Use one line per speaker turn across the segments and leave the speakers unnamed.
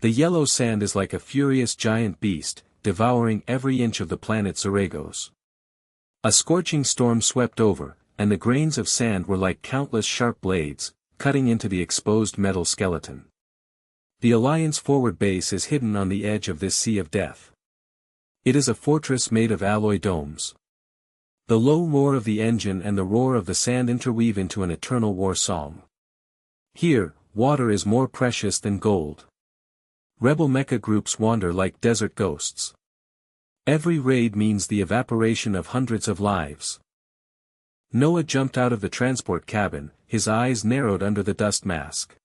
The yellow sand is like a furious giant beast, devouring every inch of the planet Zaragos. A scorching storm swept over, and the grains of sand were like countless sharp blades, cutting into the exposed metal skeleton. The Alliance forward base is hidden on the edge of this sea of death. It is a fortress made of alloy domes. The low roar of the engine and the roar of the sand interweave into an eternal war song. Here, water is more precious than gold. Rebel mecha groups wander like desert ghosts. Every raid means the evaporation of hundreds of lives. Noah jumped out of the transport cabin, his eyes narrowed under the dust mask.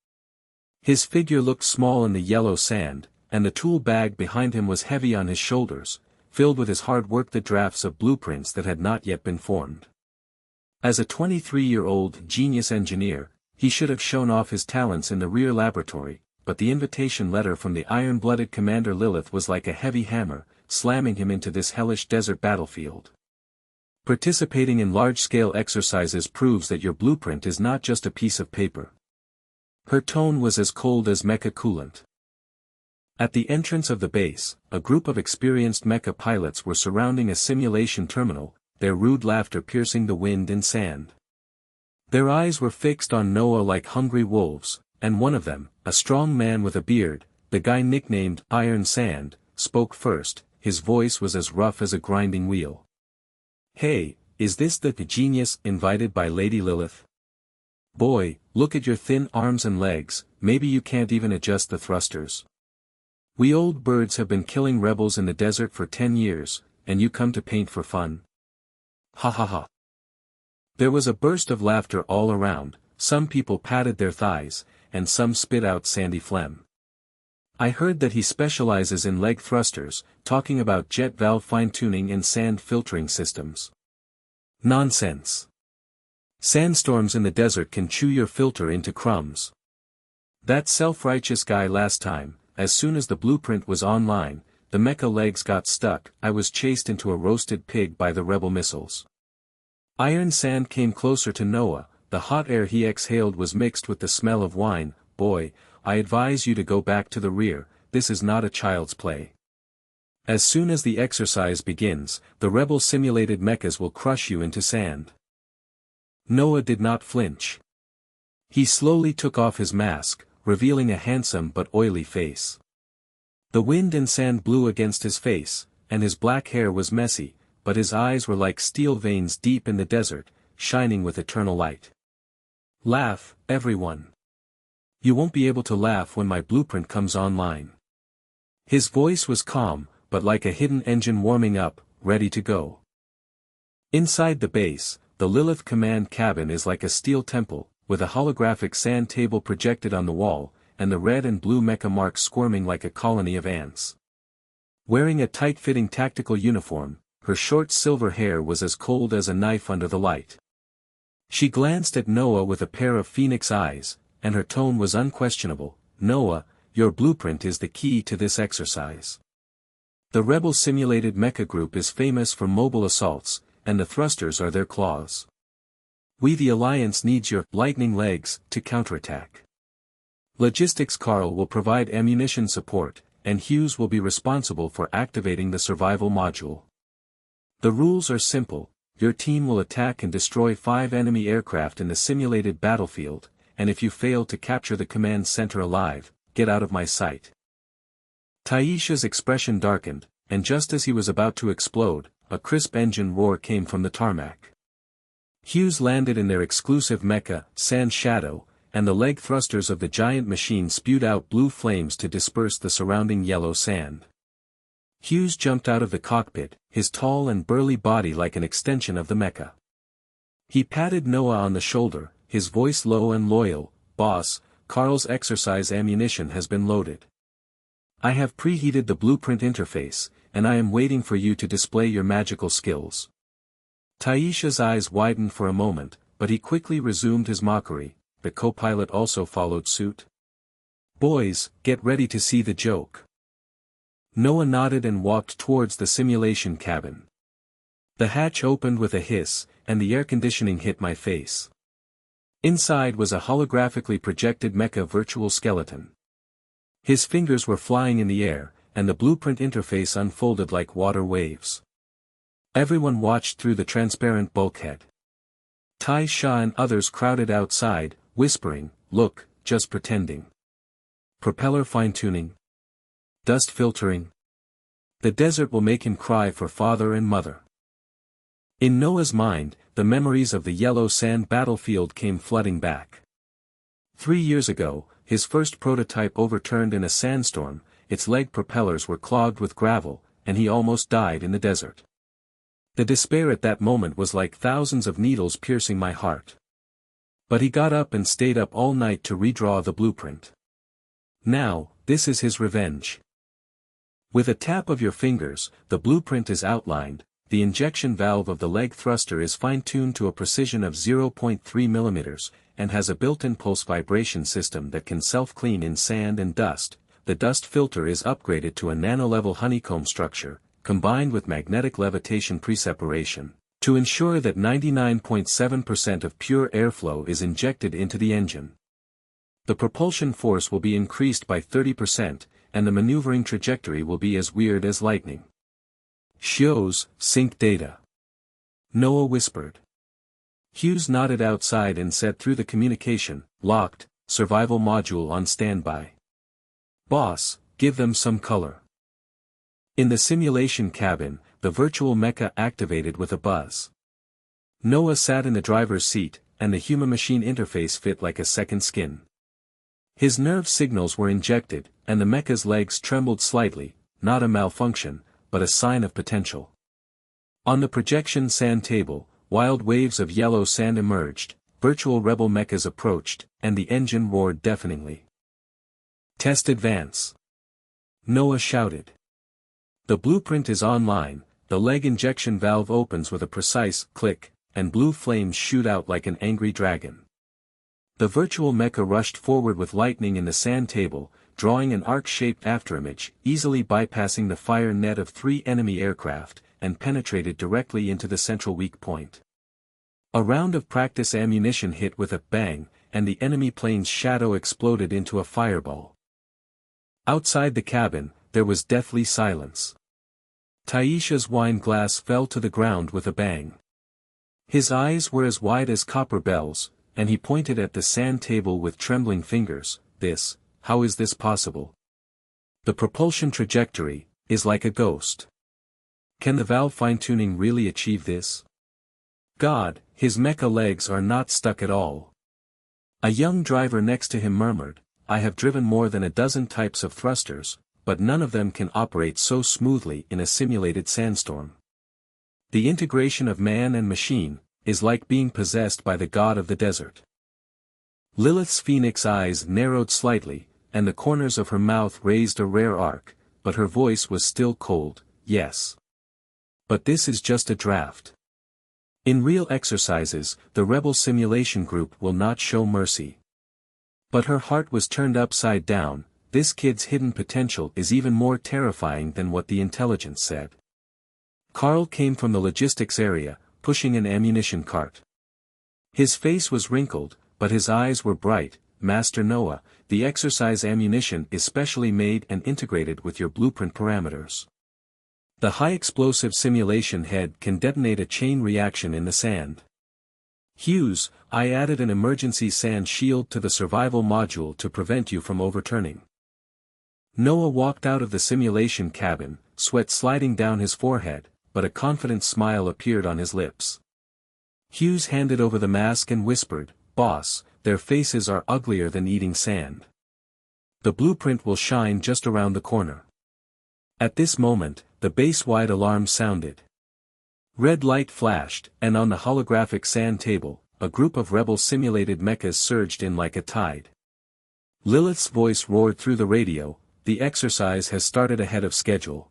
His figure looked small in the yellow sand, and the tool bag behind him was heavy on his shoulders, filled with his hard work, the drafts of blueprints that had not yet been formed. As a 23-year-old genius engineer, he should have shown off his talents in the rear laboratory, but the invitation letter from the iron-blooded Commander Lilith was like a heavy hammer, slamming him into this hellish desert battlefield. Participating in large-scale exercises proves that your blueprint is not just a piece of paper. Her tone was as cold as mecha coolant. At the entrance of the base, a group of experienced mecha pilots were surrounding a simulation terminal, their rude laughter piercing the wind and sand. Their eyes were fixed on Noah like hungry wolves, and one of them, a strong man with a beard, the guy nicknamed Iron Sand, spoke first. His voice was as rough as a grinding wheel. "Hey, is this the genius invited by Lady Lilith? Boy, look at your thin arms and legs, maybe you can't even adjust the thrusters. We old birds have been killing rebels in the desert for 10 years, and you come to paint for fun. Ha ha ha." There was a burst of laughter all around, some people patted their thighs, and some spit out sandy phlegm. "I heard that he specializes in leg thrusters, talking about jet valve fine-tuning and sand filtering systems. Nonsense. Sandstorms in the desert can chew your filter into crumbs. That self-righteous guy last time, as soon as the blueprint was online, the mecha legs got stuck. I was chased into a roasted pig by the rebel missiles." Iron Sand came closer to Noah. The hot air he exhaled was mixed with the smell of wine. "Boy, I advise you to go back to the rear, this is not a child's play. As soon as the exercise begins, the rebel simulated mechas will crush you into sand." Noah did not flinch. He slowly took off his mask, revealing a handsome but oily face. The wind and sand blew against his face, and his black hair was messy, but his eyes were like steel veins deep in the desert, shining with eternal light. "Laugh, everyone. You won't be able to laugh when my blueprint comes online." His voice was calm, but like a hidden engine warming up, ready to go. Inside the base, the Lilith command cabin is like a steel temple, with a holographic sand table projected on the wall, and the red and blue mecha marks squirming like a colony of ants. Wearing a tight-fitting tactical uniform, her short silver hair was as cold as a knife under the light. She glanced at Noah with a pair of phoenix eyes, and her tone was unquestionable. "Noah, your blueprint is the key to this exercise. The rebel simulated mecha group is famous for mobile assaults, and the thrusters are their claws. We the Alliance needs your lightning legs to counterattack. Logistics Carl will provide ammunition support, and Hughes will be responsible for activating the survival module. The rules are simple. Your team will attack and destroy 5 enemy aircraft in the simulated battlefield, and if you fail to capture the command center alive, get out of my sight." Taisha's expression darkened, and just as he was about to explode, a crisp engine roar came from the tarmac. Hughes landed in their exclusive mecha, Sand Shadow, and the leg thrusters of the giant machine spewed out blue flames to disperse the surrounding yellow sand. Hughes jumped out of the cockpit, his tall and burly body like an extension of the mecha. He patted Noah on the shoulder, his voice low and loyal. "Boss, Carl's exercise ammunition has been loaded. I have preheated the blueprint interface, and I am waiting for you to display your magical skills." Taisha's eyes widened for a moment, but he quickly resumed his mockery. The co-pilot also followed suit. "Boys, get ready to see the joke." Noah nodded and walked towards the simulation cabin. The hatch opened with a hiss, and the air conditioning hit my face. Inside was a holographically projected mecha virtual skeleton. His fingers were flying in the air, and the blueprint interface unfolded like water waves. Everyone watched through the transparent bulkhead. Tai Sha and others crowded outside, whispering, "Look, just pretending. Propeller fine-tuning. Dust filtering. The desert will make him cry for father and mother." In Noah's mind, the memories of the yellow sand battlefield came flooding back. 3 years ago, his first prototype overturned in a sandstorm, its leg propellers were clogged with gravel, and he almost died in the desert. The despair at that moment was like thousands of needles piercing my heart. But he got up and stayed up all night to redraw the blueprint. Now, this is his revenge. With a tap of your fingers, the blueprint is outlined, the injection valve of the leg thruster is fine-tuned to a precision of 0.3 mm, and has a built-in pulse vibration system that can self-clean in sand and dust. The dust filter is upgraded to a nano-level honeycomb structure, combined with magnetic levitation pre-separation, to ensure that 99.7% of pure airflow is injected into the engine. The propulsion force will be increased by 30%, and the maneuvering trajectory will be as weird as lightning. "Shows, sync data," Noah whispered. Hughes nodded outside and said through the communication, "Locked, survival module on standby. Boss, give them some color." In the simulation cabin, the virtual mecha activated with a buzz. Noah sat in the driver's seat, and the human-machine interface fit like a second skin. His nerve signals were injected, and the mecha's legs trembled slightly, not a malfunction, but a sign of potential. On the projection sand table, wild waves of yellow sand emerged, virtual rebel mechas approached, and the engine roared deafeningly. "Test advance!" Noah shouted. The blueprint is online, the leg injection valve opens with a precise click, and blue flames shoot out like an angry dragon. The virtual mecha rushed forward with lightning in the sand table, drawing an arc-shaped afterimage, easily bypassing the fire net of 3 enemy aircraft, and penetrated directly into the central weak point. A round of practice ammunition hit with a bang, and the enemy plane's shadow exploded into a fireball. Outside the cabin, there was deathly silence. Taisha's wine glass fell to the ground with a bang. His eyes were as wide as copper bells, and he pointed at the sand table with trembling fingers. How is this possible? The propulsion trajectory is like a ghost. Can the valve fine-tuning really achieve this? God, his mecha legs are not stuck at all. A young driver next to him murmured, "I have driven more than a dozen types of thrusters, but none of them can operate so smoothly in a simulated sandstorm. The integration of man and machine is like being possessed by the god of the desert." Lilith's phoenix eyes narrowed slightly, and the corners of her mouth raised a rare arc, but her voice was still cold. "Yes. But this is just a draft. In real exercises, the rebel simulation group will not show mercy." But her heart was turned upside down. This kid's hidden potential is even more terrifying than what the intelligence said. Carl came from the logistics area, pushing an ammunition cart. His face was wrinkled, but his eyes were bright. "Master Noah, the exercise ammunition is specially made and integrated with your blueprint parameters. The high-explosive simulation head can detonate a chain reaction in the sand. Hughes, I added an emergency sand shield to the survival module to prevent you from overturning." Noah walked out of the simulation cabin, sweat sliding down his forehead, but a confident smile appeared on his lips. Hughes handed over the mask and whispered, "Boss, their faces are uglier than eating sand. The blueprint will shine just around the corner." At this moment, the base-wide alarm sounded. Red light flashed, and on the holographic sand table, a group of rebel simulated mechas surged in like a tide. Lilith's voice roared through the radio, "The exercise has started ahead of schedule.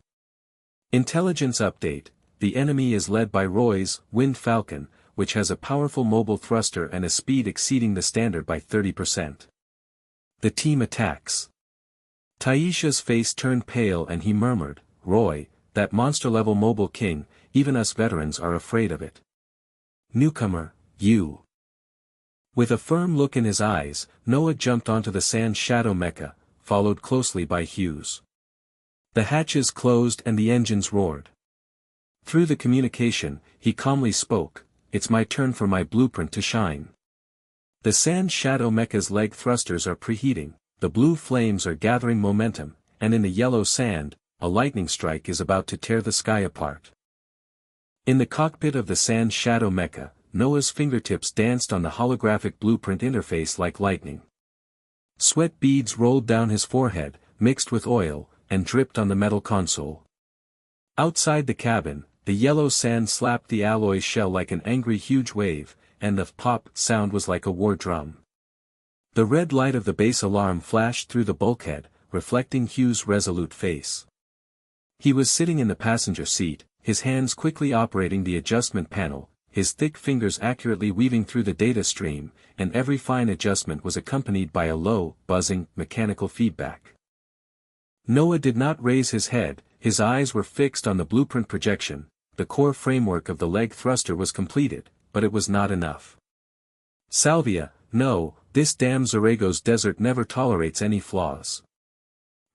Intelligence update, the enemy is led by Roy's Wind Falcon, which has a powerful mobile thruster and a speed exceeding the standard by 30%. The team attacks." Taisha's face turned pale and he murmured, "Roy, that monster-level mobile king, even us veterans are afraid of it. Newcomer, you." With a firm look in his eyes, Noah jumped onto the sand shadow mecha, followed closely by Hughes. The hatches closed and the engines roared. Through the communication, he calmly spoke, "It's my turn for my blueprint to shine. The Sand Shadow Mecha's leg thrusters are preheating, the blue flames are gathering momentum, and in the yellow sand, a lightning strike is about to tear the sky apart." In the cockpit of the Sand Shadow Mecha, Noah's fingertips danced on the holographic blueprint interface like lightning. Sweat beads rolled down his forehead, mixed with oil, and dripped on the metal console. Outside the cabin, the yellow sand slapped the alloy shell like an angry huge wave, and the pop sound was like a war drum. The red light of the base alarm flashed through the bulkhead, reflecting Hughes' resolute face. He was sitting in the passenger seat, his hands quickly operating the adjustment panel, his thick fingers accurately weaving through the data stream, and every fine adjustment was accompanied by a low, buzzing, mechanical feedback. Noah did not raise his head, his eyes were fixed on the blueprint projection. The core framework of the leg thruster was completed, but it was not enough. "Salvia, no, this damn Zorrego's desert never tolerates any flaws."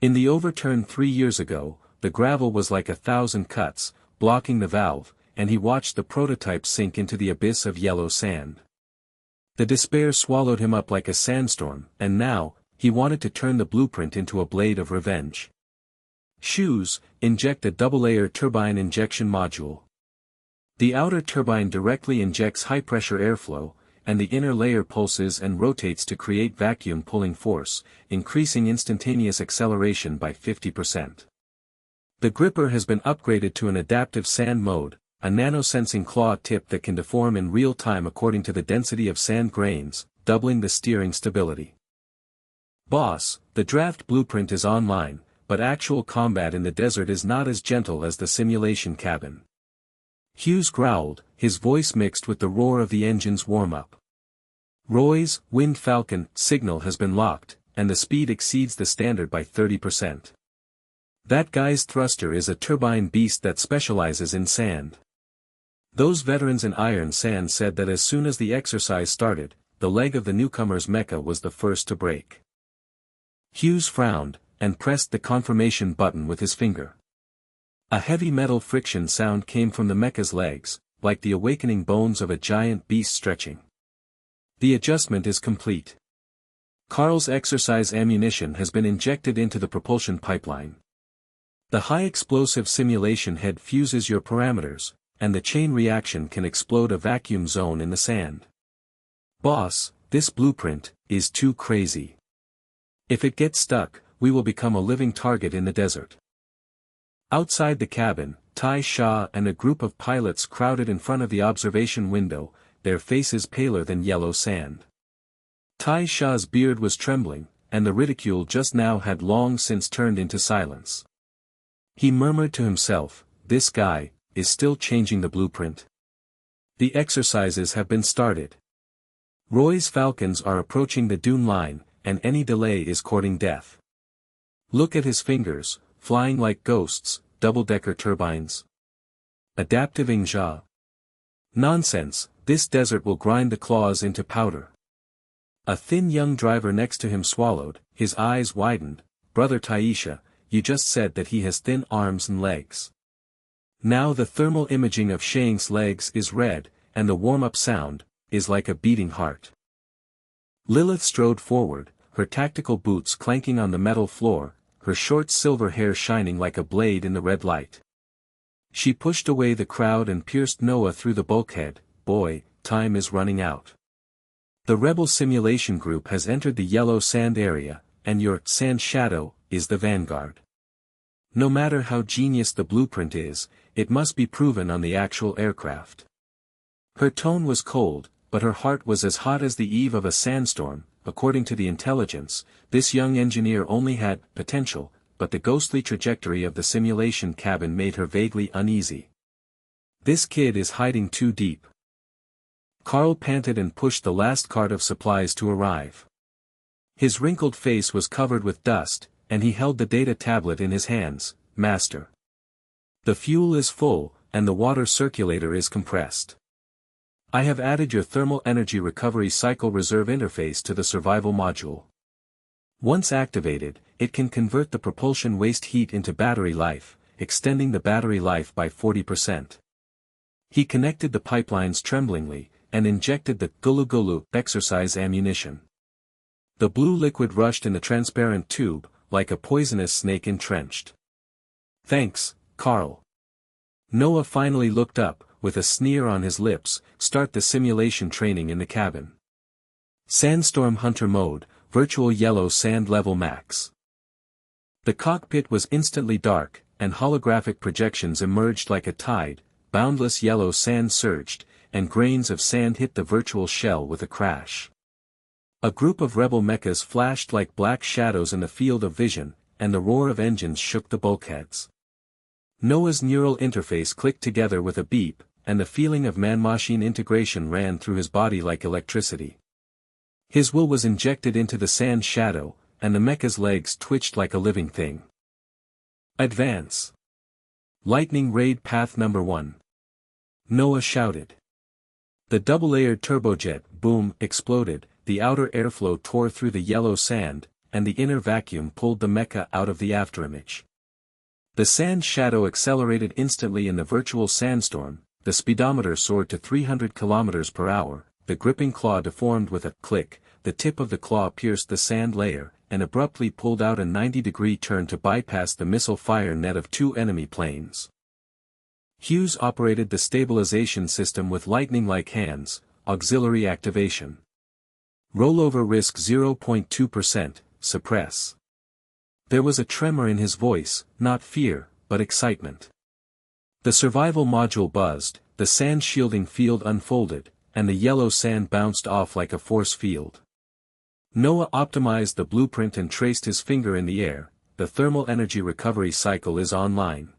In the overturn 3 years ago, the gravel was like 1,000 cuts, blocking the valve, and he watched the prototype sink into the abyss of yellow sand. The despair swallowed him up like a sandstorm, and now, he wanted to turn the blueprint into a blade of revenge. "Shoes, inject a double-layer turbine injection module. The outer turbine directly injects high-pressure airflow, and the inner layer pulses and rotates to create vacuum pulling force, increasing instantaneous acceleration by 50%. The gripper has been upgraded to an adaptive sand mode, a nano-sensing claw tip that can deform in real time according to the density of sand grains, doubling the steering stability. Boss, the draft blueprint is online, but actual combat in the desert is not as gentle as the simulation cabin." Hughes growled, his voice mixed with the roar of the engine's warm-up. "Roy's Wind Falcon signal has been locked, and the speed exceeds the standard by 30%. That guy's thruster is a turbine beast that specializes in sand. Those veterans in iron sand said that as soon as the exercise started, the leg of the newcomer's mecha was the first to break." Hughes frowned, and pressed the confirmation button with his finger. A heavy metal friction sound came from the mecha's legs, like the awakening bones of a giant beast stretching. "The adjustment is complete. Carl's exercise ammunition has been injected into the propulsion pipeline. The high-explosive simulation head fuses your parameters, and the chain reaction can explode a vacuum zone in the sand. Boss, this blueprint is too crazy. If it gets stuck, we will become a living target in the desert." Outside the cabin, Tai Shah and a group of pilots crowded in front of the observation window, their faces paler than yellow sand. Tai Shah's beard was trembling, and the ridicule just now had long since turned into silence. He murmured to himself, "This guy is still changing the blueprint. The exercises have been started. Roy's Falcons are approaching the dune line, and any delay is courting death. Look at his fingers, flying like ghosts, double-decker turbines. Adaptive Ingja. Nonsense, this desert will grind the claws into powder." A thin young driver next to him swallowed, his eyes widened. "Brother Taisha, you just said that he has thin arms and legs. Now the thermal imaging of Shang's legs is red, and the warm-up sound is like a beating heart." Lilith strode forward, her tactical boots clanking on the metal floor, her short silver hair shining like a blade in the red light. She pushed away the crowd and pierced Noah through the bulkhead. "Boy, time is running out. The rebel simulation group has entered the yellow sand area, and your Sand Shadow is the vanguard. No matter how genius the blueprint is, it must be proven on the actual aircraft." Her tone was cold, but her heart was as hot as the eve of a sandstorm. According to the intelligence, this young engineer only had potential, but the ghostly trajectory of the simulation cabin made her vaguely uneasy. "This kid is hiding too deep." Carl panted and pushed the last cart of supplies to arrive. His wrinkled face was covered with dust, and he held the data tablet in his hands. "Master. The fuel is full, and the water circulator is compressed. I have added your thermal energy recovery cycle reserve interface to the survival module. Once activated, it can convert the propulsion waste heat into battery life, extending the battery life by 40%. He connected the pipelines tremblingly, and injected the gulu-gulu exercise ammunition. The blue liquid rushed in the transparent tube, like a poisonous snake entrenched. "Thanks, Carl." Noah finally looked up, with a sneer on his lips. "Start the simulation training in the cabin." Sandstorm Hunter Mode, Virtual Yellow Sand Level Max. The cockpit was instantly dark, and holographic projections emerged like a tide. Boundless yellow sand surged, and grains of sand hit the virtual shell with a crash. A group of rebel mechas flashed like black shadows in the field of vision, and the roar of engines shook the bulkheads. Noah's neural interface clicked together with a beep, and the feeling of man-machine integration ran through his body like electricity. His will was injected into the sand shadow, and the mecha's legs twitched like a living thing. Advance. Lightning Raid Path Number 1. Noah shouted. The double-layered turbojet boom exploded, the outer airflow tore through the yellow sand, and the inner vacuum pulled the mecha out of the afterimage. The sand shadow accelerated instantly in the virtual sandstorm, the speedometer soared to 300 km per hour, the gripping claw deformed with a click, the tip of the claw pierced the sand layer, and abruptly pulled out a 90-degree turn to bypass the missile fire net of two enemy planes. Hughes operated the stabilization system with lightning-like hands, auxiliary activation. Rollover risk 0.2%, suppress. There was a tremor in his voice, not fear, but excitement. The survival module buzzed, the sand shielding field unfolded, and the yellow sand bounced off like a force field. Noah optimized the blueprint and traced his finger in the air. The thermal energy recovery cycle is online.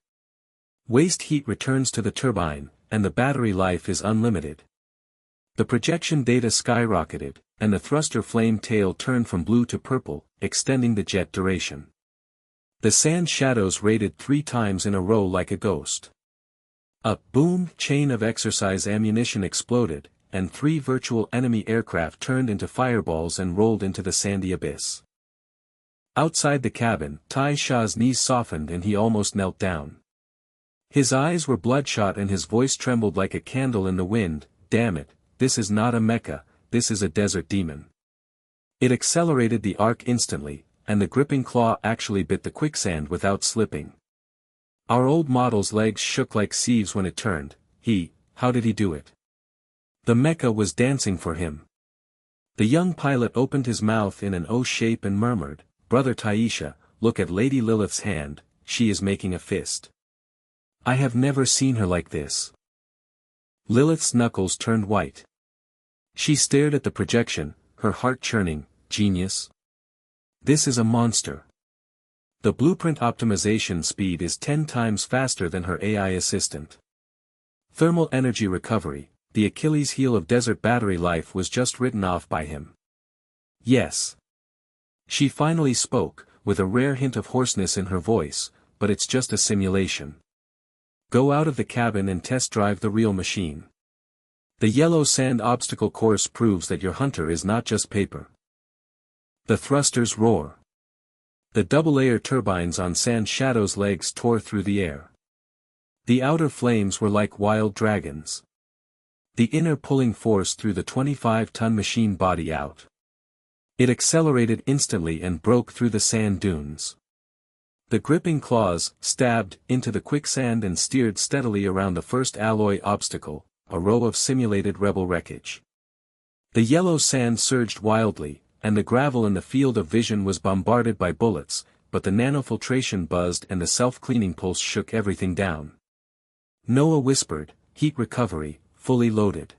Waste heat returns to the turbine, and the battery life is unlimited. The projection data skyrocketed, and the thruster flame tail turned from blue to purple, extending the jet duration. The sand shadows raided 3 times in a row like a ghost. A boom chain of exercise ammunition exploded, and 3 virtual enemy aircraft turned into fireballs and rolled into the sandy abyss. Outside the cabin, Tai Shah's knees softened and he almost knelt down. His eyes were bloodshot and his voice trembled like a candle in the wind. "Damn it, this is not a mecha, this is a desert demon." It accelerated the arc instantly, and the gripping claw actually bit the quicksand without slipping. Our old model's legs shook like sieves when it turned. How did he do it? The mecha was dancing for him. The young pilot opened his mouth in an O shape and murmured, "Brother Taisha, look at Lady Lilith's hand, she is making a fist. I have never seen her like this." Lilith's knuckles turned white. She stared at the projection, her heart churning. "Genius. This is a monster." The blueprint optimization speed is 10 times faster than her AI assistant. Thermal energy recovery, the Achilles heel of desert battery life, was just written off by him. "Yes." She finally spoke, with a rare hint of hoarseness in her voice, "but it's just a simulation. Go out of the cabin and test drive the real machine. The yellow sand obstacle course proves that your hunter is not just paper." The thrusters roar. The double-layer turbines on Sand Shadow's legs tore through the air. The outer flames were like wild dragons. The inner pulling force threw the 25-ton machine body out. It accelerated instantly and broke through the sand dunes. The gripping claws stabbed into the quicksand and steered steadily around the first alloy obstacle, a row of simulated rebel wreckage. The yellow sand surged wildly, and the gravel in the field of vision was bombarded by bullets, but the nanofiltration buzzed and the self-cleaning pulse shook everything down. Noah whispered, "Heat recovery, fully loaded."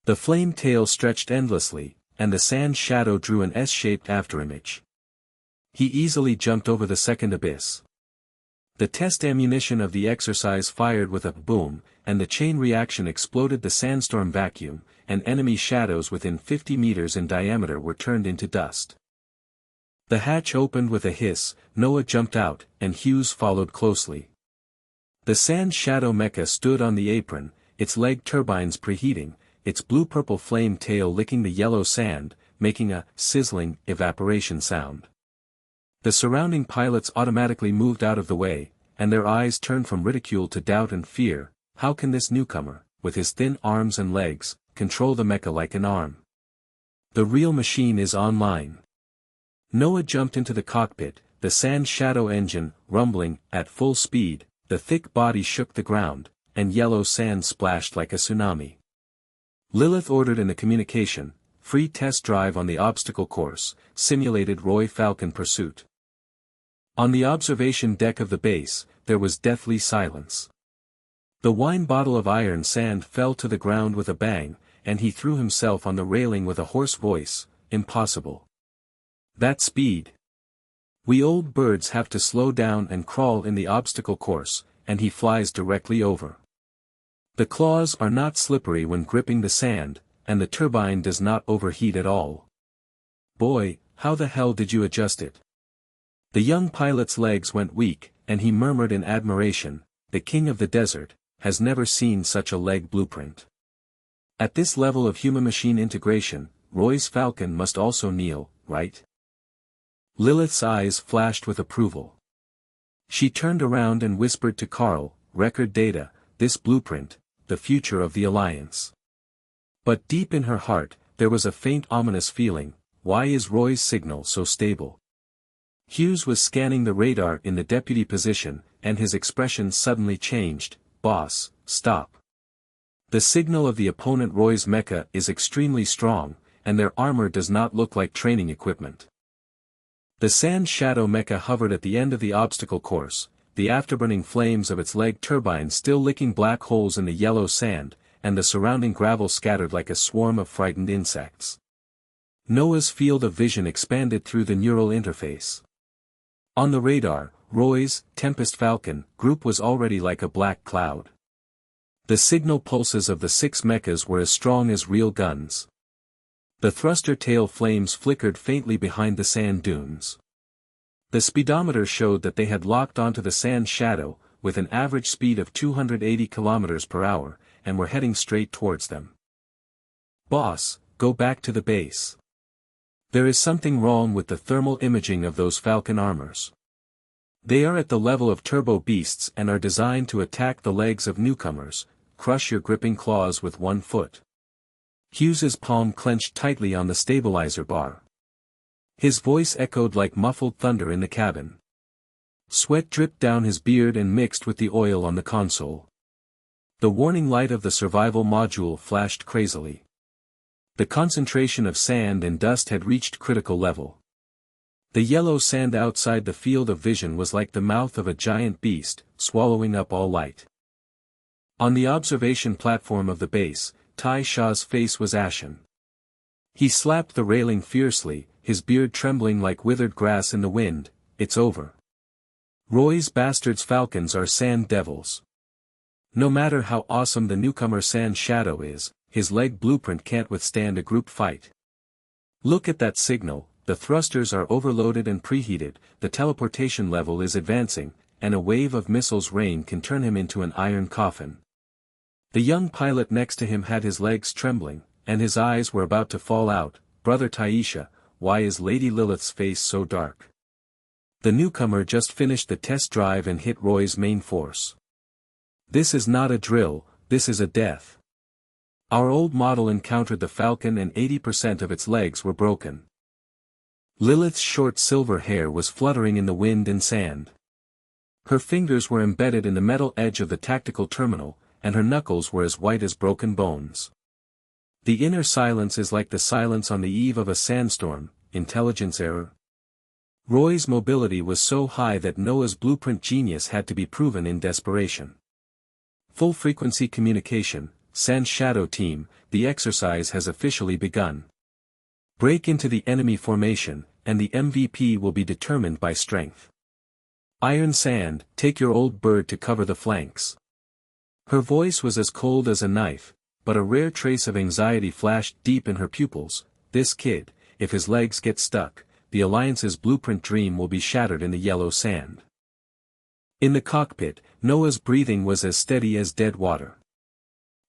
The flame tail stretched endlessly, and the sand shadow drew an S-shaped afterimage. He easily jumped over the second abyss. The test ammunition of the exercise fired with a boom, and the chain reaction exploded the sandstorm vacuum, and enemy shadows within 50 meters in diameter were turned into dust. The hatch opened with a hiss, Noah jumped out, and Hughes followed closely. The Sand Shadow mecha stood on the apron, its leg turbines preheating, its blue-purple flame tail licking the yellow sand, making a sizzling evaporation sound. The surrounding pilots automatically moved out of the way, and their eyes turned from ridicule to doubt and fear. How can this newcomer, with his thin arms and legs, control the mecha like an arm? The real machine is online. Noah jumped into the cockpit, the sand shadow engine rumbling at full speed, the thick body shook the ground, and yellow sand splashed like a tsunami. Lilith ordered in the communication, free test drive on the obstacle course, simulated Roy Falcon pursuit. On the observation deck of the base, there was deathly silence. The wine bottle of iron sand fell to the ground with a bang, and he threw himself on the railing with a hoarse voice, "Impossible. That speed. We old birds have to slow down and crawl in the obstacle course, and he flies directly over. The claws are not slippery when gripping the sand, and the turbine does not overheat at all. Boy, how the hell did you adjust it?" The young pilot's legs went weak, and he murmured in admiration, "The king of the desert has never seen such a leg blueprint." At this level of human-machine integration, Roy's Falcon must also kneel, right? Lilith's eyes flashed with approval. She turned around and whispered to Carl, "Record data, this blueprint, the future of the Alliance." But deep in her heart, there was a faint ominous feeling. Why is Roy's signal so stable? Hughes was scanning the radar in the deputy position, and his expression suddenly changed. "Boss, stop. The signal of the opponent Roy's mecha is extremely strong, and their armor does not look like training equipment." The sand shadow mecha hovered at the end of the obstacle course, the afterburning flames of its leg turbine still licking black holes in the yellow sand, and the surrounding gravel scattered like a swarm of frightened insects. Noah's field of vision expanded through the neural interface. On the radar, Roy's Tempest Falcon group was already like a black cloud. The signal pulses of the 6 mechas were as strong as real guns. The thruster tail flames flickered faintly behind the sand dunes. The speedometer showed that they had locked onto the sand shadow, with an average speed of 280 km per hour, and were heading straight towards them. "Boss, go back to the base. There is something wrong with the thermal imaging of those Falcon armors. They are at the level of turbo beasts and are designed to attack the legs of newcomers, crush your gripping claws with one foot." Hughes's palm clenched tightly on the stabilizer bar. His voice echoed like muffled thunder in the cabin. Sweat dripped down his beard and mixed with the oil on the console. The warning light of the survival module flashed crazily. The concentration of sand and dust had reached critical level. The yellow sand outside the field of vision was like the mouth of a giant beast, swallowing up all light. On the observation platform of the base, Tai Shah's face was ashen. He slapped the railing fiercely, his beard trembling like withered grass in the wind. "It's over. Roy's bastards Falcons are sand devils. No matter how awesome the newcomer Sand Shadow is, his leg blueprint can't withstand a group fight. Look at that signal, the thrusters are overloaded and preheated, the teleportation level is advancing, and a wave of missiles rain can turn him into an iron coffin." The young pilot next to him had his legs trembling, and his eyes were about to fall out. "Brother Taisha, why is Lady Lilith's face so dark?" The newcomer just finished the test drive and hit Roy's main force. "This is not a drill, this is a death. Our old model encountered the Falcon and 80% of its legs were broken." Lilith's short silver hair was fluttering in the wind and sand. Her fingers were embedded in the metal edge of the tactical terminal, and her knuckles were as white as broken bones. The inner silence is like the silence on the eve of a sandstorm. Intelligence error. Roy's mobility was so high that Noah's blueprint genius had to be proven in desperation. Full-frequency communication, Sand Shadow Team, the exercise has officially begun. Break into the enemy formation, and the MVP will be determined by strength. Iron Sand, take your old bird to cover the flanks. Her voice was as cold as a knife, but a rare trace of anxiety flashed deep in her pupils. This kid, if his legs get stuck, the Alliance's blueprint dream will be shattered in the yellow sand. In the cockpit, Noah's breathing was as steady as dead water.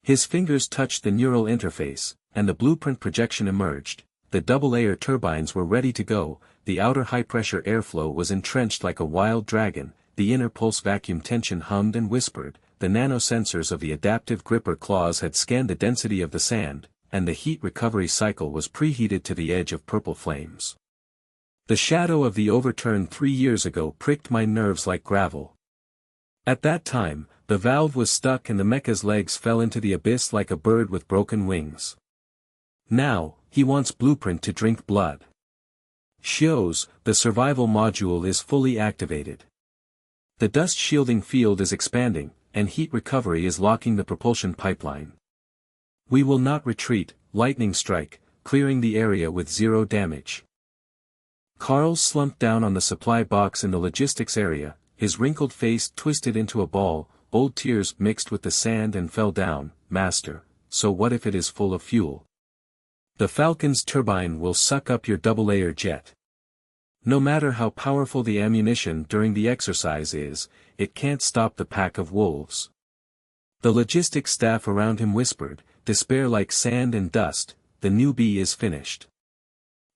His fingers touched the neural interface, and the blueprint projection emerged. The double-layer turbines were ready to go, the outer high-pressure airflow was entrenched like a wild dragon, the inner pulse vacuum tension hummed and whispered, the nanosensors of the adaptive gripper claws had scanned the density of the sand, and the heat recovery cycle was preheated to the edge of purple flames. The shadow of the overturn 3 years ago pricked my nerves like gravel. At that time, the valve was stuck and the mecha's legs fell into the abyss like a bird with broken wings. Now, he wants blueprint to drink blood. Shows, the survival module is fully activated. The dust shielding field is expanding, and heat recovery is locking the propulsion pipeline. We will not retreat, lightning strike, clearing the area with 0 damage. Carl slumped down on the supply box in the logistics area, his wrinkled face twisted into a ball, old tears mixed with the sand and fell down. Master, so what if it is full of fuel? The Falcon's turbine will suck up your double-layer jet. No matter how powerful the ammunition during the exercise is, it can't stop the pack of wolves. The logistics staff around him whispered, despair like sand and dust, the newbie is finished.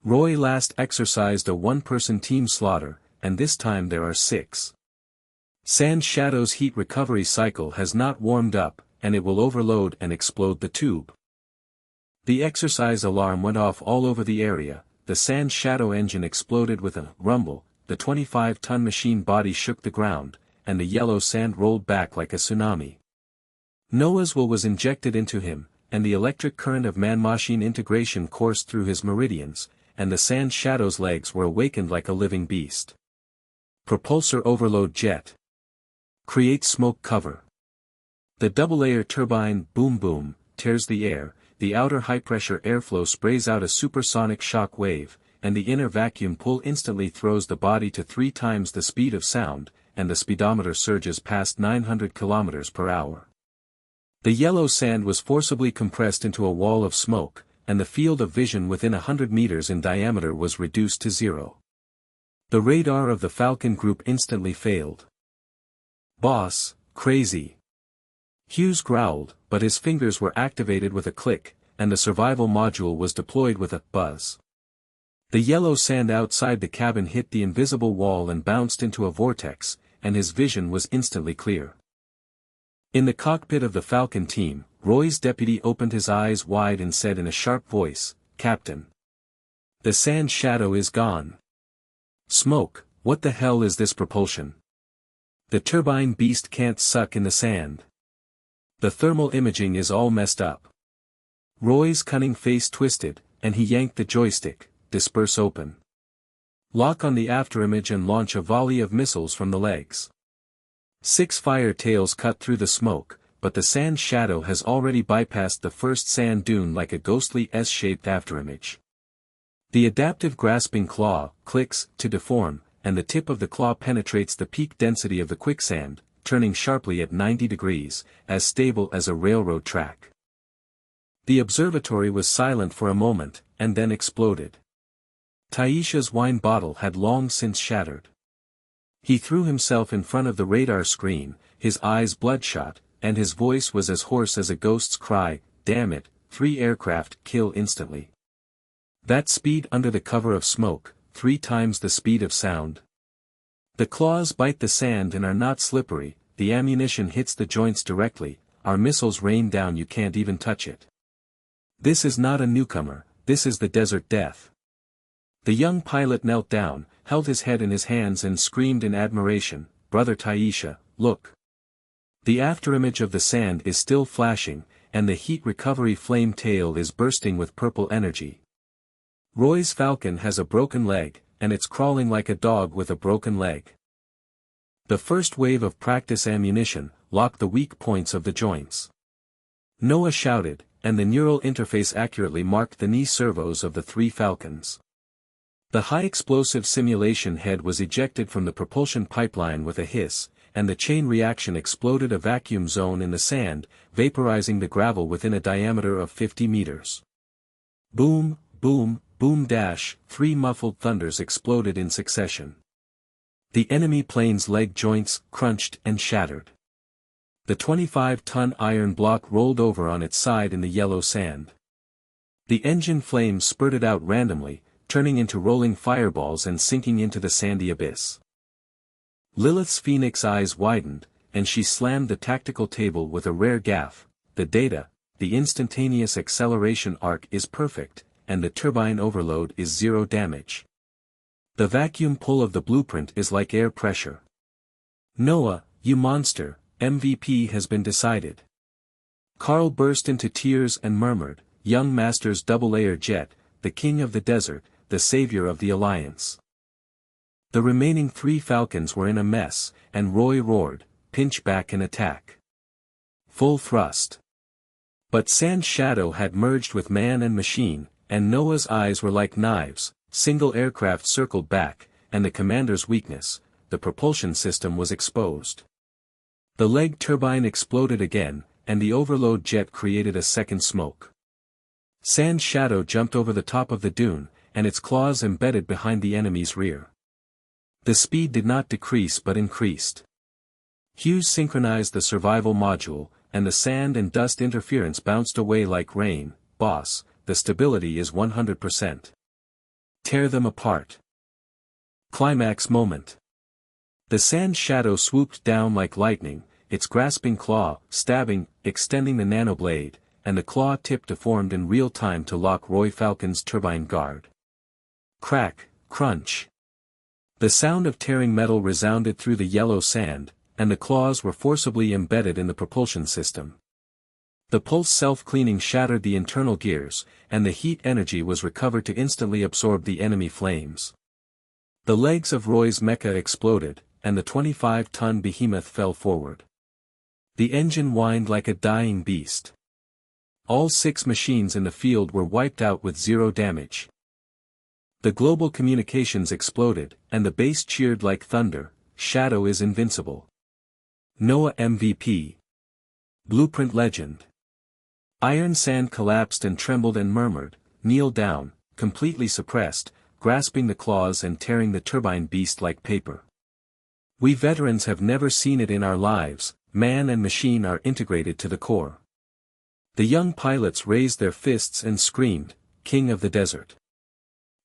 Roy last exercised a 1-person team slaughter, and this time there are 6. Sand Shadow's heat recovery cycle has not warmed up, and it will overload and explode the tube. The exercise alarm went off all over the area, the Sand Shadow engine exploded with a rumble, the 25-ton machine body shook the ground, and the yellow sand rolled back like a tsunami. Noah's will was injected into him, and the electric current of man-machine integration coursed through his meridians, and the Sand Shadow's legs were awakened like a living beast. Propulsor overload jet. Create smoke cover. The double-layer turbine boom tears the air, the outer high-pressure airflow sprays out a supersonic shock wave, and the inner vacuum pull instantly throws the body to 3 times the speed of sound, and the speedometer surges past 900 km per hour. The yellow sand was forcibly compressed into a wall of smoke, and the field of vision within 100 meters in diameter was reduced to 0. The radar of the Falcon group instantly failed. Boss, crazy. Hughes growled, but his fingers were activated with a click, and the survival module was deployed with a buzz. The yellow sand outside the cabin hit the invisible wall and bounced into a vortex, and his vision was instantly clear. In the cockpit of the Falcon team, Roy's deputy opened his eyes wide and said in a sharp voice, "Captain. The Sand Shadow is gone." "Smoke, what the hell is this propulsion? The turbine beast can't suck in the sand. The thermal imaging is all messed up." Roy's cunning face twisted, and he yanked the joystick, disperse open. Lock on the afterimage and launch a volley of missiles from the legs. 6 fire tails cut through the smoke, but the Sand Shadow has already bypassed the first sand dune like a ghostly S-shaped afterimage. The adaptive grasping claw clicks to deform, and the tip of the claw penetrates the peak density of the quicksand, turning sharply at 90 degrees, as stable as a railroad track. The observatory was silent for a moment, and then exploded. Taisha's wine bottle had long since shattered. He threw himself in front of the radar screen, his eyes bloodshot, and his voice was as hoarse as a ghost's cry, "Damn it, 3 aircraft kill instantly. That speed under the cover of smoke, 3 times the speed of sound. The claws bite the sand and are not slippery, the ammunition hits the joints directly, our missiles rain down, you can't even touch it. This is not a newcomer, this is the desert death." The young pilot knelt down, held his head in his hands and screamed in admiration, "Brother Taisha, look. The afterimage of the sand is still flashing, and the heat recovery flame tail is bursting with purple energy. Roy's Falcon has a broken leg, and it's crawling like a dog with a broken leg." The first wave of practice ammunition locked the weak points of the joints. Noah shouted, and the neural interface accurately marked the knee servos of the 3 Falcons. The high-explosive simulation head was ejected from the propulsion pipeline with a hiss, and the chain reaction exploded a vacuum zone in the sand, vaporizing the gravel within a diameter of 50 meters. Boom, boom, boom dash, 3 muffled thunders exploded in succession. The enemy plane's leg joints crunched and shattered. The 25-ton iron block rolled over on its side in the yellow sand. The engine flames spurted out randomly, turning into rolling fireballs and sinking into the sandy abyss. Lilith's phoenix eyes widened, and she slammed the tactical table with a rare gaffe. The data, the instantaneous acceleration arc is perfect, and the turbine overload is 0 damage. The vacuum pull of the blueprint is like air pressure. Noah, you monster, MVP has been decided. Carl burst into tears and murmured, young master's double-layer jet, the king of the desert, the savior of the alliance. The remaining 3 Falcons were in a mess, and Roy roared, pinch back and attack. Full thrust. But Sand Shadow had merged with man and machine, and Noah's eyes were like knives. Single aircraft circled back, and the commander's weakness, the propulsion system was exposed. The leg turbine exploded again, and the overload jet created a second smoke. Sand Shadow jumped over the top of the dune, and its claws embedded behind the enemy's rear. The speed did not decrease but increased. Hughes synchronized the survival module, and the sand and dust interference bounced away like rain. Boss, the stability is 100%. Tear them apart. Climax moment. The Sand Shadow swooped down like lightning, its grasping claw, stabbing, extending the nanoblade, and the claw tip deformed in real time to lock Roy Falcon's turbine guard. Crack, crunch. The sound of tearing metal resounded through the yellow sand, and the claws were forcibly embedded in the propulsion system. The pulse self-cleaning shattered the internal gears, and the heat energy was recovered to instantly absorb the enemy flames. The legs of Roy's mecha exploded, and the 25-ton behemoth fell forward. The engine whined like a dying beast. All 6 machines in the field were wiped out with 0 damage. The global communications exploded, and the base cheered like thunder. Shadow is invincible. Noah MVP. Blueprint legend. Iron Sand collapsed and trembled and murmured, kneel down, completely suppressed, grasping the claws and tearing the turbine beast like paper. We veterans have never seen it in our lives. Man and machine are integrated to the core. The young pilots raised their fists and screamed, King of the Desert.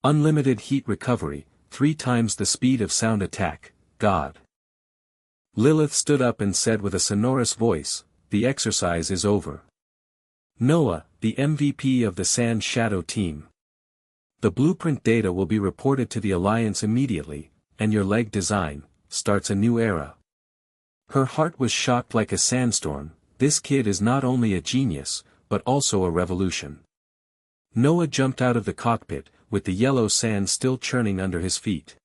Unlimited heat recovery, 3 times the speed of sound attack, God. Lilith stood up and said with a sonorous voice, the exercise is over. Noah, the MVP of the Sand Shadow team. The blueprint data will be reported to the Alliance immediately, and your leg design starts a new era. Her heart was shocked like a sandstorm. This kid is not only a genius, but also a revolution. Noah jumped out of the cockpit, with the yellow sand still churning under his feet.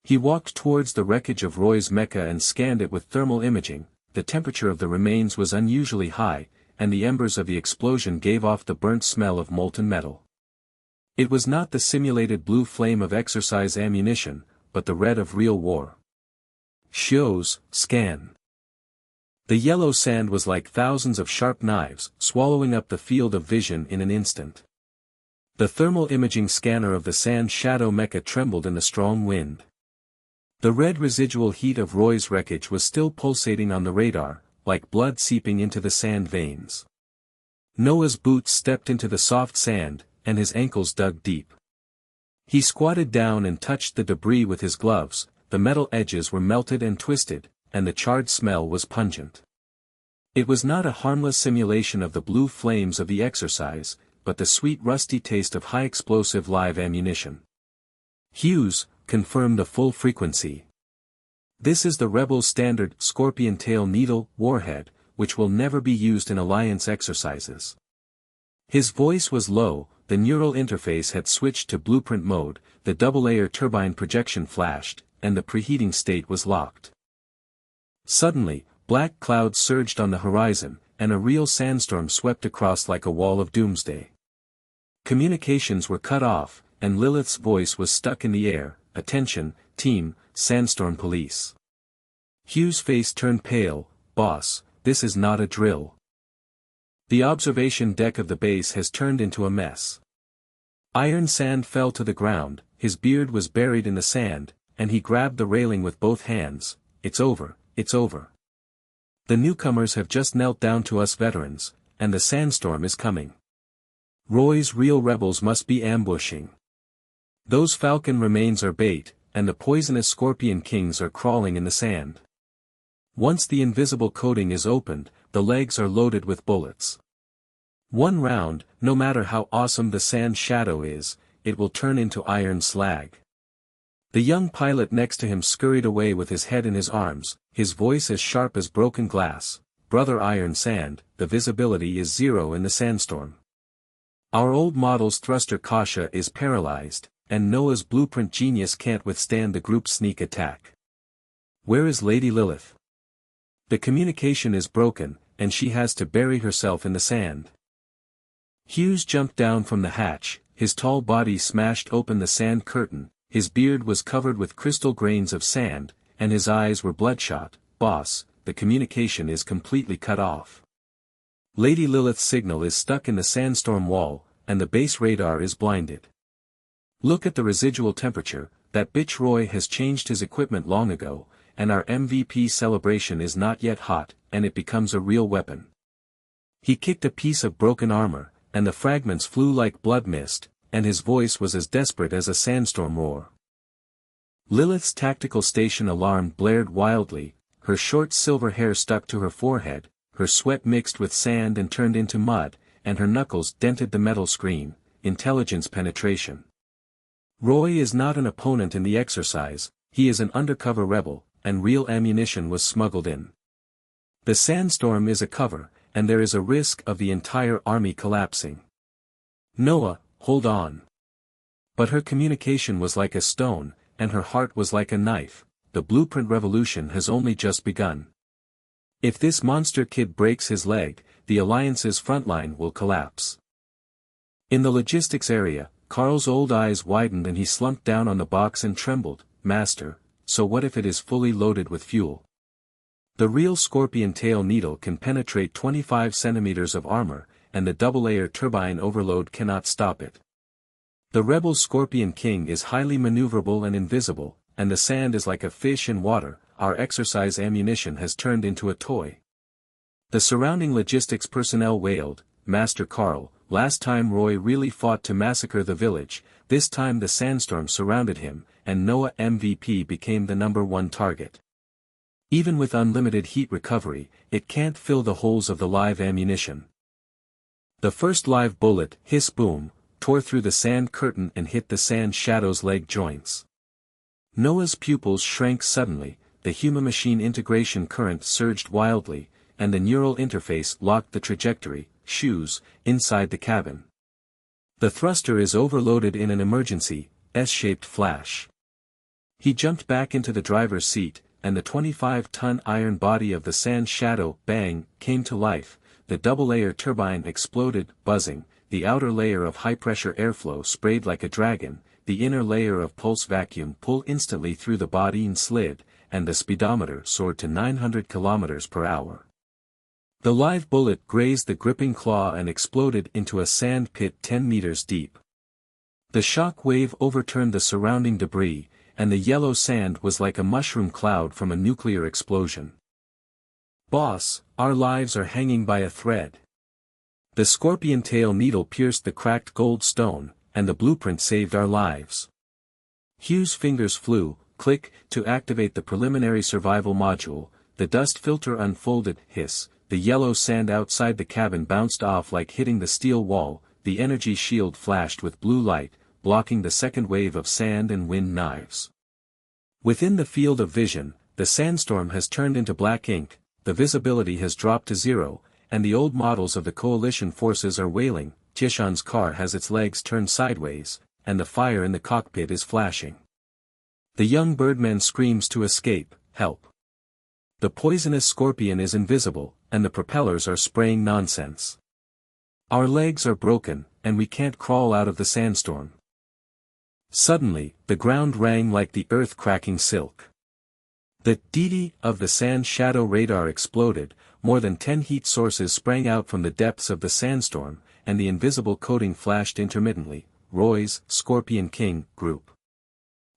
He walked towards the wreckage of Roy's mecha and scanned it with thermal imaging. The temperature of the remains was unusually high, and the embers of the explosion gave off the burnt smell of molten metal. It was not the simulated blue flame of exercise ammunition, but the red of real war. Shows, scan. The yellow sand was like thousands of sharp knives, swallowing up the field of vision in an instant. The thermal imaging scanner of the Sand Shadow mecha trembled in the strong wind. The red residual heat of Roy's wreckage was still pulsating on the radar, like blood seeping into the sand veins. Noah's boots stepped into the soft sand, and his ankles dug deep. He squatted down and touched the debris with his gloves. The metal edges were melted and twisted, and the charred smell was pungent. It was not a harmless simulation of the blue flames of the exercise, but the sweet rusty taste of high-explosive live ammunition. Hughes, confirm the full frequency. This is the Rebel standard Scorpion Tail Needle warhead, which will never be used in Alliance exercises. His voice was low, the neural interface had switched to blueprint mode, the double-layer turbine projection flashed, and the preheating state was locked. Suddenly, black clouds surged on the horizon, and a real sandstorm swept across like a wall of doomsday. Communications were cut off, and Lilith's voice was stuck in the air. Attention, team, Sandstorm Police. Hughes' face turned pale. Boss, this is not a drill. The observation deck of the base has turned into a mess. Iron Sand fell to the ground, his beard was buried in the sand, and he grabbed the railing with both hands. It's over, it's over. The newcomers have just knelt down to us veterans, and the sandstorm is coming. Roy's real rebels must be ambushing. Those falcon remains are bait, and the poisonous scorpion kings are crawling in the sand. Once the invisible coating is opened, the legs are loaded with bullets. One round, no matter how awesome the sand shadow is, it will turn into iron slag. The young pilot next to him scurried away with his head in his arms, his voice as sharp as broken glass. "Brother Iron Sand, the visibility is 0 in the sandstorm. Our old model's thruster Kasha is paralyzed, and Noah's blueprint genius can't withstand the group's sneak attack. Where is Lady Lilith? The communication is broken, and she has to bury herself in the sand." Hughes jumped down from the hatch, his tall body smashed open the sand curtain, his beard was covered with crystal grains of sand, and his eyes were bloodshot. "Boss, the communication is completely cut off. Lady Lilith's signal is stuck in the sandstorm wall, and the base radar is blinded. Look at the residual temperature, that bitch Roy has changed his equipment long ago, and our MVP celebration is not yet hot, and it becomes a real weapon." He kicked a piece of broken armor, and the fragments flew like blood mist, and his voice was as desperate as a sandstorm roar. Lilith's tactical station alarm blared wildly, her short silver hair stuck to her forehead, her sweat mixed with sand and turned into mud, and her knuckles dented the metal screen. Intelligence penetration. Roy is not an opponent in the exercise, he is an undercover rebel, and real ammunition was smuggled in. The sandstorm is a cover, and there is a risk of the entire army collapsing. "Noah, hold on." But her communication was like a stone, and her heart was like a knife. The blueprint revolution has only just begun. If this monster kid breaks his leg, the Alliance's frontline will collapse. In the logistics area, Carl's old eyes widened and he slumped down on the box and trembled. "Master, so what if it is fully loaded with fuel? The real scorpion tail needle can penetrate 25 centimeters of armor, and the double-layer turbine overload cannot stop it. The rebel Scorpion King is highly maneuverable and invisible, and the sand is like a fish in water. Our exercise ammunition has turned into a toy." The surrounding logistics personnel wailed, "Master Carl, last time Roy really fought to massacre the village, this time the sandstorm surrounded him, and Noah MVP became the #1 target. Even with unlimited heat recovery, it can't fill the holes of the live ammunition." The first live bullet, hiss boom, tore through the sand curtain and hit the sand shadow's leg joints. Noah's pupils shrank suddenly, the human-machine integration current surged wildly, and the neural interface locked the trajectory, shoes, inside the cabin. The thruster is overloaded in an emergency, S-shaped flash. He jumped back into the driver's seat, and the 25-ton iron body of the sand shadow, bang, came to life. The double-layer turbine exploded, buzzing, the outer layer of high-pressure airflow sprayed like a dragon, the inner layer of pulse vacuum pulled instantly through the body and slid, and the speedometer soared to 900 kilometers per hour. The live bullet grazed the gripping claw and exploded into a sand pit 10 meters deep. The shock wave overturned the surrounding debris, and the yellow sand was like a mushroom cloud from a nuclear explosion. "Boss, our lives are hanging by a thread." The scorpion tail needle pierced the cracked gold stone, and the blueprint saved our lives. Hugh's fingers flew, click, to activate the preliminary survival module. The dust filter unfolded, hiss, the yellow sand outside the cabin bounced off like hitting the steel wall, the energy shield flashed with blue light, blocking the second wave of sand and wind knives. Within the field of vision, the sandstorm has turned into black ink, the visibility has dropped to 0, and the old models of the coalition forces are wailing. Tishan's car has its legs turned sideways, and the fire in the cockpit is flashing. The young birdman screams to escape, "Help!" The poisonous scorpion is invisible, and the propellers are spraying nonsense. Our legs are broken, and we can't crawl out of the sandstorm. Suddenly, the ground rang like the earth cracking silk. The DD of the sand shadow radar exploded, more than 10 heat sources sprang out from the depths of the sandstorm, and the invisible coating flashed intermittently. Roy's Scorpion King group.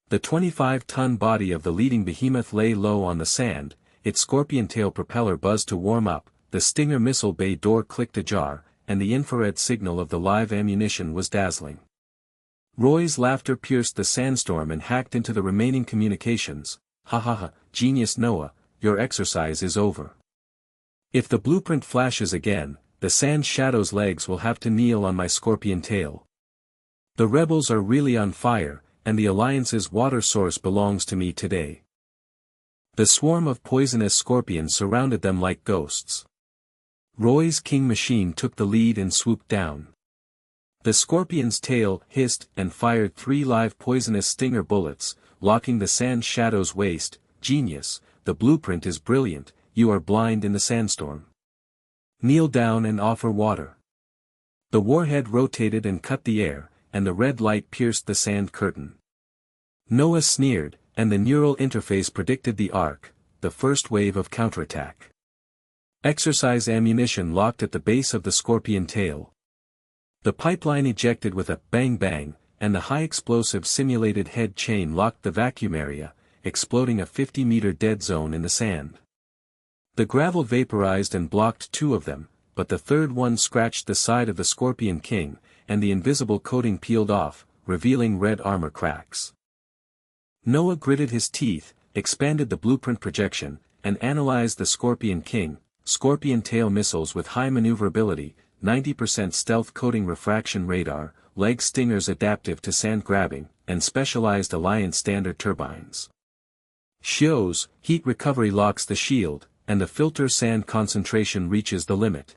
The 25-ton body of the leading behemoth lay low on the sand, its scorpion tail propeller buzzed to warm up, the Stinger missile bay door clicked ajar, and the infrared signal of the live ammunition was dazzling. Roy's laughter pierced the sandstorm and hacked into the remaining communications. Ha ha ha, genius Noah, your exercise is over. If the blueprint flashes again, the sand shadow's legs will have to kneel on my scorpion tail. The rebels are really on fire, and the Alliance's water source belongs to me today. The swarm of poisonous scorpions surrounded them like ghosts. Roy's king machine took the lead and swooped down. The scorpion's tail hissed and fired 3 live poisonous stinger bullets, locking the sand shadow's waist. Genius, the blueprint is brilliant, you are blind in the sandstorm. Kneel down and offer water. The warhead rotated and cut the air, and the red light pierced the sand curtain. Noah sneered, and the neural interface predicted the arc, the first wave of counterattack. Exercise ammunition locked at the base of the scorpion tail. The pipeline ejected with a bang bang, and the high-explosive simulated head chain locked the vacuum area, exploding a 50-meter dead zone in the sand. The gravel vaporized and blocked 2 of them, but the third one scratched the side of the Scorpion King, and the invisible coating peeled off, revealing red armor cracks. Noah gritted his teeth, expanded the blueprint projection, and analyzed the Scorpion King. Scorpion tail missiles with high maneuverability, 90% stealth coating refraction radar, leg stingers adaptive to sand grabbing, and specialized Alliance standard turbines. Shios, heat recovery locks the shield, and the filter sand concentration reaches the limit.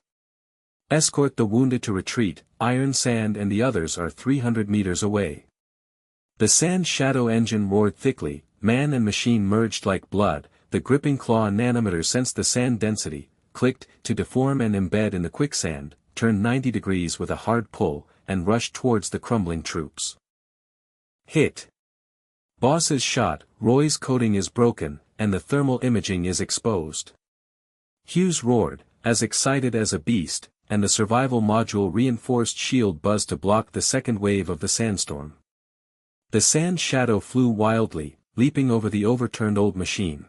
Escort the wounded to retreat, Iron Sand and the others are 300 meters away. The sand shadow engine roared thickly, man and machine merged like blood, the gripping claw nanometer sensed the sand density, clicked, to deform and embed in the quicksand, turned 90 degrees with a hard pull, and rushed towards the crumbling troops. Hit. Boss's shot, Roy's coating is broken, and the thermal imaging is exposed. Hughes roared, as excited as a beast, and the survival module reinforced shield buzzed to block the second wave of the sandstorm. The sand shadow flew wildly, leaping over the overturned old machine.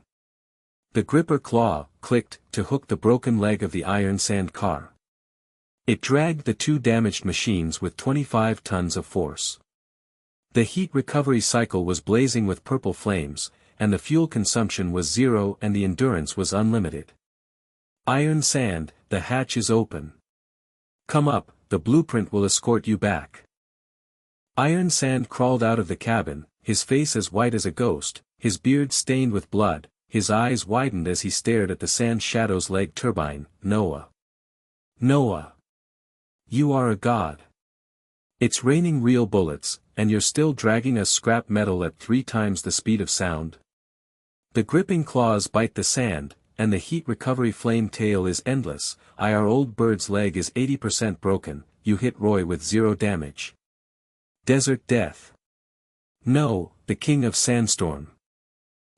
The gripper claw clicked to hook the broken leg of the iron sand car. It dragged the 2 damaged machines with 25 tons of force. The heat recovery cycle was blazing with purple flames, and the fuel consumption was 0 and the endurance was unlimited. Iron Sand, the hatch is open. Come up, the blueprint will escort you back. Iron Sand crawled out of the cabin, his face as white as a ghost, his beard stained with blood, his eyes widened as he stared at the sand shadow's leg turbine. Noah. Noah. You are a god. It's raining real bullets, and you're still dragging us scrap metal at 3 times the speed of sound. The gripping claws bite the sand, and the heat recovery flame tail is endless. Our old bird's leg is 80% broken, you hit Roy with 0 damage. Desert death. No, the king of sandstorm.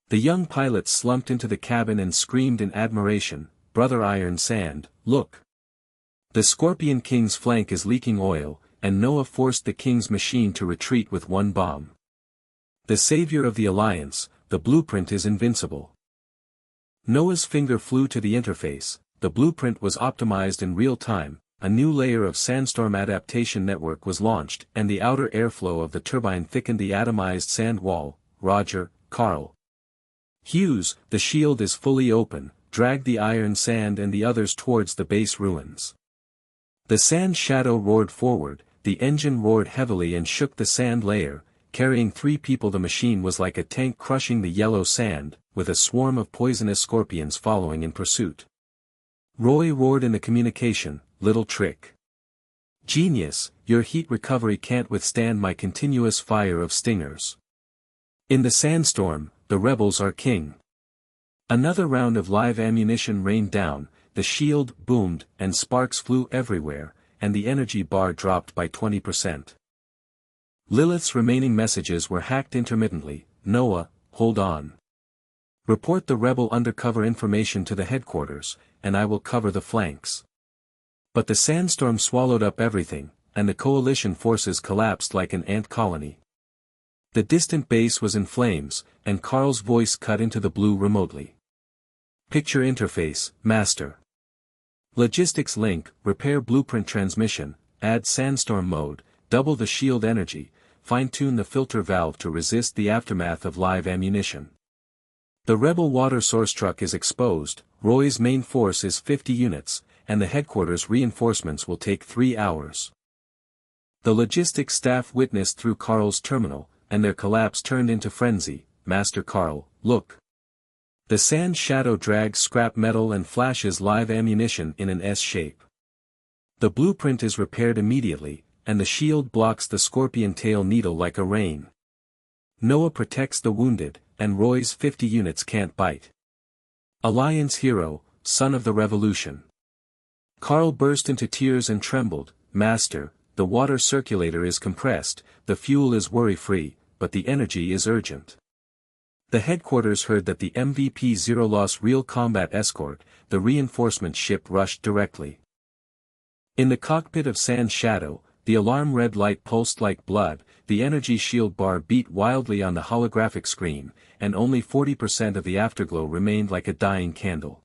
The young pilot slumped into the cabin and screamed in admiration, Brother Iron Sand, look. The Scorpion King's flank is leaking oil, and Noah forced the King's machine to retreat with 1 bomb. The savior of the Alliance, the blueprint is invincible. Noah's finger flew to the interface, the blueprint was optimized in real time, a new layer of sandstorm adaptation network was launched, and the outer airflow of the turbine thickened the atomized sand wall. Roger, Carl. Hughes, the shield is fully open, drag the Iron Sand and the others towards the base ruins. The sand shadow roared forward, the engine roared heavily and shook the sand layer, carrying 3 people. The machine was like a tank crushing the yellow sand, with a swarm of poisonous scorpions following in pursuit. Roy roared in the communication, little trick. Genius, your heat recovery can't withstand my continuous fire of stingers. In the sandstorm, the rebels are king. Another round of live ammunition rained down, the shield boomed and sparks flew everywhere, and the energy bar dropped by 20%. Lilith's remaining messages were hacked intermittently. Noah, hold on. Report the rebel undercover information to the headquarters, and I will cover the flanks. But the sandstorm swallowed up everything, and the coalition forces collapsed like an ant colony. The distant base was in flames, and Carl's voice cut into the blue remotely. Picture interface, master. Logistics link, repair blueprint transmission, add sandstorm mode, double the shield energy, fine-tune the filter valve to resist the aftermath of live ammunition. The rebel water source truck is exposed, Roy's main force is 50 units, and the headquarters reinforcements will take 3 hours. The logistics staff witnessed through Carl's terminal, and their collapse turned into frenzy. Master Carl, look. The sand shadow drags scrap metal and flashes live ammunition in an S shape. The blueprint is repaired immediately, and the shield blocks the scorpion tail needle like a rain. Noah protects the wounded, and Roy's 50 units can't bite. Alliance hero, son of the revolution. Carl burst into tears and trembled. Master, the water circulator is compressed, the fuel is worry-free, but the energy is urgent. The headquarters heard that the MVP-0 lost real combat escort, the reinforcement ship rushed directly. In the cockpit of Sand Shadow, the alarm red light pulsed like blood, the energy shield bar beat wildly on the holographic screen, and only 40% of the afterglow remained like a dying candle.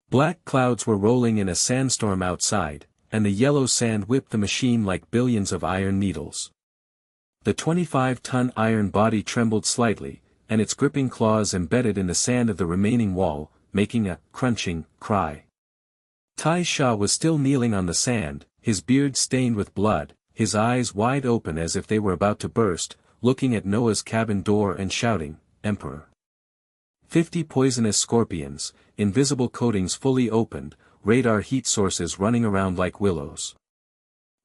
Black clouds were rolling in a sandstorm outside, and the yellow sand whipped the machine like billions of iron needles. The 25-ton iron body trembled slightly, and its gripping claws embedded in the sand of the remaining wall, making a crunching cry. Tai Sha was still kneeling on the sand, his beard stained with blood, his eyes wide open as if they were about to burst, looking at Noah's cabin door and shouting, "Emperor." 50 poisonous scorpions, invisible coatings fully opened, radar heat sources running around like willows.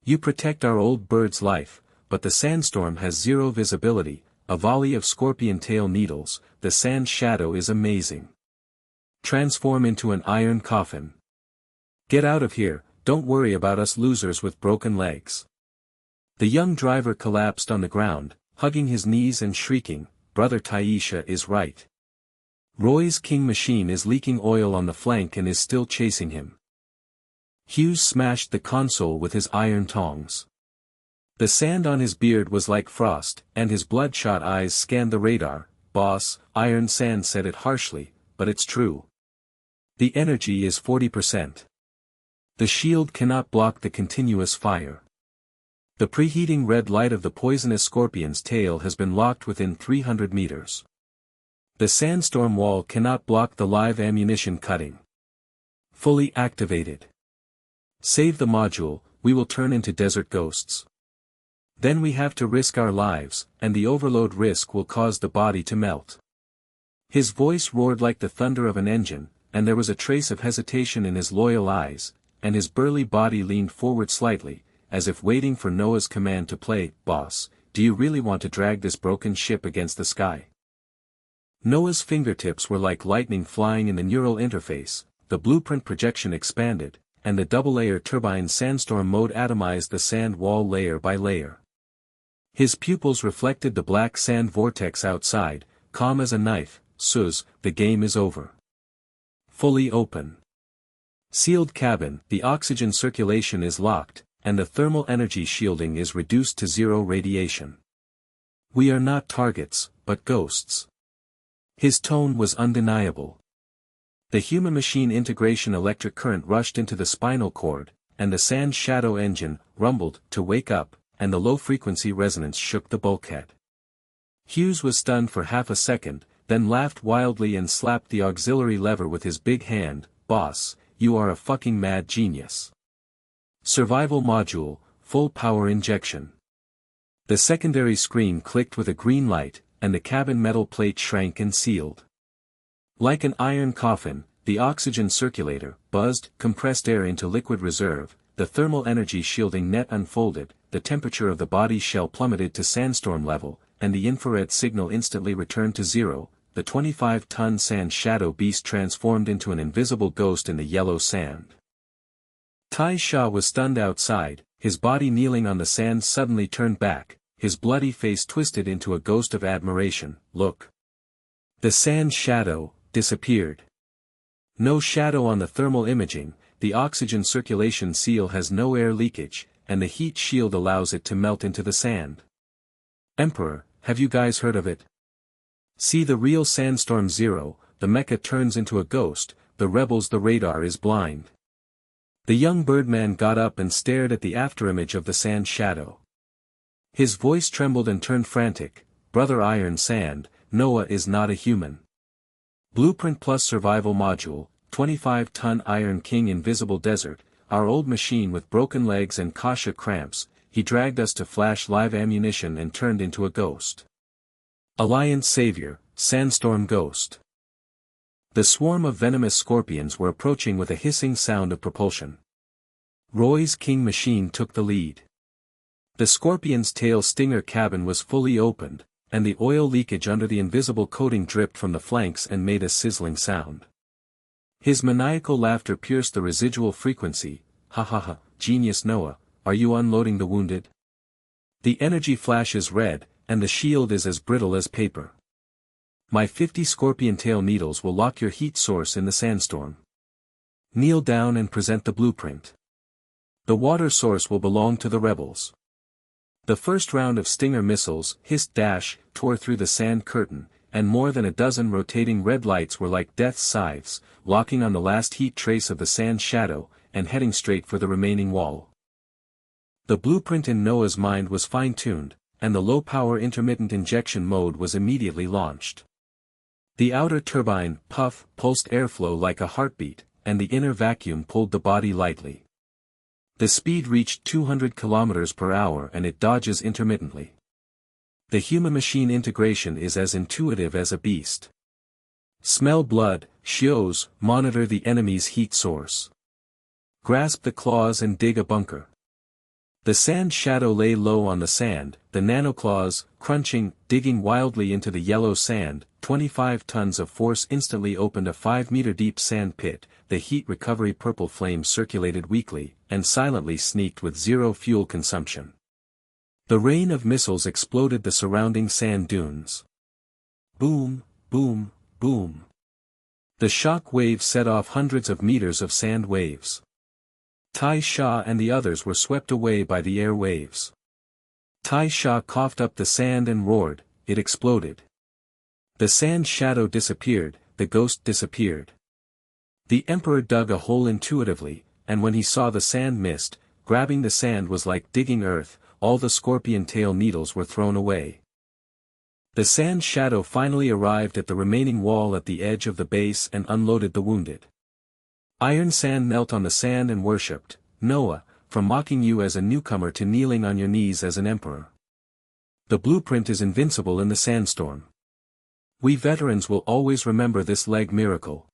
You protect our old bird's life, but the sandstorm has zero visibility, a volley of scorpion tail needles, the sand shadow is amazing. Transform into an iron coffin. Get out of here, don't worry about us losers with broken legs. The young driver collapsed on the ground, hugging his knees and shrieking, Brother Taisha is right. Roy's King machine is leaking oil on the flank and is still chasing him. Hughes smashed the console with his iron tongs. The sand on his beard was like frost, and his bloodshot eyes scanned the radar. Boss, Iron Sand said it harshly, but it's true. The energy is 40%. The shield cannot block the continuous fire. The preheating red light of the poisonous scorpion's tail has been locked within 300 meters. The sandstorm wall cannot block the live ammunition cutting. Fully activated. Save the module, we will turn into desert ghosts. Then we have to risk our lives, and the overload risk will cause the body to melt. His voice roared like the thunder of an engine, and there was a trace of hesitation in his loyal eyes, and his burly body leaned forward slightly, as if waiting for Noah's command to play. Boss, do you really want to drag this broken ship against the sky? Noah's fingertips were like lightning flying in the neural interface, the blueprint projection expanded, and the double-layer turbine sandstorm mode atomized the sand wall layer by layer. His pupils reflected the black sand vortex outside, calm as a knife. Suz, the game is over. Fully open. Sealed cabin, the oxygen circulation is locked, and the thermal energy shielding is reduced to zero radiation. We are not targets, but ghosts. His tone was undeniable. The human-machine integration electric current rushed into the spinal cord, and the sand shadow engine rumbled to wake up, and the low-frequency resonance shook the bulkhead. Hughes was stunned for half a second, then laughed wildly and slapped the auxiliary lever with his big hand. Boss, you are a fucking mad genius. Survival module, full power injection. The secondary screen clicked with a green light, and the cabin metal plate shrank and sealed. Like an iron coffin, the oxygen circulator buzzed, compressed air into liquid reserve, the thermal energy shielding net unfolded, the temperature of the body shell plummeted to sandstorm level, and the infrared signal instantly returned to zero. The 25-ton sand shadow beast transformed into an invisible ghost in the yellow sand. Tai Sha was stunned outside, his body kneeling on the sand suddenly turned back, his bloody face twisted into a ghost of admiration. Look. The sand shadow disappeared. No shadow on the thermal imaging, the oxygen circulation seal has no air leakage, and the heat shield allows it to melt into the sand. Emperor, have you guys heard of it? See the real Sandstorm Zero, the mecha turns into a ghost, the rebels the radar is blind. The young birdman got up and stared at the afterimage of the sand shadow. His voice trembled and turned frantic. "Brother Iron Sand, Noah is not a human. Blueprint plus survival module, 25-ton Iron King Invisible Desert, our old machine with broken legs and Kasha cramps, he dragged us to flash live ammunition and turned into a ghost. Alliance Savior, Sandstorm Ghost." The swarm of venomous scorpions were approaching with a hissing sound of propulsion. Roy's King machine took the lead. The scorpion's tail stinger cabin was fully opened, and the oil leakage under the invisible coating dripped from the flanks and made a sizzling sound. His maniacal laughter pierced the residual frequency. "Ha ha ha, genius Noah, are you unloading the wounded? The energy flashes red, and the shield is as brittle as paper. My 50 scorpion tail needles will lock your heat source in the sandstorm. Kneel down and present the blueprint. The water source will belong to the rebels." The first round of Stinger missiles, hissed dash, tore through the sand curtain, and more than a dozen rotating red lights were like death's scythes, locking on the last heat trace of the sand shadow, and heading straight for the remaining wall. The blueprint in Noah's mind was fine-tuned, and the low-power intermittent injection mode was immediately launched. The outer turbine, pulsed airflow like a heartbeat, and the inner vacuum pulled the body lightly. The speed reached 200 km per hour and it dodges intermittently. The human-machine integration is as intuitive as a beast. Smell blood, Shios, monitor the enemy's heat source. Grasp the claws and dig a bunker. The sand shadow lay low on the sand, the nanoclaws, crunching, digging wildly into the yellow sand. 25 tons of force instantly opened a 5-meter-deep sand pit, the heat recovery purple flame circulated weakly, and silently sneaked with zero fuel consumption. The rain of missiles exploded the surrounding sand dunes. Boom, boom, boom. The shock wave set off hundreds of meters of sand waves. Tai Shah and the others were swept away by the air waves. Tai Shah coughed up the sand and roared. It exploded. The sand shadow disappeared, the ghost disappeared. The Emperor dug a hole intuitively, and when he saw the sand mist, grabbing the sand was like digging earth, all the scorpion tail needles were thrown away. The sand shadow finally arrived at the remaining wall at the edge of the base and unloaded the wounded. Iron Sand knelt on the sand and worshipped, "Noah, from mocking you as a newcomer to kneeling on your knees as an emperor. The blueprint is invincible in the sandstorm. We veterans will always remember this leg miracle."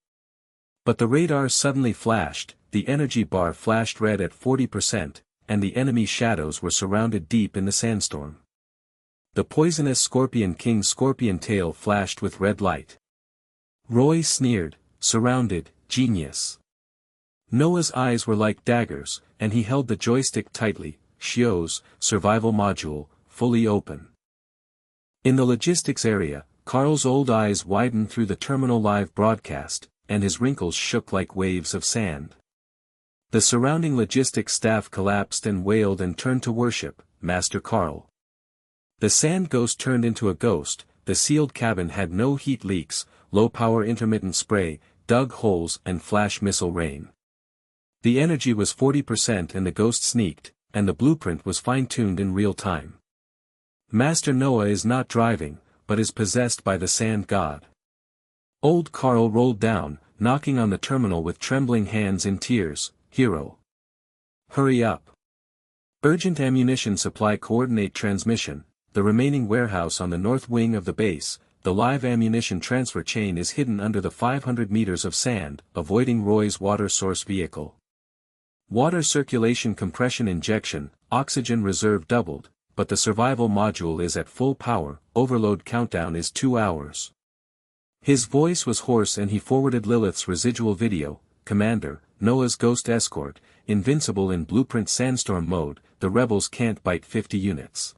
But the radar suddenly flashed, the energy bar flashed red at 40%, and the enemy shadows were surrounded deep in the sandstorm. The poisonous Scorpion King's scorpion tail flashed with red light. Roy sneered, "Surrounded, genius." Noah's eyes were like daggers, and he held the joystick tightly. Shios, survival module, fully open. In the logistics area, Carl's old eyes widened through the terminal live broadcast, and his wrinkles shook like waves of sand. The surrounding logistics staff collapsed and wailed and turned to worship, Master Carl. The sand ghost turned into a ghost, the sealed cabin had no heat leaks, low-power intermittent spray, dug holes and flash missile rain. The energy was 40% and the ghost sneaked, and the blueprint was fine-tuned in real time. Master Noah is not driving, but is possessed by the sand god. Old Carl rolled down, knocking on the terminal with trembling hands in tears. "Hero. Hurry up. Urgent ammunition supply coordinate transmission, the remaining warehouse on the north wing of the base, the live ammunition transfer chain is hidden under the 500 meters of sand, avoiding Roy's water source vehicle. Water circulation compression injection, oxygen reserve doubled, but the survival module is at full power, overload countdown is 2 hours." His voice was hoarse and he forwarded Lilith's residual video. "Commander, Noah's ghost escort, invincible in blueprint sandstorm mode, the rebels can't bite 50 units.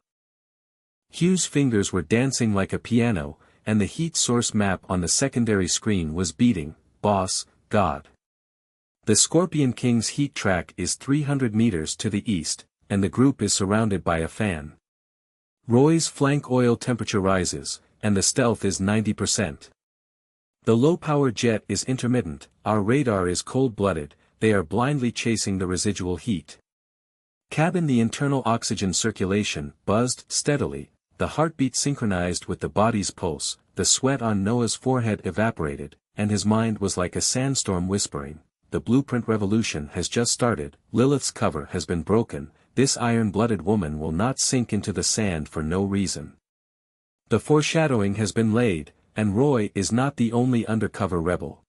Hugh's fingers were dancing like a piano, and the heat source map on the secondary screen was beating. "Boss, God. The Scorpion King's heat track is 300 meters to the east, and the group is surrounded by a fan. Roy's flank oil temperature rises, and the stealth is 90%. The low-power jet is intermittent, our radar is cold-blooded, they are blindly chasing the residual heat. Cabin. The internal oxygen circulation buzzed steadily, the heartbeat synchronized with the body's pulse, the sweat on Noah's forehead evaporated, and his mind was like a sandstorm whispering, the blueprint revolution has just started, Lilith's cover has been broken, this iron-blooded woman will not sink into the sand for no reason. The foreshadowing has been laid, and Roy is not the only undercover rebel.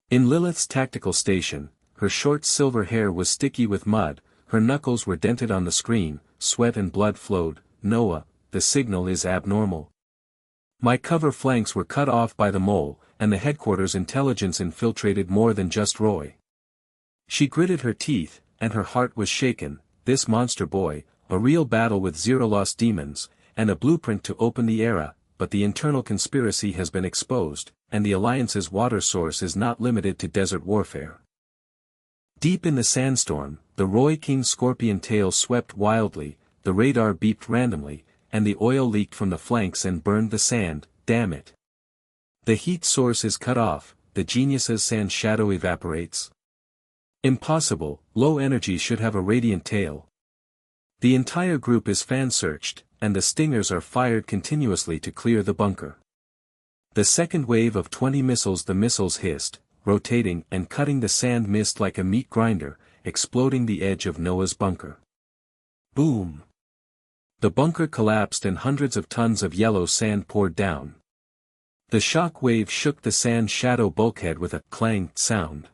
In Lilith's tactical station, her short silver hair was sticky with mud, her knuckles were dented on the screen, sweat and blood flowed. Noah, the signal is abnormal. My cover flanks were cut off by the mole, and the headquarters intelligence infiltrated more than just Roy. She gritted her teeth, and her heart was shaken, this monster boy, a real battle with zero-lost demons, and a blueprint to open the era, but the internal conspiracy has been exposed, and the Alliance's water source is not limited to desert warfare. Deep in the sandstorm, the Roy King scorpion tail swept wildly, the radar beeped randomly, and the oil leaked from the flanks and burned the sand, damn it. The heat source is cut off, the genius's sand shadow evaporates. Impossible, low energy should have a radiant tail. The entire group is fan-searched, and the stingers are fired continuously to clear the bunker. The second wave of 20 missiles. The missiles hissed, rotating and cutting the sand mist like a meat grinder, exploding the edge of Noah's bunker. Boom! The bunker collapsed and hundreds of tons of yellow sand poured down. The shock wave shook the sand shadow bulkhead with a clang sound.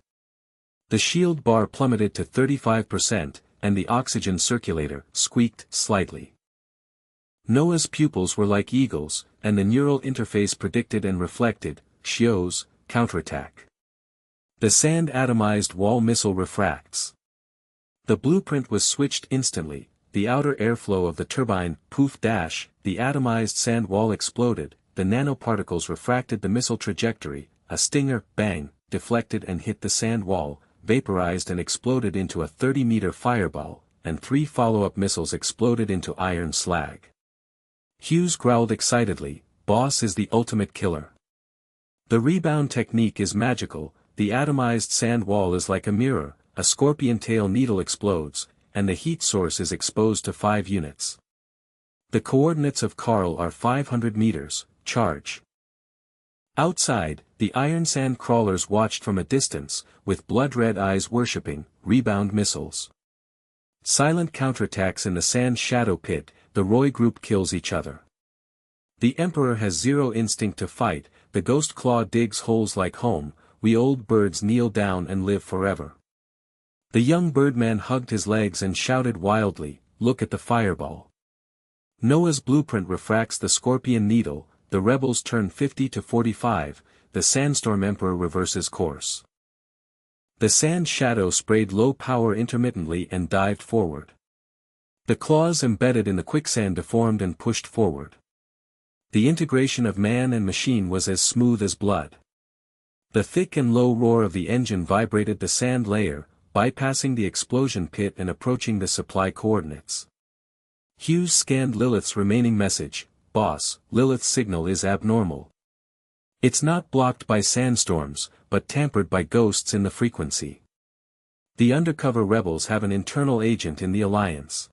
The shield bar plummeted to 35%, and the oxygen circulator squeaked slightly. Noah's pupils were like eagles, and the neural interface predicted and reflected, Xiao's counterattack. The sand atomized wall missile refracts. The blueprint was switched instantly, the outer airflow of the turbine, poof dash, the atomized sand wall exploded, the nanoparticles refracted the missile trajectory, a stinger, bang, deflected and hit the sand wall, vaporized and exploded into a 30-meter fireball, and 3 follow-up missiles exploded into iron slag. Hughes growled excitedly, "Boss is the ultimate killer. The rebound technique is magical, the atomized sand wall is like a mirror, a scorpion tail needle explodes, and the heat source is exposed to 5 units. The coordinates of Carl are 500 meters, charge." Outside, the iron sand crawlers watched from a distance, with blood-red eyes worshipping, rebound missiles. Silent counterattacks in the sand shadow pit, the Roy group kills each other. The Emperor has zero instinct to fight, the Ghost Claw digs holes like home, we old birds kneel down and live forever. The young birdman hugged his legs and shouted wildly, "Look at the fireball." Noah's blueprint refracts the scorpion needle, the rebels turn 50 to 45, the sandstorm Emperor reverses course. The sand shadow sprayed low power intermittently and dived forward. The claws embedded in the quicksand deformed and pushed forward. The integration of man and machine was as smooth as blood. The thick and low roar of the engine vibrated the sand layer, bypassing the explosion pit and approaching the supply coordinates. Hughes scanned Lilith's remaining message, "Boss, Lilith's signal is abnormal. It's not blocked by sandstorms, but tampered by ghosts in the frequency. The undercover rebels have an internal agent in the Alliance."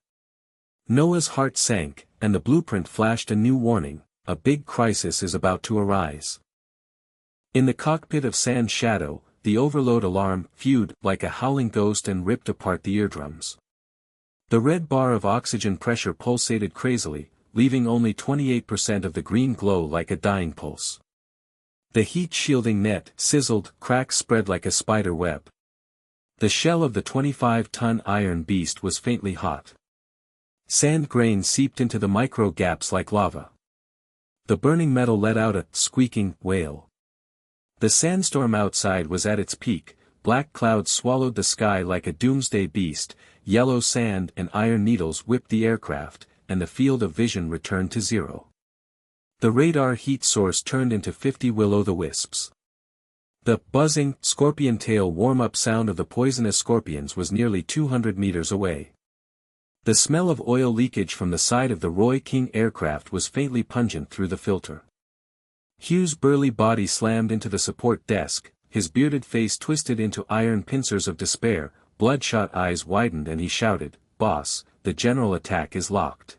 Noah's heart sank, and the blueprint flashed a new warning, a big crisis is about to arise. In the cockpit of Sand Shadow, the overload alarm fewed like a howling ghost and ripped apart the eardrums. The red bar of oxygen pressure pulsated crazily, leaving only 28% of the green glow like a dying pulse. The heat shielding net sizzled, cracks spread like a spider web. The shell of the 25-ton iron beast was faintly hot. Sand grains seeped into the micro gaps like lava. The burning metal let out a squeaking wail. The sandstorm outside was at its peak, black clouds swallowed the sky like a doomsday beast, yellow sand and iron needles whipped the aircraft, and the field of vision returned to zero. The radar heat source turned into 50 will-o'-the-wisps. The buzzing, scorpion tail warm-up sound of the poisonous scorpions was nearly 200 meters away. The smell of oil leakage from the side of the Roy King aircraft was faintly pungent through the filter. Hughes' burly body slammed into the support desk, his bearded face twisted into iron pincers of despair, bloodshot eyes widened and he shouted, boss, the general attack is locked.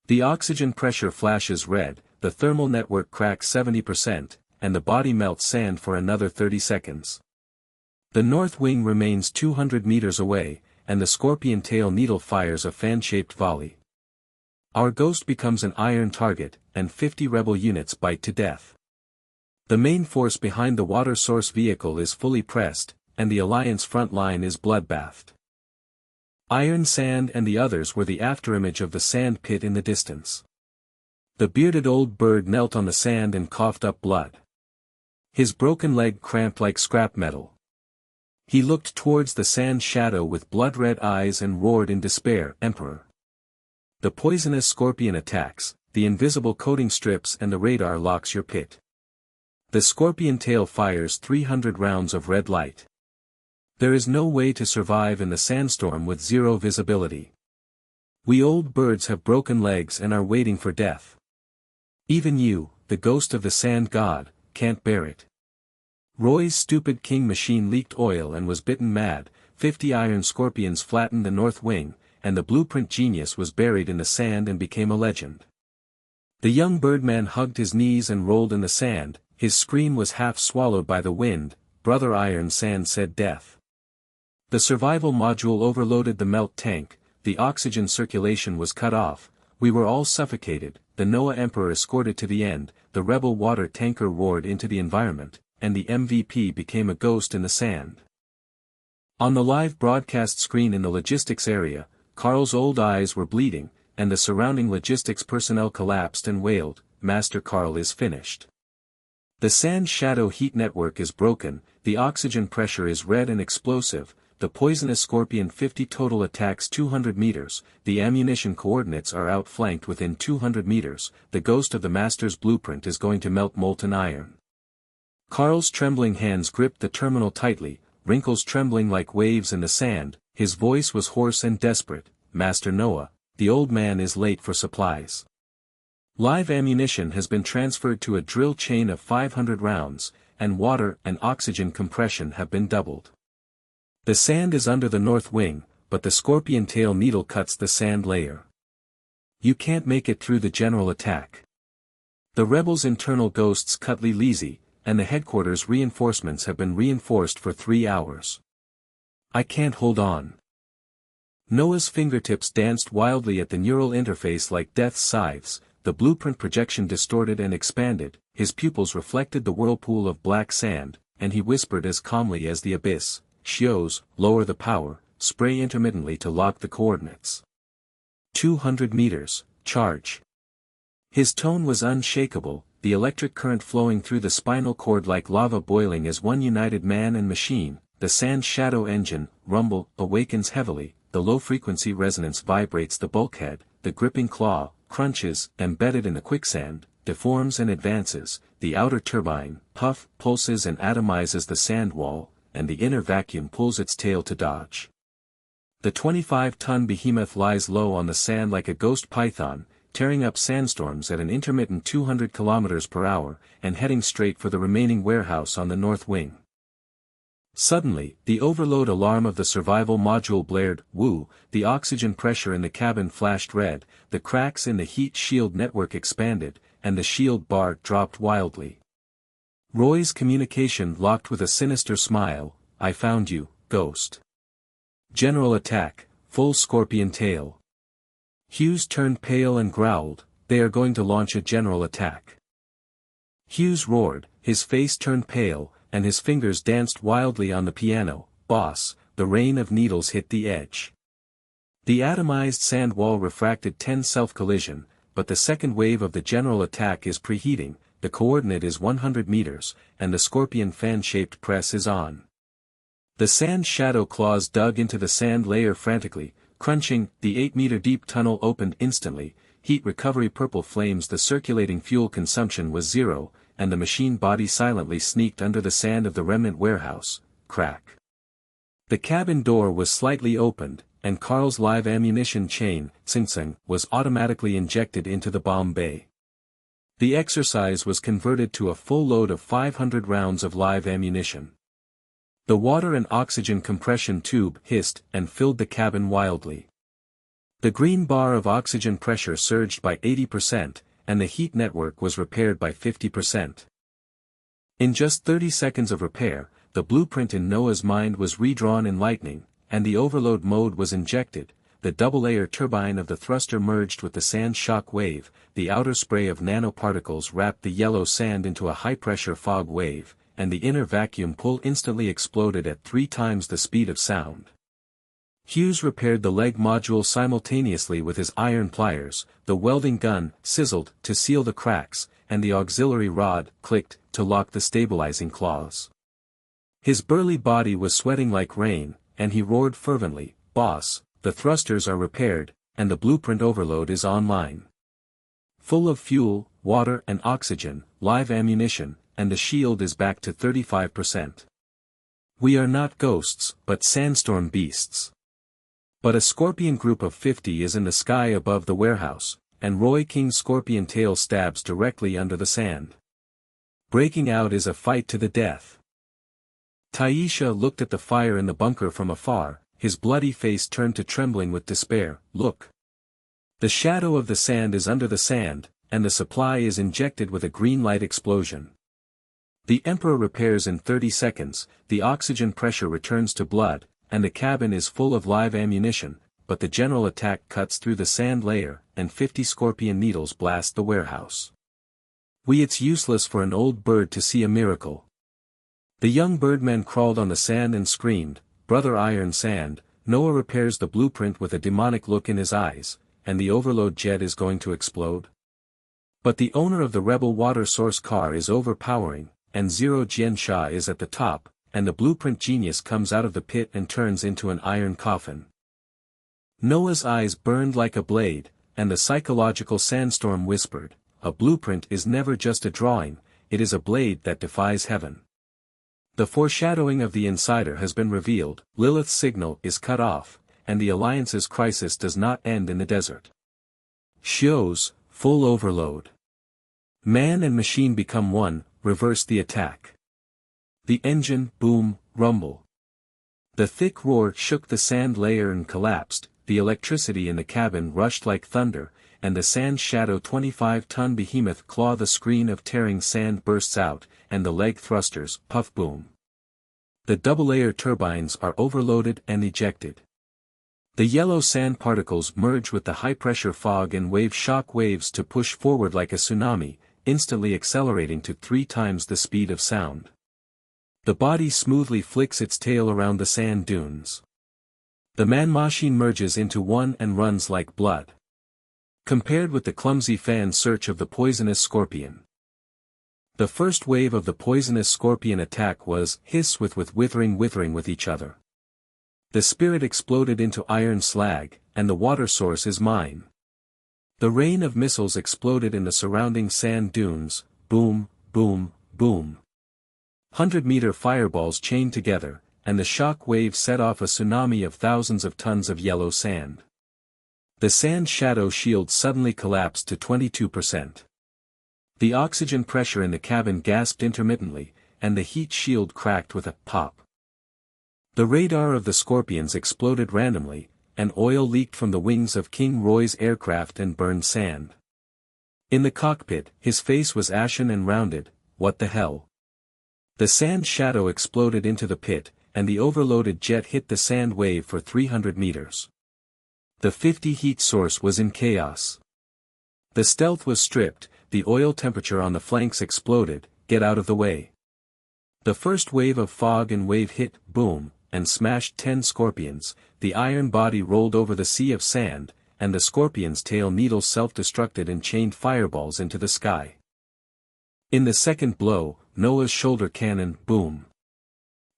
The oxygen pressure flashes red, the thermal network cracks 70%, and the body melts sand for another 30 seconds. The north wing remains 200 meters away, and the scorpion tail needle fires a fan-shaped volley. Our ghost becomes an iron target, and 50 rebel units bite to death. The main force behind the water source vehicle is fully pressed, and the Alliance front line is bloodbathed. Iron Sand and the others were the afterimage of the sand pit in the distance. The bearded old bird knelt on the sand and coughed up blood. His broken leg cramped like scrap metal. He looked towards the sand shadow with blood-red eyes and roared in despair, "Emperor! The poisonous scorpion attacks, the invisible coating strips and the radar locks your pit. The scorpion tail fires 300 rounds of red light. There is no way to survive in the sandstorm with zero visibility. We old birds have broken legs and are waiting for death. Even you, the ghost of the sand god, can't bear it." Roy's stupid king machine leaked oil and was bitten mad, 50 iron scorpions flattened the north wing, and the blueprint genius was buried in the sand and became a legend. The young birdman hugged his knees and rolled in the sand, his scream was half swallowed by the wind. "Brother Iron Sand said death." The survival module overloaded the melt tank, the oxygen circulation was cut off, we were all suffocated, the Noah Emperor escorted to the end, the rebel water tanker roared into the environment, and the MVP became a ghost in the sand. On the live broadcast screen in the logistics area, Carl's old eyes were bleeding, and the surrounding logistics personnel collapsed and wailed, "Master Carl is finished. The sand shadow heat network is broken, the oxygen pressure is red and explosive, the poisonous scorpion 50 total attacks 200 meters, the ammunition coordinates are outflanked within 200 meters, the ghost of the master's blueprint is going to melt molten iron." Carl's trembling hands gripped the terminal tightly, wrinkles trembling like waves in the sand, his voice was hoarse and desperate, "Master Noah, the old man is late for supplies. Live ammunition has been transferred to a drill chain of 500 rounds, and water and oxygen compression have been doubled. The sand is under the north wing, but the scorpion tail needle cuts the sand layer. You can't make it through the general attack. The rebels' internal ghosts Cutley Leasy, and the headquarters reinforcements have been reinforced for 3 hours. I can't hold on." Noah's fingertips danced wildly at the neural interface like death's scythes, the blueprint projection distorted and expanded, his pupils reflected the whirlpool of black sand, and he whispered as calmly as the abyss, "Shios, lower the power, spray intermittently to lock the coordinates. 200 meters, charge." His tone was unshakable, the electric current flowing through the spinal cord like lava boiling as one united man and machine, the sand shadow engine, rumble, awakens heavily, the low-frequency resonance vibrates the bulkhead, the gripping claw, crunches, embedded in the quicksand, deforms and advances, the outer turbine, pulses and atomizes the sand wall, and the inner vacuum pulls its tail to dodge. The 25-ton behemoth lies low on the sand like a ghost python, tearing up sandstorms at an intermittent 200 km per hour, and heading straight for the remaining warehouse on the north wing. Suddenly, the overload alarm of the survival module blared, "Woo!" The oxygen pressure in the cabin flashed red, the cracks in the heat shield network expanded, and the shield bar dropped wildly. Roy's communication locked with a sinister smile, "I found you, ghost. General attack, full scorpion tail." Hughes turned pale and growled, "They are going to launch a general attack." Hughes roared, his face turned pale, and his fingers danced wildly on the piano, "Boss," the rain of needles hit the edge. The atomized sand wall refracted 10 self-collision, but the second wave of the general attack is preheating, the coordinate is 100 meters, and the scorpion fan-shaped press is on. The sand shadow claws dug into the sand layer frantically, crunching, the 8-meter deep tunnel opened instantly, heat recovery purple flames, the circulating fuel consumption was zero, and the machine body silently sneaked under the sand of the remnant warehouse, crack. The cabin door was slightly opened, and Carl's live ammunition chain, Tsing, was automatically injected into the bomb bay. The exercise was converted to a full load of 500 rounds of live ammunition. The water and oxygen compression tube hissed and filled the cabin wildly. The green bar of oxygen pressure surged by 80%, and the heat network was repaired by 50%. In just 30 seconds of repair, the blueprint in Noah's mind was redrawn in lightning, and the overload mode was injected. The double-layer turbine of the thruster merged with the sand shock wave, the outer spray of nanoparticles wrapped the yellow sand into a high-pressure fog wave, and the inner vacuum pull instantly exploded at 3 times the speed of sound. Hughes repaired the leg module simultaneously with his iron pliers, the welding gun sizzled to seal the cracks, and the auxiliary rod clicked to lock the stabilizing claws. His burly body was sweating like rain, and he roared fervently, "Boss, the thrusters are repaired, and the blueprint overload is online. Full of fuel, water and oxygen, live ammunition, and the shield is back to 35%. We are not ghosts, but sandstorm beasts." But a scorpion group of 50 is in the sky above the warehouse, and Roy King's scorpion tail stabs directly under the sand. Breaking out is a fight to the death. Taisha looked at the fire in the bunker from afar, his bloody face turned to trembling with despair. "Look. The shadow of the sand is under the sand, and the supply is injected with a green light explosion. The Emperor repairs in 30 seconds, the oxygen pressure returns to blood, and the cabin is full of live ammunition, but the general attack cuts through the sand layer, and 50 scorpion needles blast the warehouse. It's useless for an old bird to see a miracle." The young birdman crawled on the sand and screamed, "Brother Iron Sand." Noah repairs the blueprint with a demonic look in his eyes, and the overload jet is going to explode. But the owner of the rebel water source car is overpowering, and Zero Jian Sha is at the top, and the blueprint genius comes out of the pit and turns into an iron coffin. Noah's eyes burned like a blade, and the psychological sandstorm whispered, "A blueprint is never just a drawing, it is a blade that defies heaven." The foreshadowing of the insider has been revealed, Lilith's signal is cut off, and the Alliance's crisis does not end in the desert. Shows, full overload. Man and machine become one, reverse the attack. The engine, boom, rumble. The thick roar shook the sand layer and collapsed, the electricity in the cabin rushed like thunder, and the sand shadow 25-ton behemoth claw the screen of tearing sand bursts out, and the leg thrusters, puff boom. The double-layer turbines are overloaded and ejected. The yellow sand particles merge with the high-pressure fog and wave shock waves to push forward like a tsunami, instantly accelerating to 3 times the speed of sound. The body smoothly flicks its tail around the sand dunes. The man-machine merges into one and runs like blood. Compared with the clumsy fan search of the poisonous scorpion. The first wave of the poisonous scorpion attack was hiss with withering with each other. The spirit exploded into iron slag, and the water source is mine. The rain of missiles exploded in the surrounding sand dunes, boom, boom, boom. 100-meter fireballs chained together, and the shock wave set off a tsunami of thousands of tons of yellow sand. The sand shadow shield suddenly collapsed to 22%. The oxygen pressure in the cabin gasped intermittently, and the heat shield cracked with a pop. The radar of the Scorpions exploded randomly, and oil leaked from the wings of King Roy's aircraft and burned sand. In the cockpit, his face was ashen and rounded. "What the hell?" The sand shadow exploded into the pit, and the overloaded jet hit the sand wave for 300 meters. The 50 heat source was in chaos. The stealth was stripped, the oil temperature on the flanks exploded. "Get out of the way." The first wave of fog and wave hit, boom, and smashed 10 scorpions. The iron body rolled over the sea of sand, and the scorpion's tail needles self-destructed and chained fireballs into the sky. In the second blow, Noah's shoulder cannon, boom.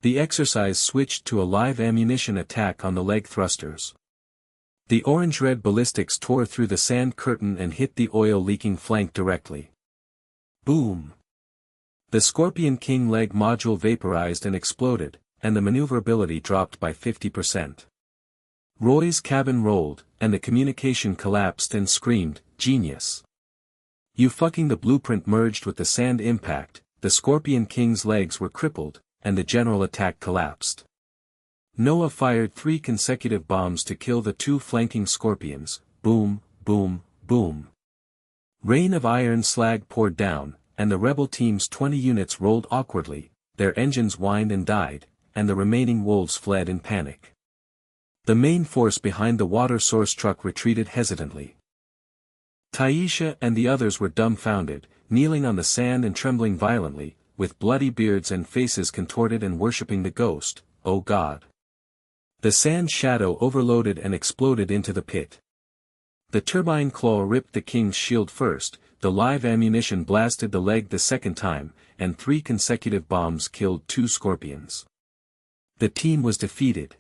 The exercise switched to a live ammunition attack on the leg thrusters. The orange-red ballistics tore through the sand curtain and hit the oil-leaking flank directly. Boom. The Scorpion King leg module vaporized and exploded, and the maneuverability dropped by 50%. Roy's cabin rolled, and the communication collapsed and screamed, "Genius! You fucking." The blueprint merged with the sand impact, the Scorpion King's legs were crippled, and the general attack collapsed. Noah fired 3 consecutive bombs to kill the 2 flanking Scorpions, boom, boom, boom. Rain of iron slag poured down, and the rebel team's 20 units rolled awkwardly, their engines whined and died, and the remaining wolves fled in panic. The main force behind the water source truck retreated hesitantly. Taisha and the others were dumbfounded, kneeling on the sand and trembling violently, with bloody beards and faces contorted and worshipping the ghost, "Oh God." The sand shadow overloaded and exploded into the pit. The turbine claw ripped the king's shield first, the live ammunition blasted the leg the second time, and 3 consecutive bombs killed 2 scorpions. The team was defeated.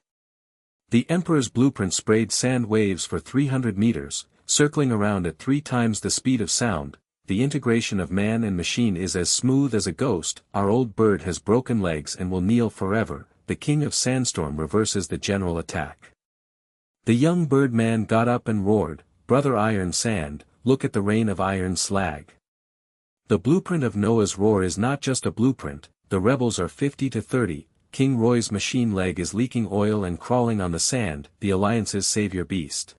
The Emperor's blueprint sprayed sand waves for 300 meters, circling around at 3 times the speed of sound. The integration of man and machine is as smooth as a ghost. Our old bird has broken legs and will kneel forever. The king of sandstorm reverses the general attack. The young birdman got up and roared, "Brother Iron Sand, look at the rain of iron slag." The blueprint of Noah's roar is not just a blueprint. The rebels are 50 to 30, King Roy's machine leg is leaking oil and crawling on the sand, the Alliance's savior beast.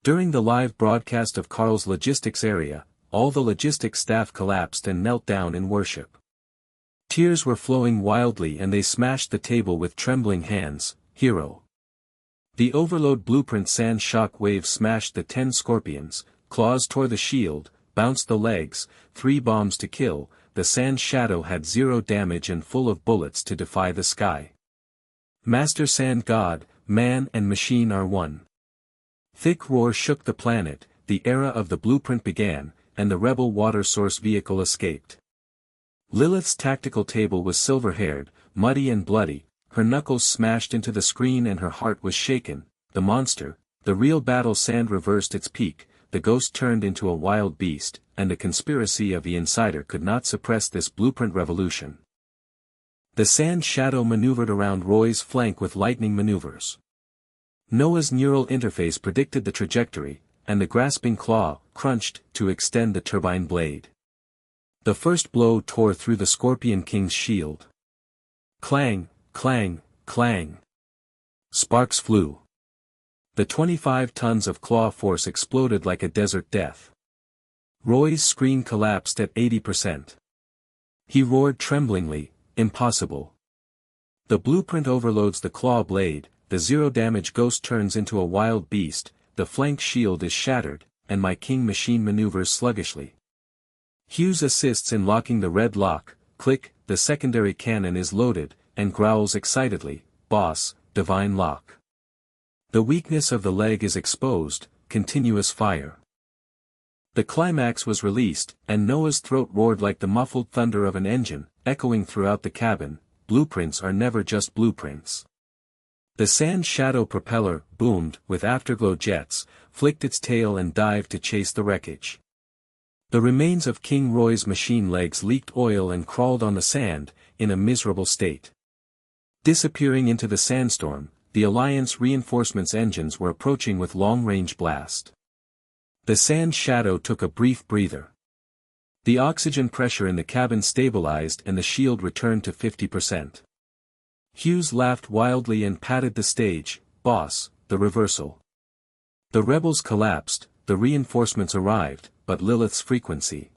During the live broadcast of Karl's logistics area, all the logistics staff collapsed and knelt down in worship. Tears were flowing wildly and they smashed the table with trembling hands. "Hero." The overload blueprint sand shock waves smashed the 10 scorpions, claws tore the shield, bounced the legs, 3 bombs to kill. The sand shadow had 0 damage and full of bullets to defy the sky. Master Sand God, man and machine are one. Thick roar shook the planet, the era of the blueprint began, and the rebel water source vehicle escaped. Lilith's tactical table was silver-haired, muddy and bloody, her knuckles smashed into the screen and her heart was shaken. The monster, the real battle sand reversed its peak, the ghost turned into a wild beast, and the conspiracy of the insider could not suppress this blueprint revolution. The sand shadow maneuvered around Roy's flank with lightning maneuvers. Noah's neural interface predicted the trajectory, and the grasping claw crunched to extend the turbine blade. The first blow tore through the Scorpion King's shield. Clang, clang, clang. Sparks flew. The 25 tons of claw force exploded like a desert death. Roy's screen collapsed at 80%. He roared tremblingly, "Impossible." The blueprint overloads the claw blade, the 0-damage ghost turns into a wild beast, the flank shield is shattered, and my king machine maneuvers sluggishly. Hughes assists in locking the red lock, click, the secondary cannon is loaded, and growls excitedly, "Boss, divine lock." The weakness of the leg is exposed, continuous fire. The climax was released, and Noah's throat roared like the muffled thunder of an engine, echoing throughout the cabin. Blueprints are never just blueprints. The sand shadow propeller boomed with afterglow jets, flicked its tail and dived to chase the wreckage. The remains of King Roy's machine legs leaked oil and crawled on the sand, in a miserable state. Disappearing into the sandstorm, the Alliance reinforcements' engines were approaching with long-range blast. The sand shadow took a brief breather. The oxygen pressure in the cabin stabilized and the shield returned to 50%. Hughes laughed wildly and patted the stage. "Boss, the reversal." The rebels collapsed, the reinforcements arrived, but Lilith's frequency.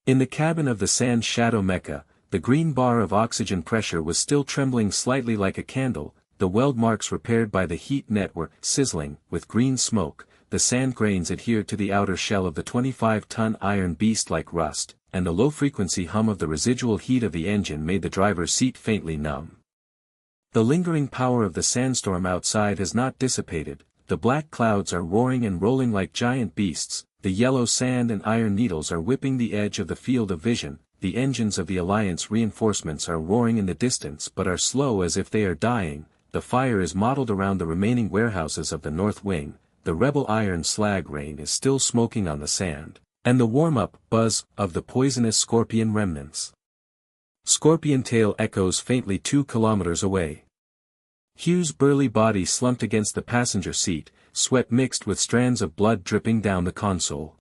In the cabin of the sand shadow mecha, the green bar of oxygen pressure was still trembling slightly like a candle, the weld marks repaired by the heat net were sizzling with green smoke, the sand grains adhered to the outer shell of the 25-ton iron beast like rust, and the low-frequency hum of the residual heat of the engine made the driver's seat faintly numb. The lingering power of the sandstorm outside has not dissipated, the black clouds are roaring and rolling like giant beasts, the yellow sand and iron needles are whipping the edge of the field of vision, the engines of the Alliance reinforcements are roaring in the distance but are slow as if they are dying, the fire is mottled around the remaining warehouses of the North Wing, the rebel iron slag rain is still smoking on the sand, and the warm-up buzz of the poisonous scorpion remnants. Scorpion tail echoes faintly 2 kilometers away. Hughes' burly body slumped against the passenger seat, sweat mixed with strands of blood dripping down the console.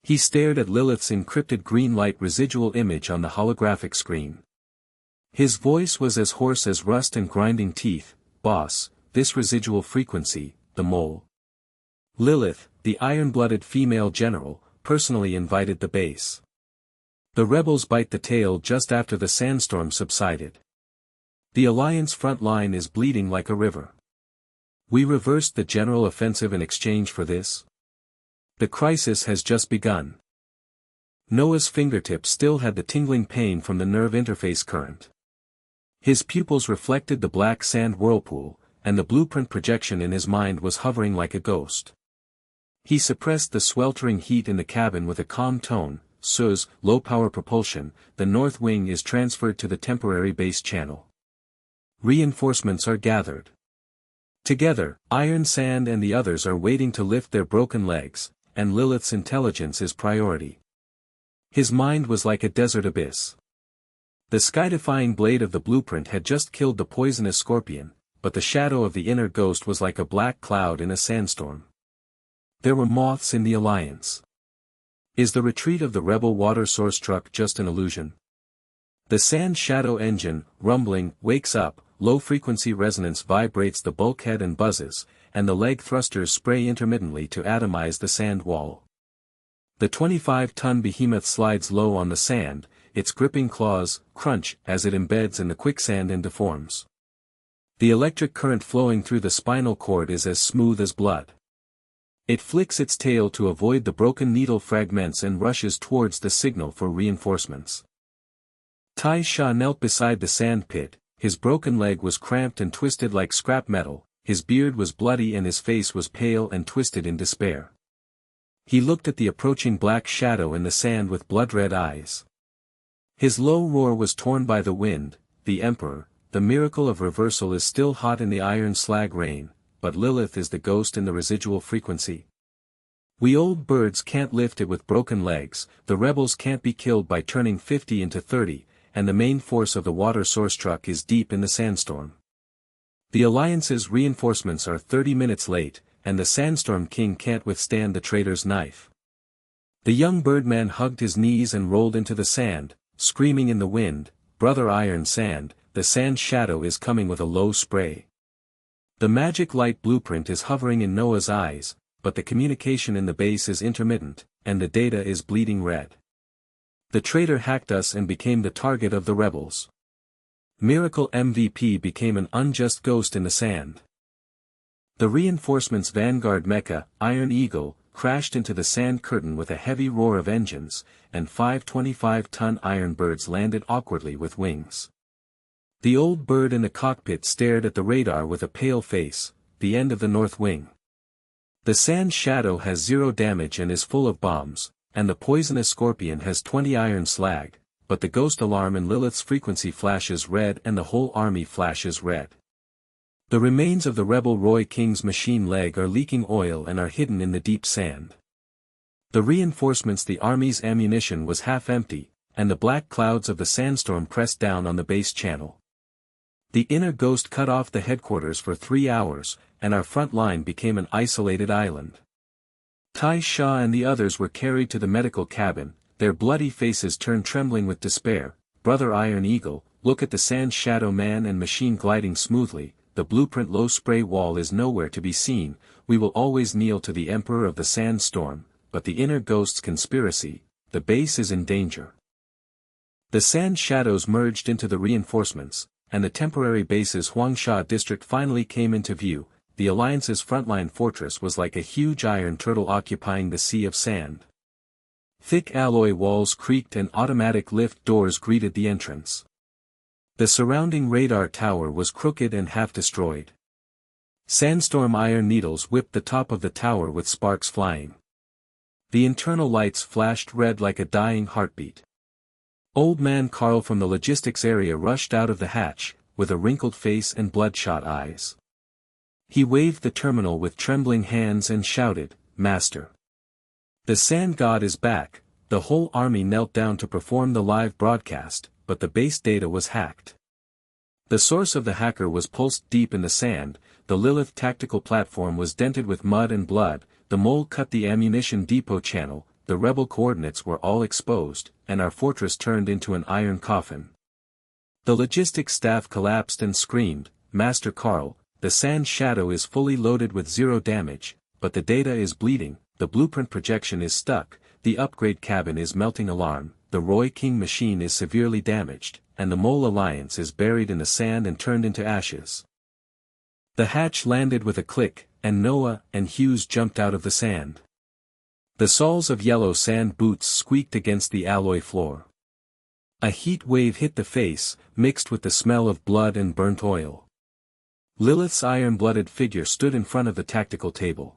He stared at Lilith's encrypted green light residual image on the holographic screen. His voice was as hoarse as rust and grinding teeth. "Boss, this residual frequency, the mole." Lilith, the iron-blooded female general, personally invited the base. The rebels bite the tail just after the sandstorm subsided. The Alliance front line is bleeding like a river. We reversed the general offensive in exchange for this. The crisis has just begun. Noah's fingertips still had the tingling pain from the nerve interface current. His pupils reflected the black sand whirlpool, and the blueprint projection in his mind was hovering like a ghost. He suppressed the sweltering heat in the cabin with a calm tone. Sirs, low-power propulsion, the north wing is transferred to the temporary base channel. Reinforcements are gathered. Together, Iron Sand and the others are waiting to lift their broken legs, and Lilith's intelligence is priority. His mind was like a desert abyss. The sky-defying blade of the blueprint had just killed the poisonous scorpion, but the shadow of the inner ghost was like a black cloud in a sandstorm. There were moths in the Alliance. Is the retreat of the rebel water source truck just an illusion? The sand shadow engine, rumbling, wakes up, low-frequency resonance vibrates the bulkhead and buzzes, and the leg thrusters spray intermittently to atomize the sand wall. The 25-ton behemoth slides low on the sand, its gripping claws crunch as it embeds in the quicksand and deforms. The electric current flowing through the spinal cord is as smooth as blood. It flicks its tail to avoid the broken needle fragments and rushes towards the signal for reinforcements. Tai Sha knelt beside the sand pit, his broken leg was cramped and twisted like scrap metal, his beard was bloody and his face was pale and twisted in despair. He looked at the approaching black shadow in the sand with blood-red eyes. His low roar was torn by the wind. The Emperor, the miracle of reversal is still hot in the iron slag rain, but Lilith is the ghost in the residual frequency. We old birds can't lift it with broken legs, the rebels can't be killed by turning 50 into 30, and the main force of the water source truck is deep in the sandstorm. The Alliance's reinforcements are 30 minutes late, and the Sandstorm King can't withstand the traitor's knife. The young birdman hugged his knees and rolled into the sand, screaming in the wind, "Brother Iron Sand, the sand shadow is coming with a low spray." The magic light blueprint is hovering in Noah's eyes, but the communication in the base is intermittent, and the data is bleeding red. The traitor hacked us and became the target of the rebels. Miracle MVP became an unjust ghost in the sand. The reinforcements' vanguard mecha, Iron Eagle, crashed into the sand curtain with a heavy roar of engines, and 5 25-ton iron birds landed awkwardly with wings. The old bird in the cockpit stared at the radar with a pale face, the end of the north wing. The sand shadow has 0 damage and is full of bombs, and the poisonous scorpion has 20 iron slag, but the ghost alarm in Lilith's frequency flashes red and the whole army flashes red. The remains of the rebel Roy King's machine leg are leaking oil and are hidden in the deep sand. The reinforcements' the army's ammunition was half empty, and the black clouds of the sandstorm pressed down on the base channel. The inner ghost cut off the headquarters for 3 hours, and our front line became an isolated island. Tai Sha and the others were carried to the medical cabin, their bloody faces turned trembling with despair. "Brother Iron Eagle, look at the sand shadow man and machine gliding smoothly, the blueprint low spray wall is nowhere to be seen, we will always kneel to the Emperor of the Sandstorm, but the inner ghost's conspiracy, the base is in danger." The sand shadows merged into the reinforcements, and the temporary base's Huangsha district finally came into view. The Alliance's frontline fortress was like a huge iron turtle occupying the sea of sand. Thick alloy walls creaked and automatic lift doors greeted the entrance. The surrounding radar tower was crooked and half destroyed. Sandstorm iron needles whipped the top of the tower with sparks flying. The internal lights flashed red like a dying heartbeat. Old man Carl from the logistics area rushed out of the hatch, with a wrinkled face and bloodshot eyes. He waved the terminal with trembling hands and shouted, "Master! The sand god is back." The whole army knelt down to perform the live broadcast, but the base data was hacked. The source of the hacker was pulsed deep in the sand, the Lilith tactical platform was dented with mud and blood, the mole cut the ammunition depot channel, the rebel coordinates were all exposed, and our fortress turned into an iron coffin. The logistics staff collapsed and screamed, "Master Carl, the sand shadow is fully loaded with 0 damage, but the data is bleeding, the blueprint projection is stuck, the upgrade cabin is melting alarm, the Roy King machine is severely damaged, and the Mole Alliance is buried in the sand and turned into ashes. The hatch landed with a click, and Noah and Hughes jumped out of the sand. The soles of yellow sand boots squeaked against the alloy floor. A heat wave hit the face, mixed with the smell of blood and burnt oil. Lilith's iron-blooded figure stood in front of the tactical table.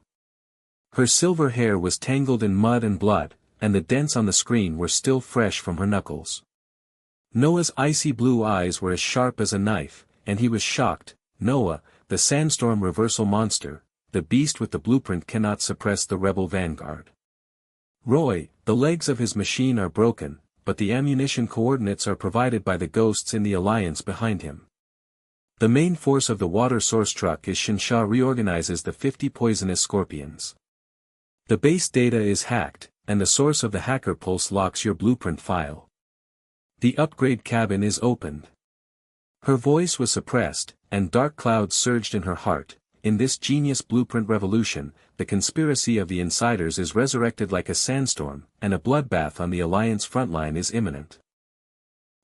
Her silver hair was tangled in mud and blood, and the dents on the screen were still fresh from her knuckles. Noah's icy blue eyes were as sharp as a knife, and he was shocked. Noah, the sandstorm reversal monster, the beast with the blueprint cannot suppress the rebel vanguard. Roy, the legs of his machine are broken, but the ammunition coordinates are provided by the ghosts in the alliance behind him. The main force of the water source truck is Shinsha reorganizes the 50 poisonous scorpions. The base data is hacked, and the source of the hacker pulse locks your blueprint file. The upgrade cabin is opened. Her voice was suppressed, and dark clouds surged in her heart. In this genius blueprint revolution, the conspiracy of the insiders is resurrected like a sandstorm, and a bloodbath on the Alliance frontline is imminent.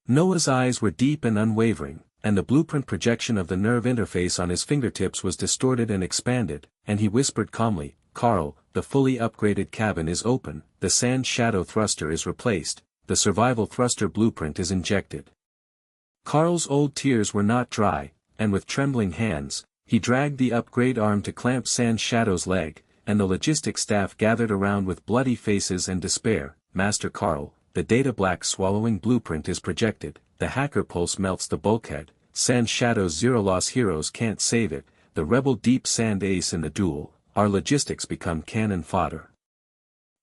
Noah's eyes were deep and unwavering, and the blueprint projection of the nerve interface on his fingertips was distorted and expanded, and he whispered calmly, "Carl, the fully upgraded cabin is open, the sand shadow thruster is replaced, the survival thruster blueprint is injected." Carl's old tears were not dry, and with trembling hands, he dragged the upgrade arm to clamp Sand Shadow's leg, and the logistics staff gathered around with bloody faces and despair. "Master Carl, the data black swallowing blueprint is projected, the hacker pulse melts the bulkhead, Sand Shadow's zero-loss heroes can't save it, the rebel deep sand ace in the duel, our logistics become cannon fodder."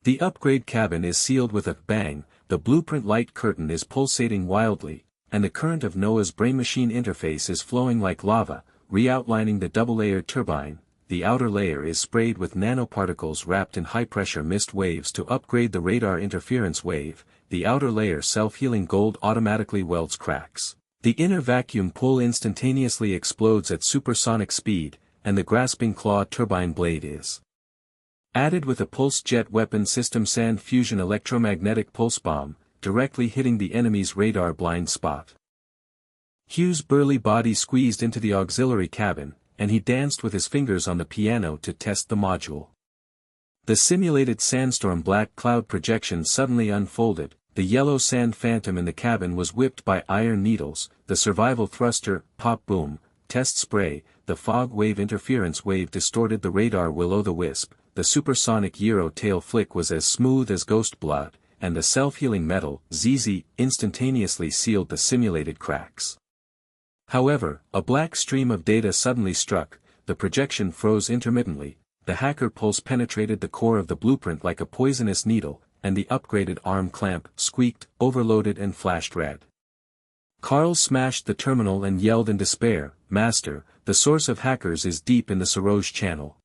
The upgrade cabin is sealed with a bang, the blueprint light curtain is pulsating wildly, and the current of Noah's brain-machine interface is flowing like lava, re-outlining the double-layered turbine. The outer layer is sprayed with nanoparticles wrapped in high-pressure mist waves to upgrade the radar interference wave. The outer layer self-healing gold automatically welds cracks. The inner vacuum pull instantaneously explodes at supersonic speed, and the grasping claw turbine blade is added with a pulse jet weapon system sand fusion electromagnetic pulse bomb, directly hitting the enemy's radar blind spot. Hughes' burly body squeezed into the auxiliary cabin, and he danced with his fingers on the piano to test the module. The simulated sandstorm black cloud projection suddenly unfolded, the yellow sand phantom in the cabin was whipped by iron needles, the survival thruster, pop boom, test spray, the fog wave interference wave distorted the radar will-o'-the-wisp, the supersonic Euro tail flick was as smooth as ghost blood, and the self-healing metal, ZZ, instantaneously sealed the simulated cracks. However, a black stream of data suddenly struck, the projection froze intermittently, the hacker pulse penetrated the core of the blueprint like a poisonous needle, and the upgraded arm clamp squeaked, overloaded and flashed red. Carl smashed the terminal and yelled in despair, "Master, the source of hackers is deep in the Saroj channel."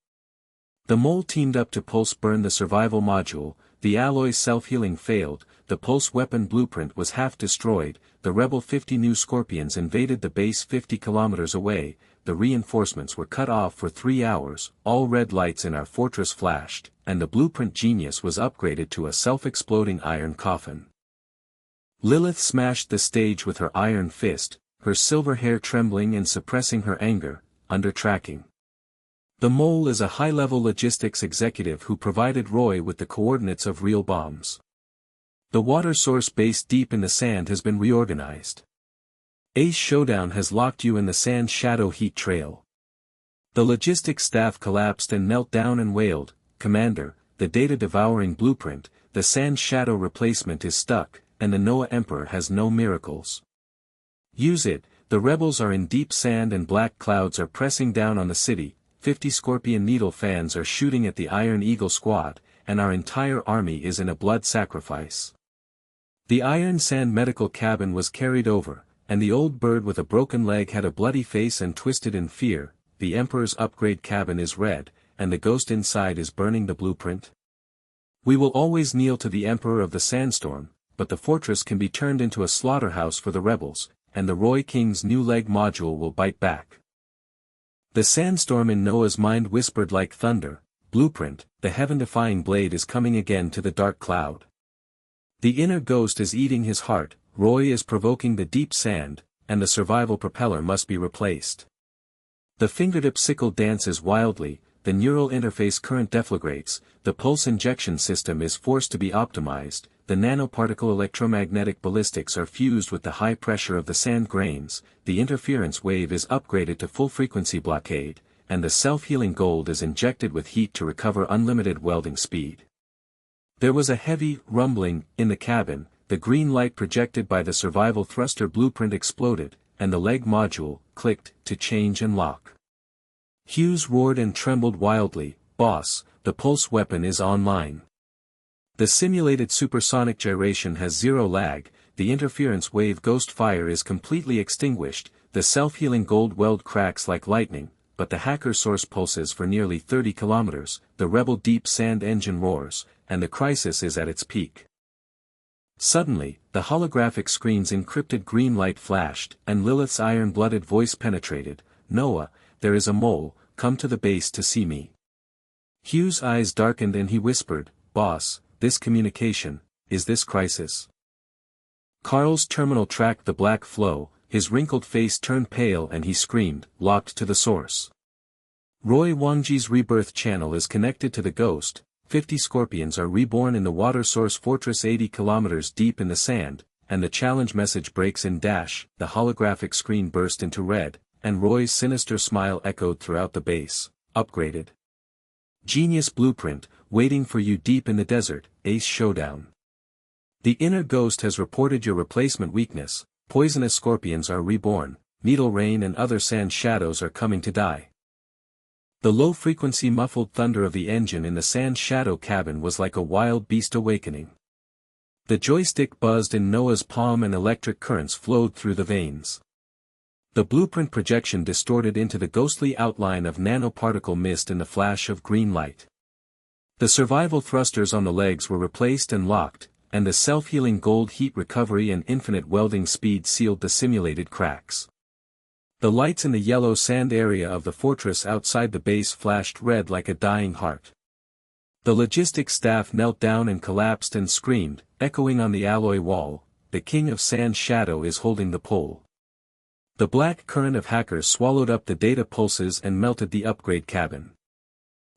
The mole teamed up to pulse burn the survival module, the alloy self-healing failed, the pulse weapon blueprint was half destroyed, the rebel 50 new scorpions invaded the base 50 kilometers away, the reinforcements were cut off for 3 hours, all red lights in our fortress flashed, and the blueprint genius was upgraded to a self-exploding iron coffin. Lilith smashed the stage with her iron fist, her silver hair trembling and suppressing her anger, under tracking. The mole is a high-level logistics executive who provided Roy with the coordinates of real bombs. The water source base deep in the sand has been reorganized. Ace Showdown has locked you in the sand shadow heat trail. The logistics staff collapsed and knelt down and wailed, "Commander, the data-devouring blueprint, the sand shadow replacement is stuck, and the Noah Emperor has no miracles. Use it, the rebels are in deep sand and black clouds are pressing down on the city, 50 Scorpion Needle fans are shooting at the Iron Eagle squad, and our entire army is in a blood sacrifice." The iron sand medical cabin was carried over, and the old bird with a broken leg had a bloody face and twisted in fear. The Emperor's upgrade cabin is red, and the ghost inside is burning the blueprint. "We will always kneel to the Emperor of the Sandstorm, but the fortress can be turned into a slaughterhouse for the rebels, and the Roy King's new leg module will bite back." The sandstorm in Noah's mind whispered like thunder, blueprint, the heaven-defying blade is coming again to the dark cloud. The inner ghost is eating his heart, Roy is provoking the deep sand, and the survival propeller must be replaced. The fingertip sickle dances wildly, the neural interface current deflagrates, the pulse injection system is forced to be optimized, the nanoparticle electromagnetic ballistics are fused with the high pressure of the sand grains, the interference wave is upgraded to full-frequency blockade, and the self-healing gold is injected with heat to recover unlimited welding speed. There was a heavy rumbling in the cabin, the green light projected by the survival thruster blueprint exploded, and the leg module clicked to change and lock. Hughes roared and trembled wildly, "Boss, the pulse weapon is online. The simulated supersonic gyration has zero lag, the interference wave ghost fire is completely extinguished, the self-healing gold weld cracks like lightning, but the hacker source pulses for nearly 30 kilometers, the rebel deep sand engine roars, and the crisis is at its peak." Suddenly, the holographic screen's encrypted green light flashed, and Lilith's iron-blooded voice penetrated, "Noah, there is a mole, come to the base to see me." Hughes' eyes darkened and he whispered, "Boss, this communication, is this crisis?" Carl's terminal tracked the black flow, his wrinkled face turned pale and he screamed, "Locked to the source." Roy Wangji's rebirth channel is connected to the ghost, 50 scorpions are reborn in the water source fortress 80 kilometers deep in the sand, and the challenge message breaks in dash, the holographic screen burst into red, and Roy's sinister smile echoed throughout the base, "Upgraded. Genius blueprint, waiting for you deep in the desert, Ace Showdown. The inner ghost has reported your replacement weakness, poisonous scorpions are reborn, needle rain and other sand shadows are coming to die." The low-frequency muffled thunder of the engine in the sand shadow cabin was like a wild beast awakening. The joystick buzzed in Noah's palm and electric currents flowed through the veins. The blueprint projection distorted into the ghostly outline of nanoparticle mist in the flash of green light. The survival thrusters on the legs were replaced and locked, and the self-healing gold heat recovery and infinite welding speed sealed the simulated cracks. The lights in the yellow sand area of the fortress outside the base flashed red like a dying heart. The logistics staff knelt down and collapsed and screamed, echoing on the alloy wall, "The king of sand shadow is holding the pole." The black current of hackers swallowed up the data pulses and melted the upgrade cabin.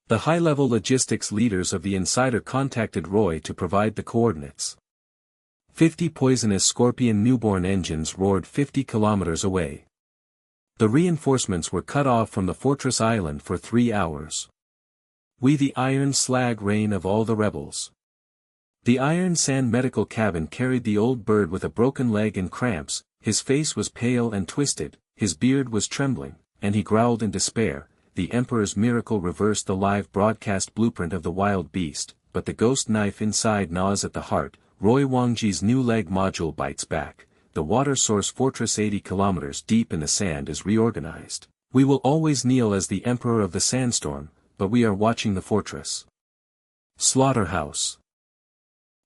The high-level logistics leaders of the Insider contacted Roy to provide the coordinates. 50 poisonous Scorpion newborn engines roared 50 kilometers away. The reinforcements were cut off from the fortress island for 3 hours. "We the iron slag rain of all the rebels." The iron sand medical cabin carried the old bird with a broken leg and cramps, his face was pale and twisted, his beard was trembling, and he growled in despair. The Emperor's miracle reversed the live broadcast blueprint of the wild beast, but the ghost knife inside gnaws at the heart. Roy Wangji's new leg module bites back. The water source fortress 80 kilometers deep in the sand is reorganized. "We will always kneel as the Emperor of the Sandstorm, but we are watching the fortress." Slaughterhouse.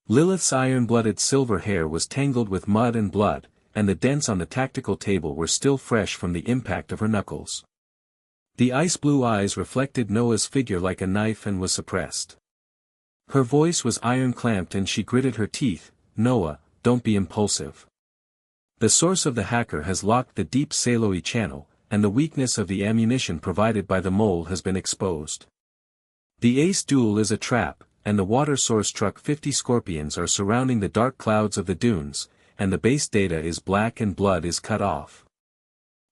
Lilith's iron-blooded silver hair was tangled with mud and blood, and the dents on the tactical table were still fresh from the impact of her knuckles. The ice-blue eyes reflected Noah's figure like a knife and was suppressed. Her voice was iron-clamped and she gritted her teeth, "Noah, don't be impulsive. The source of the hacker has locked the deep Saloi channel, and the weakness of the ammunition provided by the mole has been exposed. The Ace duel is a trap, and the water source truck 50 scorpions are surrounding the dark clouds of the dunes, and the base data is black and blood is cut off.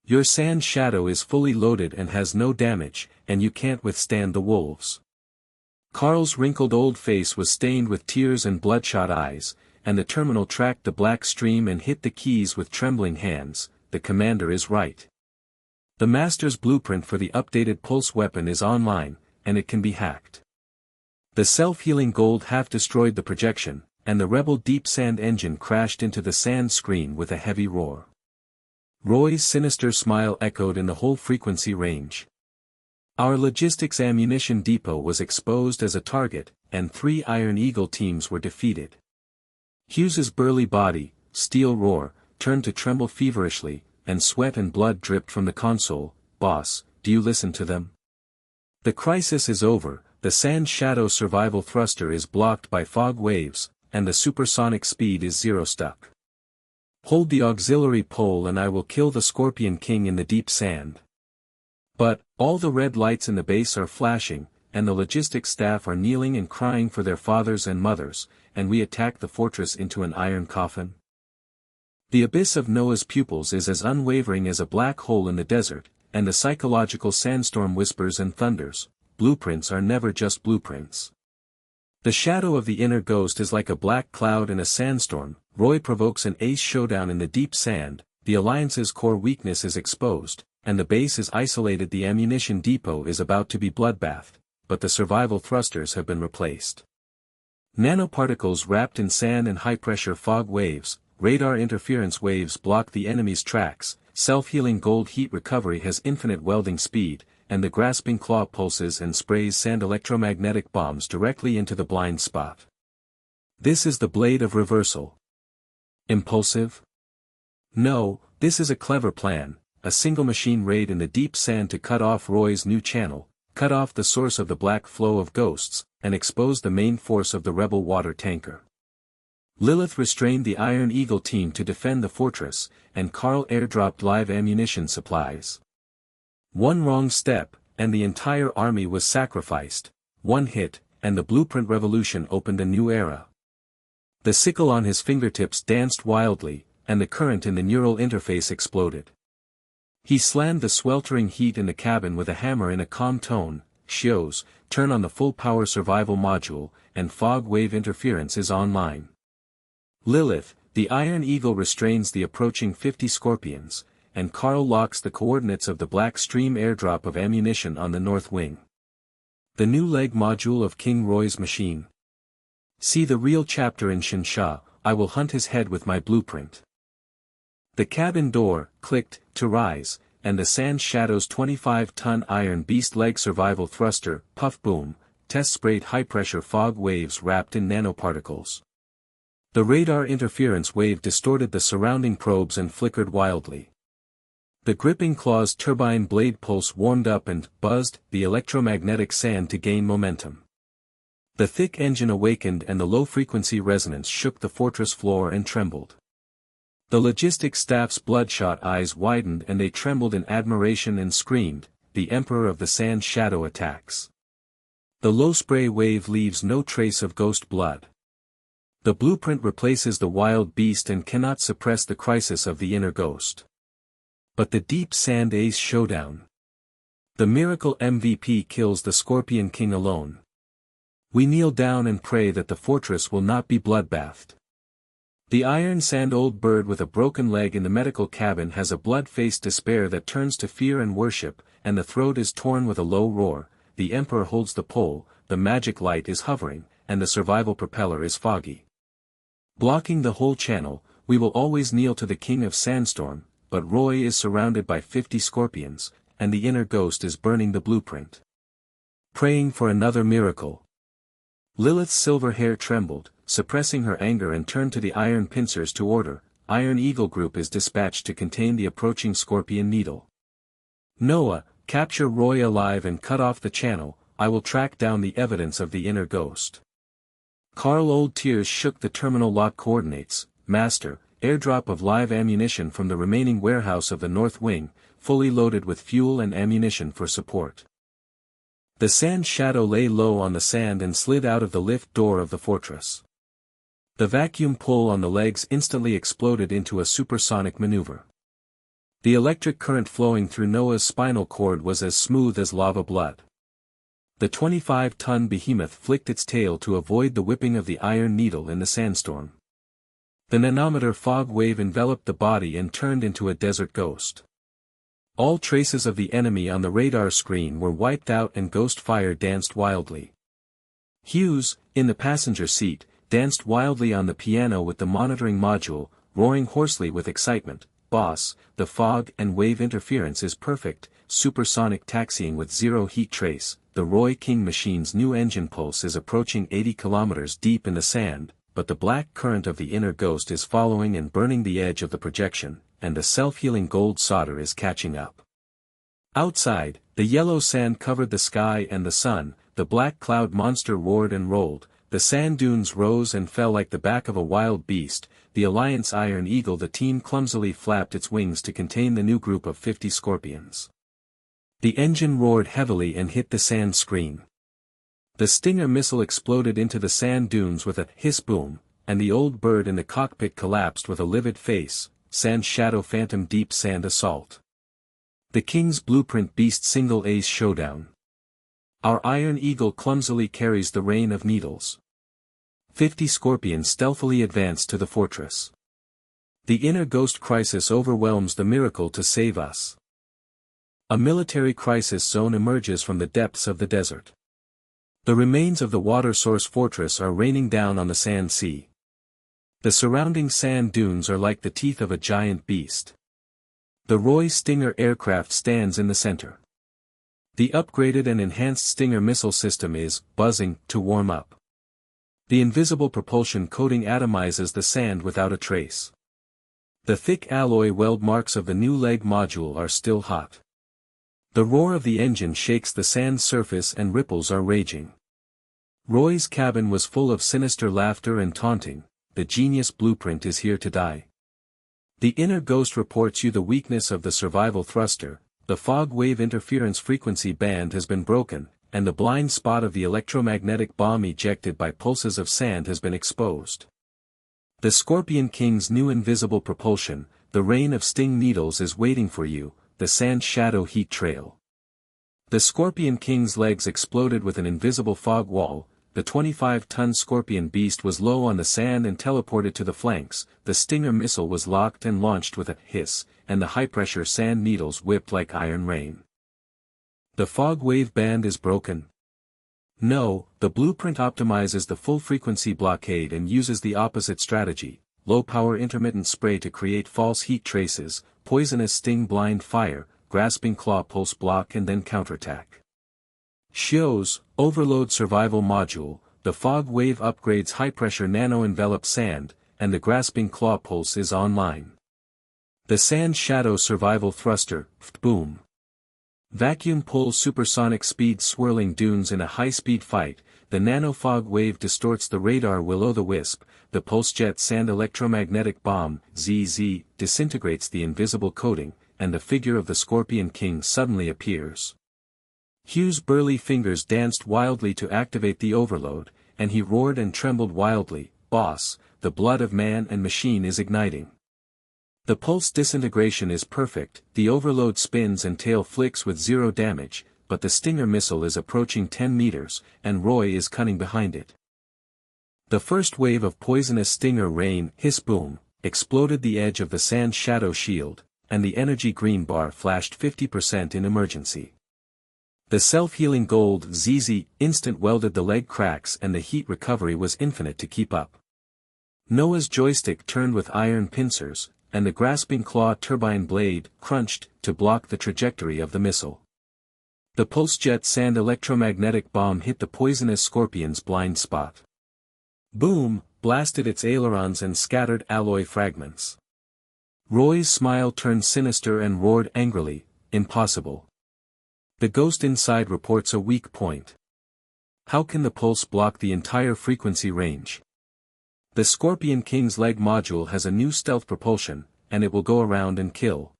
Your sand shadow is fully loaded and has no damage, and you can't withstand the wolves." Carl's wrinkled old face was stained with tears and bloodshot eyes, and the terminal tracked the black stream and hit the keys with trembling hands. "The commander is right. The master's blueprint for the updated pulse weapon is online, and it can be hacked." The self-healing gold half destroyed the projection, and the rebel deep sand engine crashed into the sand screen with a heavy roar. Roy's sinister smile echoed in the whole frequency range. "Our logistics ammunition depot was exposed as a target, and 3 Iron Eagle teams were defeated." Hughes's burly body, steel roar, turned to tremble feverishly, and sweat and blood dripped from the console. "Boss, do you listen to them? The crisis is over, the sand shadow survival thruster is blocked by fog waves, and the supersonic speed is 0 stuck. Hold the auxiliary pole and I will kill the Scorpion King in the deep sand. But, all the red lights in the base are flashing, and the logistics staff are kneeling and crying for their fathers and mothers, and we attack the fortress into an iron coffin. The abyss of Noah's pupils is as unwavering as a black hole in the desert, and the psychological sandstorm whispers and thunders, blueprints are never just blueprints. The shadow of the inner ghost is like a black cloud in a sandstorm. Roy provokes an ace showdown in the deep sand, the Alliance's core weakness is exposed, and the base is isolated. The ammunition depot is about to be bloodbathed, but the survival thrusters have been replaced. Nanoparticles wrapped in sand and high-pressure fog waves, radar interference waves block the enemy's tracks, self-healing gold heat recovery has infinite welding speed, and the grasping claw pulses and sprays sand electromagnetic bombs directly into the blind spot. This is the blade of reversal. Impulsive? No, this is a clever plan, a single machine raid in the deep sand to cut off Roy's new channel, cut off the source of the black flow of ghosts, and expose the main force of the rebel water tanker. Lilith restrained the Iron Eagle team to defend the fortress, and Carl airdropped live ammunition supplies. One wrong step, and the entire army was sacrificed. One hit, and the blueprint revolution opened a new era. The sickle on his fingertips danced wildly, and the current in the neural interface exploded. He slammed the sweltering heat in the cabin with a hammer in a calm tone. Shios, turn on the full power survival module, and fog wave interference is online. Lilith, the Iron Eagle restrains the approaching 50 scorpions, and Carl locks the coordinates of the Black Stream airdrop of ammunition on the north wing. The new leg module of King Roy's machine. See the real chapter in Shinsha, I will hunt his head with my blueprint. The cabin door clicked to rise, and the Sand Shadow's 25-ton Iron Beast leg survival thruster, puff boom, test sprayed high-pressure fog waves wrapped in nanoparticles. The radar interference wave distorted the surrounding probes and flickered wildly. The gripping claw's turbine blade pulse warmed up and buzzed the electromagnetic sand to gain momentum. The thick engine awakened and the low-frequency resonance shook the fortress floor and trembled. The logistics staff's bloodshot eyes widened and they trembled in admiration and screamed, "The Emperor of the Sand Shadow attacks." The low spray wave leaves no trace of ghost blood. The blueprint replaces the wild beast and cannot suppress the crisis of the inner ghost. But the deep sand ace showdown. The miracle MVP kills the Scorpion King alone. We kneel down and pray that the fortress will not be bloodbathed. The iron sand old bird with a broken leg in the medical cabin has a blood-faced despair that turns to fear and worship, and the throat is torn with a low roar. The Emperor holds the pole, the magic light is hovering, and the survival propeller is foggy. Blocking the whole channel, we will always kneel to the King of Sandstorm, but Roy is surrounded by 50 scorpions, and the inner ghost is burning the blueprint. Praying for another miracle. Lilith's silver hair trembled, suppressing her anger and turned to the iron pincers to order. Iron Eagle Group is dispatched to contain the approaching Scorpion Needle. Noah, capture Roy alive and cut off the channel. I will track down the evidence of the inner ghost. Carl Old Tears shook the terminal lock coordinates. Master, airdrop of live ammunition from the remaining warehouse of the North Wing, fully loaded with fuel and ammunition for support. The Sand Shadow lay low on the sand and slid out of the lift door of the fortress. The vacuum pull on the legs instantly exploded into a supersonic maneuver. The electric current flowing through Noah's spinal cord was as smooth as lava blood. The 25-ton behemoth flicked its tail to avoid the whipping of the iron needle in the sandstorm. The nanometer fog wave enveloped the body and turned into a desert ghost. All traces of the enemy on the radar screen were wiped out and ghost fire danced wildly. Hughes, in the passenger seat, danced wildly on the piano with the monitoring module, roaring hoarsely with excitement. Boss, the fog and wave interference is perfect, supersonic taxiing with zero heat trace. The Roy King machine's new engine pulse is approaching 80 kilometers deep in the sand, but the black current of the inner ghost is following and burning the edge of the projection, and the self-healing gold solder is catching up. Outside, the yellow sand covered the sky and the sun. the black cloud monster roared and rolled, the sand dunes rose and fell like the back of a wild beast, the Alliance Iron Eagle. The team clumsily flapped its wings to contain the new group of 50 scorpions. The engine roared heavily and hit the sand screen. The Stinger missile exploded into the sand dunes with a hiss boom, and the old bird in the cockpit collapsed with a livid face. Sand Shadow Phantom Deep Sand Assault. The King's Blueprint Beast Single Ace Showdown. Our Iron Eagle clumsily carries the rain of needles. 50 scorpions stealthily advance to the fortress. The inner ghost crisis overwhelms the miracle to save us. A military crisis zone emerges from the depths of the desert. The remains of the water source fortress are raining down on the sand sea. The surrounding sand dunes are like the teeth of a giant beast. The Roy Stinger aircraft stands in the center. The upgraded and enhanced Stinger missile system is buzzing to warm up. The invisible propulsion coating atomizes the sand without a trace. The thick alloy weld marks of the new leg module are still hot. The roar of the engine shakes the sand surface and ripples are raging. Roy's cabin was full of sinister laughter and taunting. The genius blueprint is here to die. The inner ghost reports you the weakness of the survival thruster. The fog wave interference frequency band has been broken, and the blind spot of the electromagnetic bomb ejected by pulses of sand has been exposed. The Scorpion King's new invisible propulsion, the rain of sting needles is waiting for you, the Sand Shadow Heat Trail. The Scorpion King's legs exploded with an invisible fog wall. The 25-ton Scorpion Beast was low on the sand and teleported to the flanks. The Stinger missile was locked and launched with a hiss, and the high-pressure sand needles whipped like iron rain. The fog wave band is broken. No, the blueprint optimizes the full-frequency blockade and uses the opposite strategy, low-power intermittent spray to create false heat traces, poisonous sting blind fire, grasping claw pulse block and then counterattack. Shows, overload survival module, the fog wave upgrades high-pressure nano-enveloped sand, and the grasping claw pulse is online. The Sand Shadow survival thruster, boom. Vacuum pull supersonic speed swirling dunes in a high-speed fight. The nano-fog wave distorts the radar will-o'-the-wisp. The pulse-jet sand electromagnetic bomb, ZZ, disintegrates the invisible coating, and the figure of the Scorpion King suddenly appears. Hugh's burly fingers danced wildly to activate the overload, and he roared and trembled wildly, "Boss, the blood of man and machine is igniting." The pulse disintegration is perfect, the overload spins and tail flicks with zero damage, but the Stinger missile is approaching 10 meters, and Roy is cutting behind it. The first wave of poisonous Stinger rain, hiss boom, exploded the edge of the Sand Shadow shield, and the energy green bar flashed 50% in emergency. The self-healing gold ZZ instant welded the leg cracks and the heat recovery was infinite to keep up. Noah's joystick turned with iron pincers, and the grasping claw turbine blade crunched to block the trajectory of the missile. The pulse-jet sand electromagnetic bomb hit the poisonous Scorpion's blind spot. Boom, blasted its ailerons and scattered alloy fragments. Roy's smile turned sinister and roared angrily, "Impossible." The ghost inside reports a weak point. How can the pulse block the entire frequency range? The Scorpion King's leg module has a new stealth propulsion, and it will go around and kill.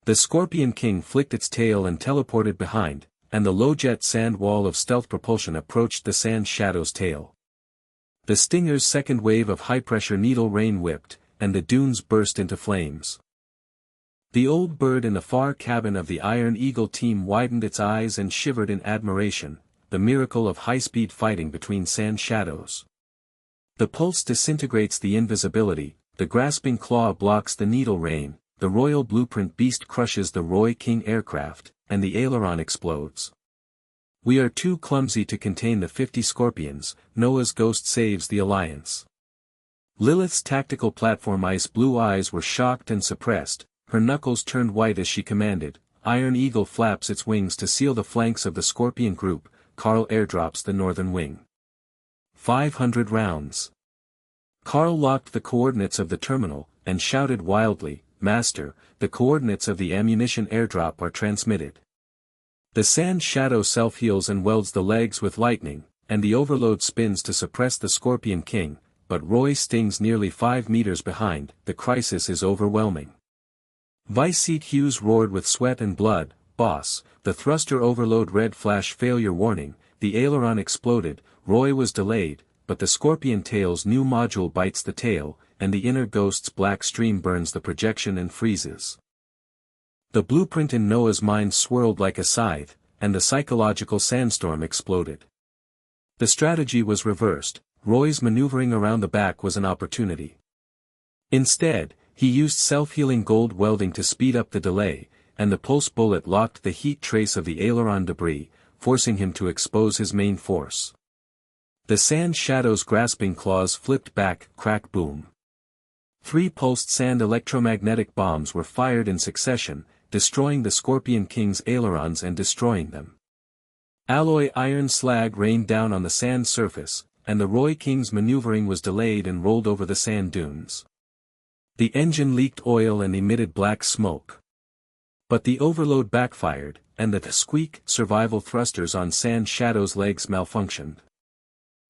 The Scorpion King flicked its tail and teleported behind, and the low-jet sand wall of stealth propulsion approached the Sand Shadow's tail. The Stinger's second wave of high-pressure needle rain whipped, and the dunes burst into flames. The old bird in the far cabin of the Iron Eagle team widened its eyes and shivered in admiration, the miracle of high-speed fighting between sand shadows. The pulse disintegrates the invisibility, the grasping claw blocks the needle rain, the royal blueprint beast crushes the Roy King aircraft, and the aileron explodes. We are too clumsy to contain the 50 scorpions, Noah's ghost saves the alliance. Lilith's tactical platform ice blue eyes were shocked and suppressed, her knuckles turned white as she commanded, Iron Eagle flaps its wings to seal the flanks of the Scorpion group, Carl airdrops the northern wing. 500 rounds. Carl locked the coordinates of the terminal, and shouted wildly, "Master, the coordinates of the ammunition airdrop are transmitted." The sand shadow self-heals and welds the legs with lightning, and the overload spins to suppress the Scorpion King, but Roy stings nearly 5 meters behind. The crisis is overwhelming. Vice Seat Hughes roared with sweat and blood, "Boss, the thruster overload red flash failure warning," the aileron exploded. Roy was delayed, but the Scorpion tail's new module bites the tail, and the inner ghost's black stream burns the projection and freezes. The blueprint in Noah's mind swirled like a scythe, and the psychological sandstorm exploded. The strategy was reversed. Roy's maneuvering around the back was an opportunity. Instead, he used self-healing gold welding to speed up the delay, and the pulse bullet locked the heat trace of the aileron debris, forcing him to expose his main force. The sand shadow's grasping claws flipped back, crack boom. 3 pulsed sand electromagnetic bombs were fired in succession, destroying the Scorpion King's ailerons and destroying them. Alloy iron slag rained down on the sand surface, and the Roy King's maneuvering was delayed and rolled over the sand dunes. The engine leaked oil and emitted black smoke. But the overload backfired, and the squeak survival thrusters on Sand Shadow's legs malfunctioned.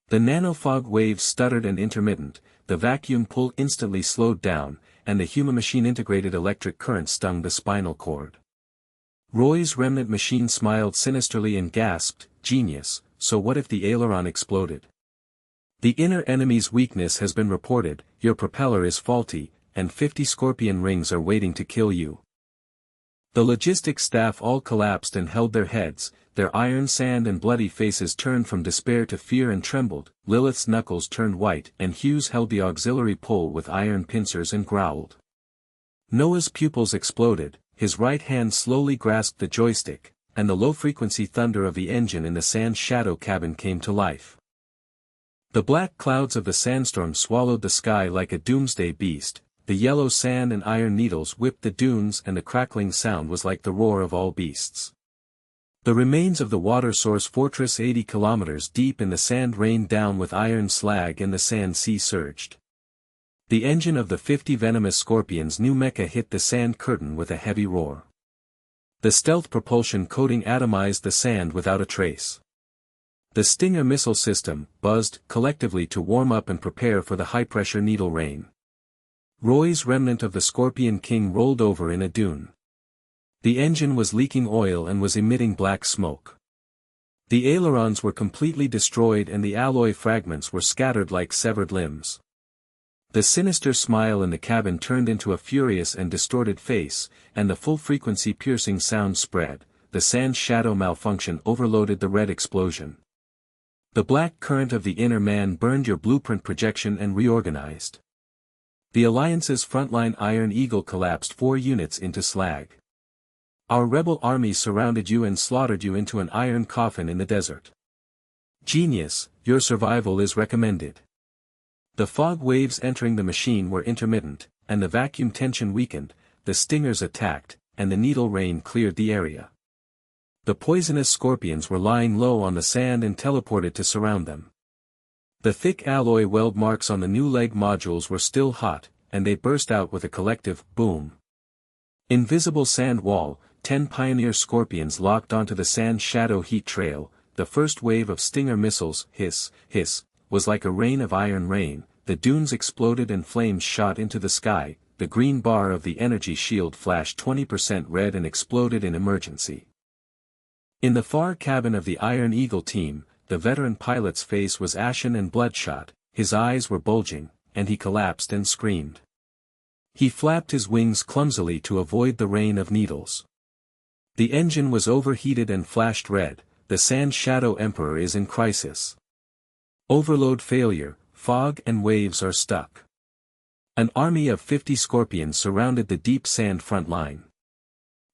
The nanofog waves stuttered and intermittent, the vacuum pull instantly slowed down, and the human-machine integrated electric current stung the spinal cord. Roy's remnant machine smiled sinisterly and gasped, "Genius, so what if the aileron exploded? The inner enemy's weakness has been reported, your propeller is faulty, and 50 Scorpion rings are waiting to kill you." The logistics staff all collapsed and held their heads, their iron sand and bloody faces turned from despair to fear and trembled. Lilith's knuckles turned white and Hughes held the auxiliary pole with iron pincers and growled. Noah's pupils exploded, his right hand slowly grasped the joystick, and the low-frequency thunder of the engine in the Sand Shadow cabin came to life. The black clouds of the sandstorm swallowed the sky like a doomsday beast. The yellow sand and iron needles whipped the dunes and the crackling sound was like the roar of all beasts. The remains of the water source fortress 80 kilometers deep in the sand rained down with iron slag and the sand sea surged. The engine of the 50 venomous Scorpion's new mecha hit the sand curtain with a heavy roar. The stealth propulsion coating atomized the sand without a trace. The Stinger missile system buzzed collectively to warm up and prepare for the high-pressure needle rain. Roy's remnant of the Scorpion King rolled over in a dune. The engine was leaking oil and was emitting black smoke. The ailerons were completely destroyed and the alloy fragments were scattered like severed limbs. The sinister smile in the cabin turned into a furious and distorted face, and the full-frequency piercing sound spread. The Sand Shadow malfunction overloaded the red explosion. The black current of the inner man burned your blueprint projection and reorganized. The Alliance's frontline Iron Eagle collapsed 4 units into slag. Our rebel army surrounded you and slaughtered you into an iron coffin in the desert. Genius, your survival is recommended. The fog waves entering the machine were intermittent, and the vacuum tension weakened. The stingers attacked, and the needle rain cleared the area. The poisonous scorpions were lying low on the sand and teleported to surround them. The thick alloy weld marks on the new leg modules were still hot, and they burst out with a collective boom. Invisible sand wall, 10 Pioneer Scorpions locked onto the Sand Shadow heat trail. The first wave of Stinger missiles, hiss, hiss, was like a rain of iron rain. The dunes exploded and flames shot into the sky. The green bar of the energy shield flashed 20% red and exploded in emergency. In the far cabin of the Iron Eagle team, the veteran pilot's face was ashen and bloodshot, his eyes were bulging, and he collapsed and screamed. He flapped his wings clumsily to avoid the rain of needles. The engine was overheated and flashed red. The Sand Shadow Emperor is in crisis. Overload failure, fog and waves are stuck. An army of 50 Scorpions surrounded the deep sand front line.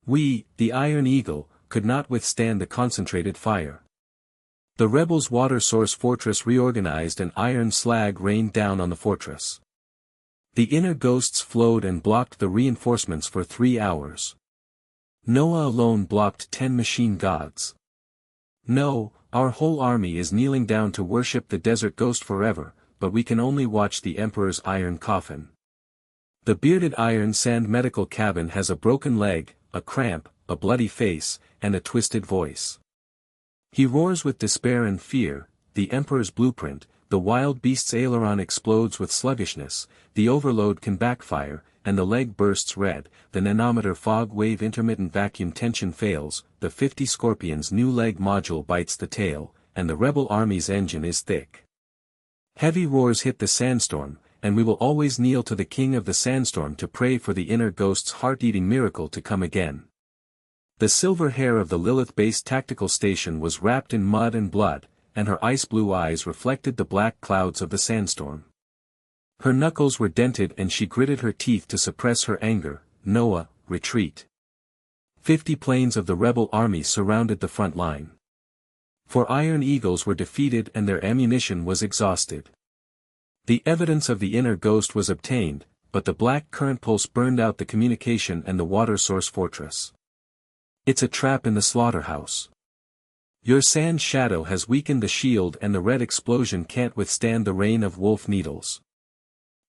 We, the Iron Eagle, could not withstand the concentrated fire. The rebels' water source fortress reorganized and iron slag rained down on the fortress. The inner ghosts flowed and blocked the reinforcements for 3 hours. Noah alone blocked 10 machine gods. No, our whole army is kneeling down to worship the desert ghost forever, but we can only watch the Emperor's iron coffin. The bearded iron sand medical cabin has a broken leg, a cramp, a bloody face, and a twisted voice. He roars with despair and fear, the Emperor's blueprint, the wild beast's aileron explodes with sluggishness, the overload can backfire, and the leg bursts red, the nanometer fog wave intermittent vacuum tension fails, the 50 Scorpion's new leg module bites the tail, and the rebel army's engine is thick. Heavy roars hit the sandstorm, and we will always kneel to the king of the sandstorm to pray for the inner ghost's heart-eating miracle to come again. The silver hair of the Lilith base tactical station was wrapped in mud and blood, and her ice-blue eyes reflected the black clouds of the sandstorm. Her knuckles were dented and she gritted her teeth to suppress her anger. Noah, retreat. 50 planes of the rebel army surrounded the front line. For Iron Eagles were defeated and their ammunition was exhausted. The evidence of the inner ghost was obtained, but the black current pulse burned out the communication and the water source fortress. It's a trap in the slaughterhouse. Your sand shadow has weakened the shield and the red explosion can't withstand the rain of wolf needles.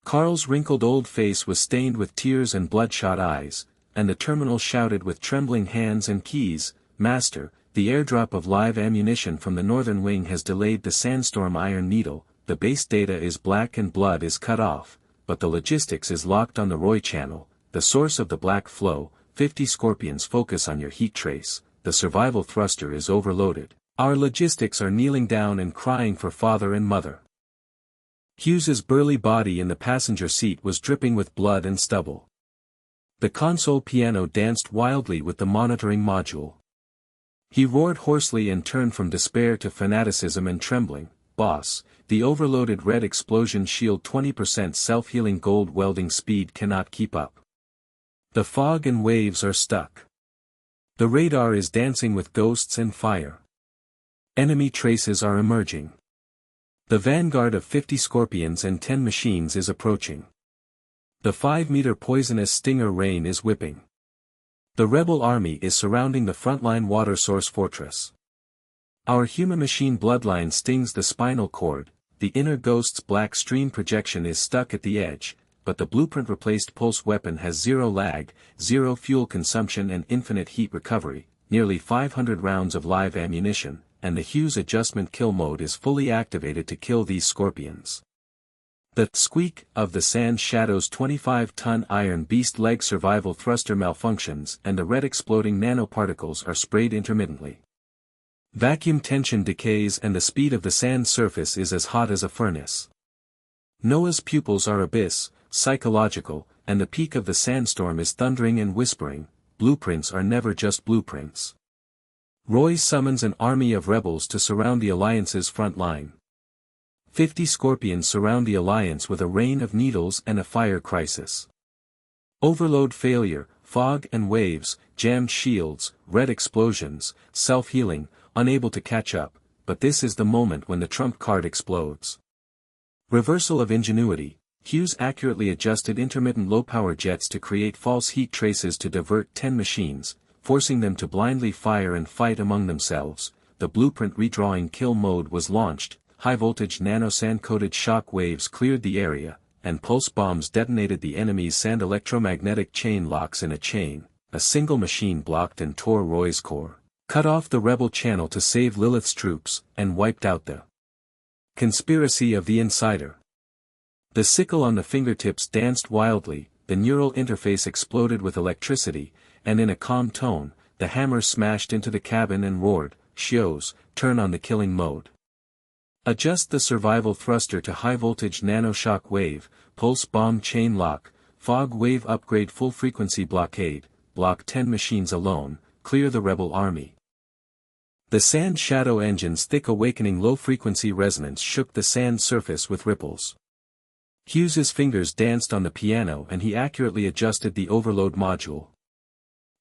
Carl's wrinkled old face was stained with tears and bloodshot eyes, and the terminal shouted with trembling hands and keys, "Master, the airdrop of live ammunition from the northern wing has delayed the sandstorm Iron Needle, the base data is black and blood is cut off, but the logistics is locked on the Roy channel, the source of the black flow, 50 Scorpions focus on your heat trace, the survival thruster is overloaded, our logistics are kneeling down and crying for father and mother." Hughes's burly body in the passenger seat was dripping with blood and stubble. The console piano danced wildly with the monitoring module. He roared hoarsely and turned from despair to fanaticism and trembling. "Boss, the overloaded red explosion shield 20% self-healing gold welding speed cannot keep up. The fog and waves are stuck. The radar is dancing with ghosts and fire. Enemy traces are emerging. The vanguard of 50 Scorpions and 10 machines is approaching. The 5-meter poisonous stinger rain is whipping. The rebel army is surrounding the frontline water source fortress. Our human-machine bloodline stings the spinal cord, the inner ghost's black stream projection is stuck at the edge, but the blueprint-replaced pulse weapon has zero lag, zero fuel consumption and infinite heat recovery, nearly 500 rounds of live ammunition, and the Hughes adjustment kill mode is fully activated to kill these Scorpions. The squeak of the Sand Shadow's 25-ton Iron Beast leg survival thruster malfunctions and the red exploding nanoparticles are sprayed intermittently. Vacuum tension decays and the speed of the sand surface is as hot as a furnace. Noah's pupils are abyss, psychological, and the peak of the sandstorm is thundering and whispering, blueprints are never just blueprints. Roy summons an army of rebels to surround the Alliance's front line. 50 Scorpions surround the Alliance with a rain of needles and a fire crisis. Overload failure, fog and waves, jammed shields, red explosions, self-healing, unable to catch up, but this is the moment when the trump card explodes. Reversal of ingenuity, Hughes accurately adjusted intermittent low-power jets to create false heat traces to divert 10 machines, forcing them to blindly fire and fight among themselves. The blueprint redrawing kill mode was launched, high-voltage nanosand-coated shock waves cleared the area, and pulse bombs detonated the enemy's sand electromagnetic chain locks in a chain. A single machine blocked and tore Roy's core, cut off the rebel channel to save Lilith's troops, and wiped out the conspiracy of the insider. The sickle on the fingertips danced wildly, the neural interface exploded with electricity, and in a calm tone, the hammer smashed into the cabin and roared, "Shios, turn on the killing mode. Adjust the survival thruster to high-voltage nanoshock wave, pulse bomb chain lock, fog wave upgrade full-frequency blockade, block 10 machines alone, clear the rebel army." The Sand Shadow engine's thick awakening low-frequency resonance shook the sand surface with ripples. Hughes's fingers danced on the piano and he accurately adjusted the overload module.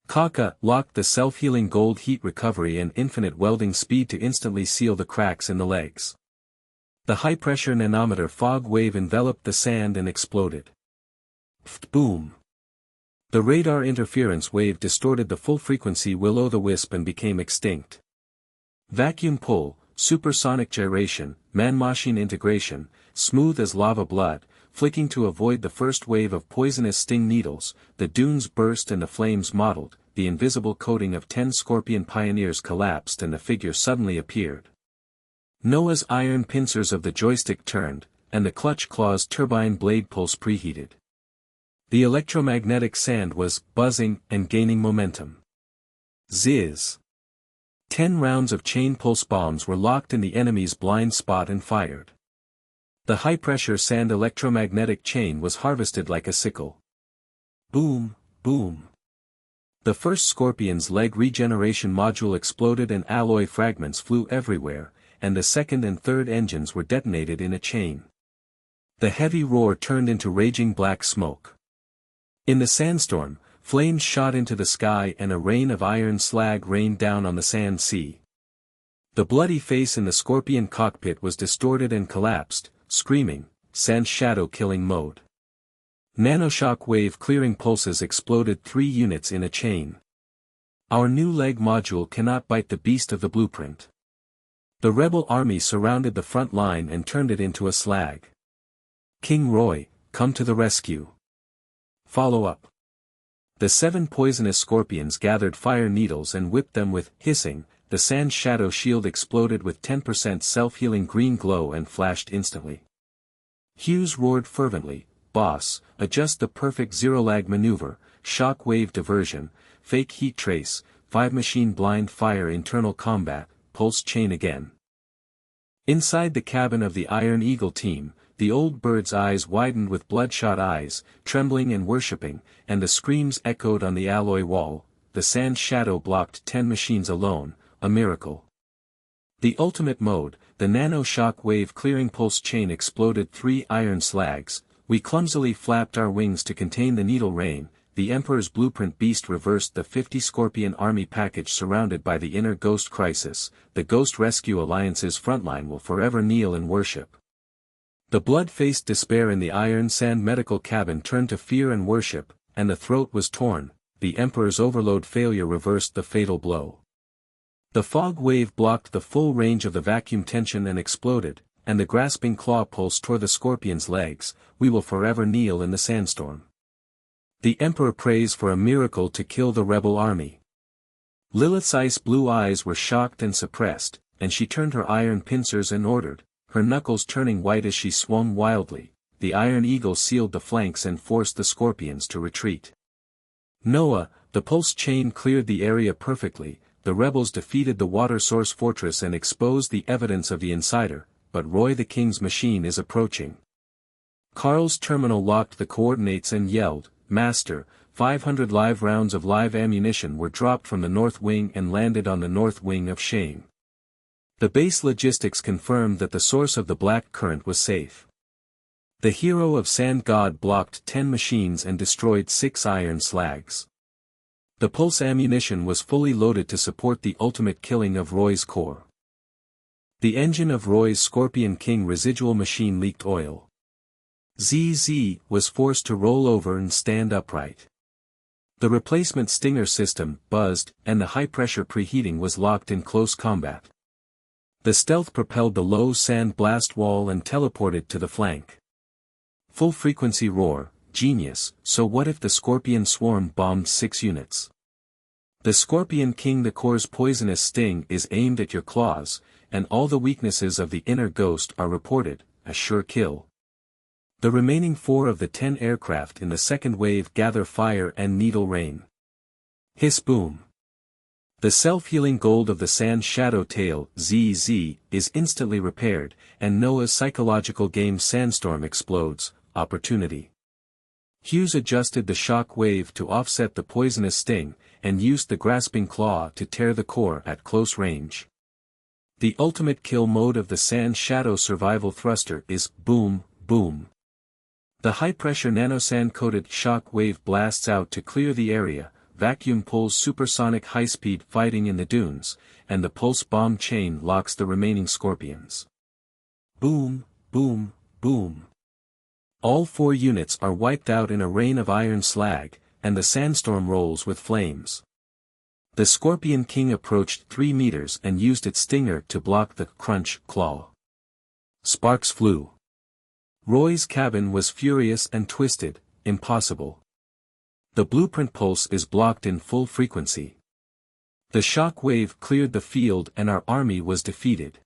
Kaka locked the self-healing gold heat recovery and infinite welding speed to instantly seal the cracks in the legs. The high-pressure nanometer fog wave enveloped the sand and exploded. Boom! The radar interference wave distorted the full-frequency will-o'-the-wisp and became extinct. Vacuum pull, supersonic gyration, man-machine integration, smooth as lava blood, flicking to avoid the first wave of poisonous sting needles, the dunes burst and the flames mottled, the invisible coating of 10 scorpion pioneers collapsed and the figure suddenly appeared. Noah's iron pincers of the joystick turned, and the clutch claw's turbine blade pulse preheated. The electromagnetic sand was buzzing and gaining momentum. Zizz! 10 rounds of chain pulse bombs were locked in the enemy's blind spot and fired. The high-pressure sand electromagnetic chain was harvested like a sickle. Boom, boom. The first Scorpion's leg regeneration module exploded and alloy fragments flew everywhere, and the second and third engines were detonated in a chain. The heavy roar turned into raging black smoke. In the sandstorm, flames shot into the sky and a rain of iron slag rained down on the sand sea. The bloody face in the Scorpion cockpit was distorted and collapsed, screaming, "Sand shadow killing mode." Nanoshock wave clearing pulses exploded 3 units in a chain. Our new leg module cannot bite the beast of the blueprint. The rebel army surrounded the front line and turned it into a slag. King Roy, come to the rescue. Follow up. The 7 poisonous scorpions gathered fire needles and whipped them with hissing. The sand shadow shield exploded with 10% self-healing green glow and flashed instantly. Hughes roared fervently, "Boss, adjust the perfect zero-lag maneuver, shock wave diversion, fake heat trace, 5 machine blind fire internal combat, pulse chain again." Inside the cabin of the Iron Eagle team, the old bird's eyes widened with bloodshot eyes, trembling and worshipping, and the screams echoed on the alloy wall. The sand shadow blocked 10 machines alone, a miracle. The ultimate mode, the nano-shock wave clearing pulse chain exploded 3 iron slags. We clumsily flapped our wings to contain the needle rain. The Emperor's blueprint beast reversed the 50 Scorpion army package surrounded by the inner ghost crisis. The Ghost Rescue Alliance's frontline will forever kneel and worship. The blood-faced despair in the iron sand medical cabin turned to fear and worship, and the throat was torn. The Emperor's overload failure reversed the fatal blow. The fog wave blocked the full range of the vacuum tension and exploded, and the grasping claw pulse tore the Scorpion's legs. We will forever kneel in the sandstorm. The Emperor prays for a miracle to kill the rebel army. Lilith's ice-blue eyes were shocked and suppressed, and she turned her iron pincers and ordered, her knuckles turning white as she swung wildly. The Iron Eagle sealed the flanks and forced the Scorpions to retreat. Noah, the pulse chain cleared the area perfectly. The rebels defeated the water source fortress and exposed the evidence of the insider, but Roy the King's machine is approaching. Carl's terminal locked the coordinates and yelled, "Master, 500 live rounds of live ammunition were dropped from the north wing and landed on the north wing of Shame." The base logistics confirmed that the source of the black current was safe. The hero of Sand God blocked 10 machines and destroyed 6 iron slags. The pulse ammunition was fully loaded to support the ultimate killing of Roy's core. The engine of Roy's Scorpion King residual machine leaked oil. ZZ was forced to roll over and stand upright. The replacement Stinger system buzzed, and the high-pressure preheating was locked in close combat. The stealth propelled the low sand blast wall and teleported to the flank. Full-frequency roar, genius. So what if the Scorpion swarm bombed 6 units? The Scorpion King, the core's poisonous sting is aimed at your claws, and all the weaknesses of the inner ghost are reported, a sure kill. The remaining 4 of the 10 aircraft in the second wave gather fire and needle rain. Hiss boom. The self-healing gold of the sand shadow tail, ZZ, is instantly repaired, and Noah's psychological game Sandstorm explodes, opportunity. Hughes adjusted the shock wave to offset the poisonous sting, and used the grasping claw to tear the core at close range. The ultimate kill mode of the sand shadow survival thruster is boom, boom. The high-pressure nanosand-coated shock wave blasts out to clear the area, vacuum pulls supersonic high-speed fighting in the dunes, and the pulse bomb chain locks the remaining Scorpions. Boom, boom, boom. All 4 units are wiped out in a rain of iron slag, and the sandstorm rolls with flames. The Scorpion King approached 3 meters and used its stinger to block the crunch claw. Sparks flew. Roy's cabin was furious and twisted, impossible. The blueprint pulse is blocked in full frequency. The shock wave cleared the field and our army was defeated.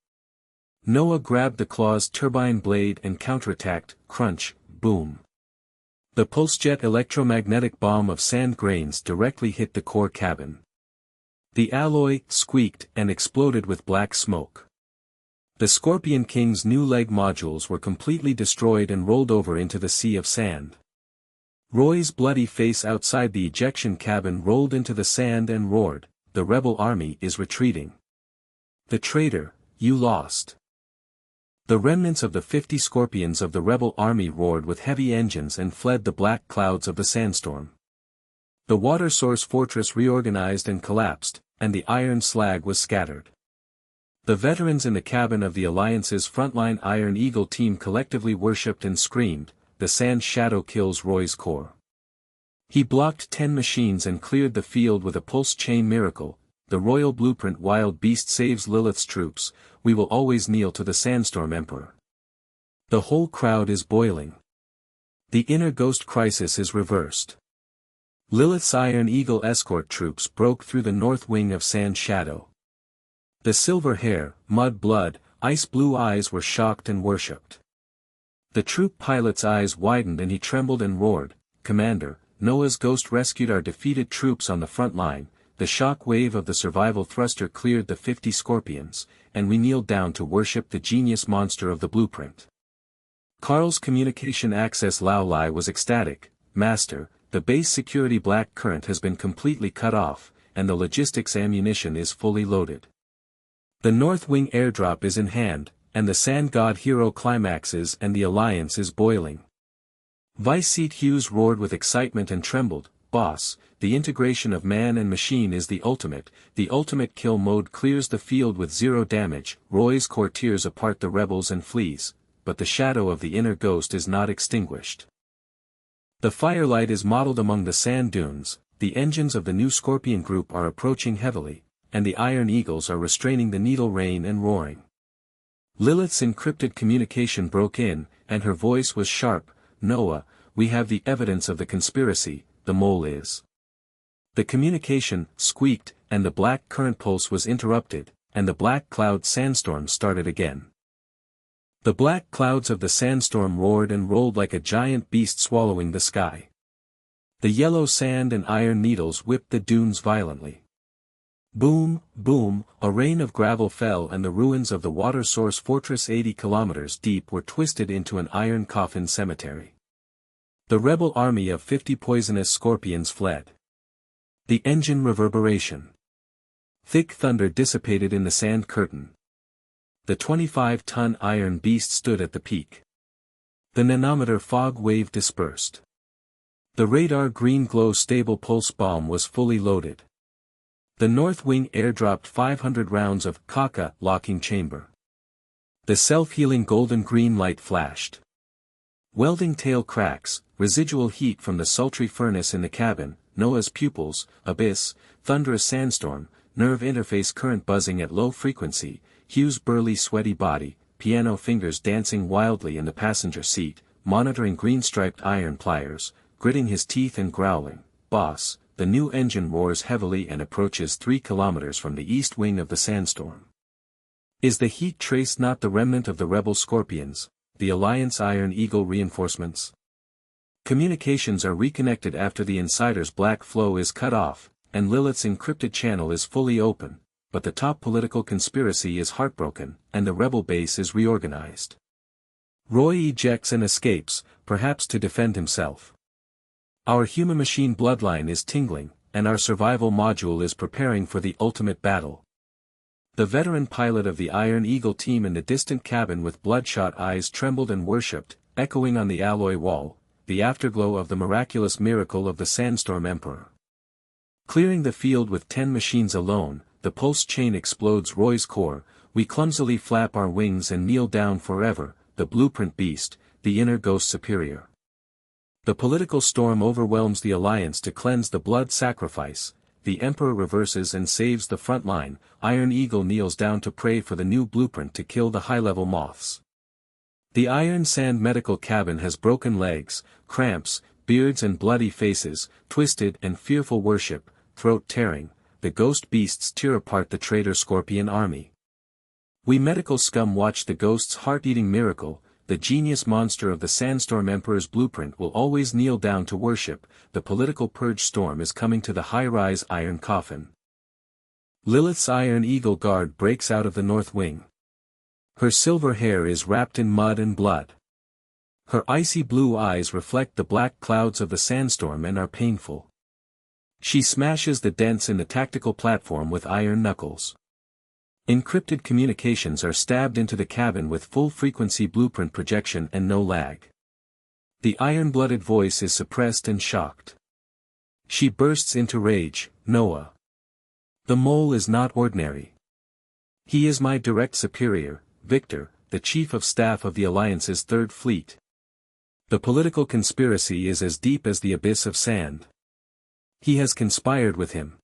Noah grabbed the claw's turbine blade and counterattacked, crunch, boom. The pulse-jet electromagnetic bomb of sand grains directly hit the core cabin. The alloy squeaked and exploded with black smoke. The Scorpion King's new leg modules were completely destroyed and rolled over into the sea of sand. Roy's bloody face outside the ejection cabin rolled into the sand and roared, "The rebel army is retreating. The traitor, you lost." The remnants of the 50 Scorpions of the rebel army roared with heavy engines and fled the black clouds of the sandstorm. The water source fortress reorganized and collapsed, and the iron slag was scattered. The veterans in the cabin of the Alliance's frontline Iron Eagle team collectively worshipped and screamed, "The sand shadow kills Roy's core." He blocked 10 machines and cleared the field with a pulse chain miracle. The royal blueprint wild beast saves Lilith's troops. We will always kneel to the Sandstorm Emperor. The whole crowd is boiling. The inner ghost crisis is reversed. Lilith's Iron Eagle escort troops broke through the north wing of Sand Shadow. The silver hair, mud blood, ice blue eyes were shocked and worshipped. The troop pilot's eyes widened and he trembled and roared, "Commander, Noah's ghost rescued our defeated troops on the front line." The shock wave of the survival thruster cleared the 50 Scorpions, and we kneeled down to worship the genius monster of the blueprint. Carl's communication access Laolai was ecstatic. "Master, the base security black current has been completely cut off, and the logistics ammunition is fully loaded. The North Wing airdrop is in hand, and the Sand God hero climaxes and the Alliance is boiling." Vice Seat Hughes roared with excitement and trembled, "Boss, the integration of man and machine is the ultimate kill mode clears the field with 0 damage." Roy's core tears apart the rebels and flees, but the shadow of the inner ghost is not extinguished. The firelight is mottled among the sand dunes, the engines of the new Scorpion group are approaching heavily, and the Iron Eagles are restraining the needle rain and roaring. Lilith's encrypted communication broke in, and her voice was sharp, "Noah, we have the evidence of the conspiracy, the mole is." The communication squeaked, and the black current pulse was interrupted, and the black cloud sandstorm started again. The black clouds of the sandstorm roared and rolled like a giant beast swallowing the sky. The yellow sand and iron needles whipped the dunes violently. Boom, boom, a rain of gravel fell and the ruins of the water source fortress 80 kilometers deep were twisted into an iron coffin cemetery. The rebel army of 50 poisonous Scorpions fled. The engine reverberation. Thick thunder dissipated in the sand curtain. The 25-ton iron beast stood at the peak. The nanometer fog wave dispersed. The radar green glow stable pulse bomb was fully loaded. The north wing airdropped 500 rounds of Kaka locking chamber. The self-healing golden green light flashed. Welding tail cracks, residual heat from the sultry furnace in the cabin, Noah's pupils, abyss, thunderous sandstorm, nerve interface current buzzing at low frequency, Hugh's burly sweaty body, piano fingers dancing wildly in the passenger seat, monitoring green-striped iron pliers, gritting his teeth and growling, "Boss, the new engine roars heavily and approaches 3 kilometers from the east wing of the sandstorm. Is the heat trace not the remnant of the rebel Scorpions, the Alliance Iron Eagle reinforcements?" Communications are reconnected after the insider's black flow is cut off, and Lilith's encrypted channel is fully open, but the top political conspiracy is heartbroken, and the rebel base is reorganized. Roy ejects and escapes, perhaps to defend himself. Our human-machine bloodline is tingling, and our survival module is preparing for the ultimate battle. The veteran pilot of the Iron Eagle team in the distant cabin with bloodshot eyes trembled and worshipped, echoing on the alloy wall, the afterglow of the miraculous miracle of the Sandstorm Emperor. Clearing the field with 10 machines alone, the pulse chain explodes Roy's core, we clumsily flap our wings and kneel down forever, the blueprint beast, the inner ghost superior. The political storm overwhelms the Alliance to cleanse the blood sacrifice, the Emperor reverses and saves the front line, Iron Eagle kneels down to pray for the new blueprint to kill the high-level moths. The Iron Sand medical cabin has broken legs, cramps, beards and bloody faces, twisted and fearful worship, throat-tearing, the ghost beasts tear apart the traitor scorpion army. We medical scum watch the ghost's heart-eating miracle. The genius monster of the Sandstorm Emperor's blueprint will always kneel down to worship. The political purge storm is coming to the high-rise iron coffin. Lilith's iron eagle guard breaks out of the north wing. Her silver hair is wrapped in mud and blood. Her icy blue eyes reflect the black clouds of the sandstorm and are painful. She smashes the dents in the tactical platform with iron knuckles. Encrypted communications are stabbed into the cabin with full-frequency blueprint projection and no lag. The iron-blooded voice is suppressed and shocked. She bursts into rage. Noah. The mole is not ordinary. He is my direct superior, Victor, the Chief of Staff of the Alliance's Third Fleet. The political conspiracy is as deep as the abyss of sand. He has conspired with him.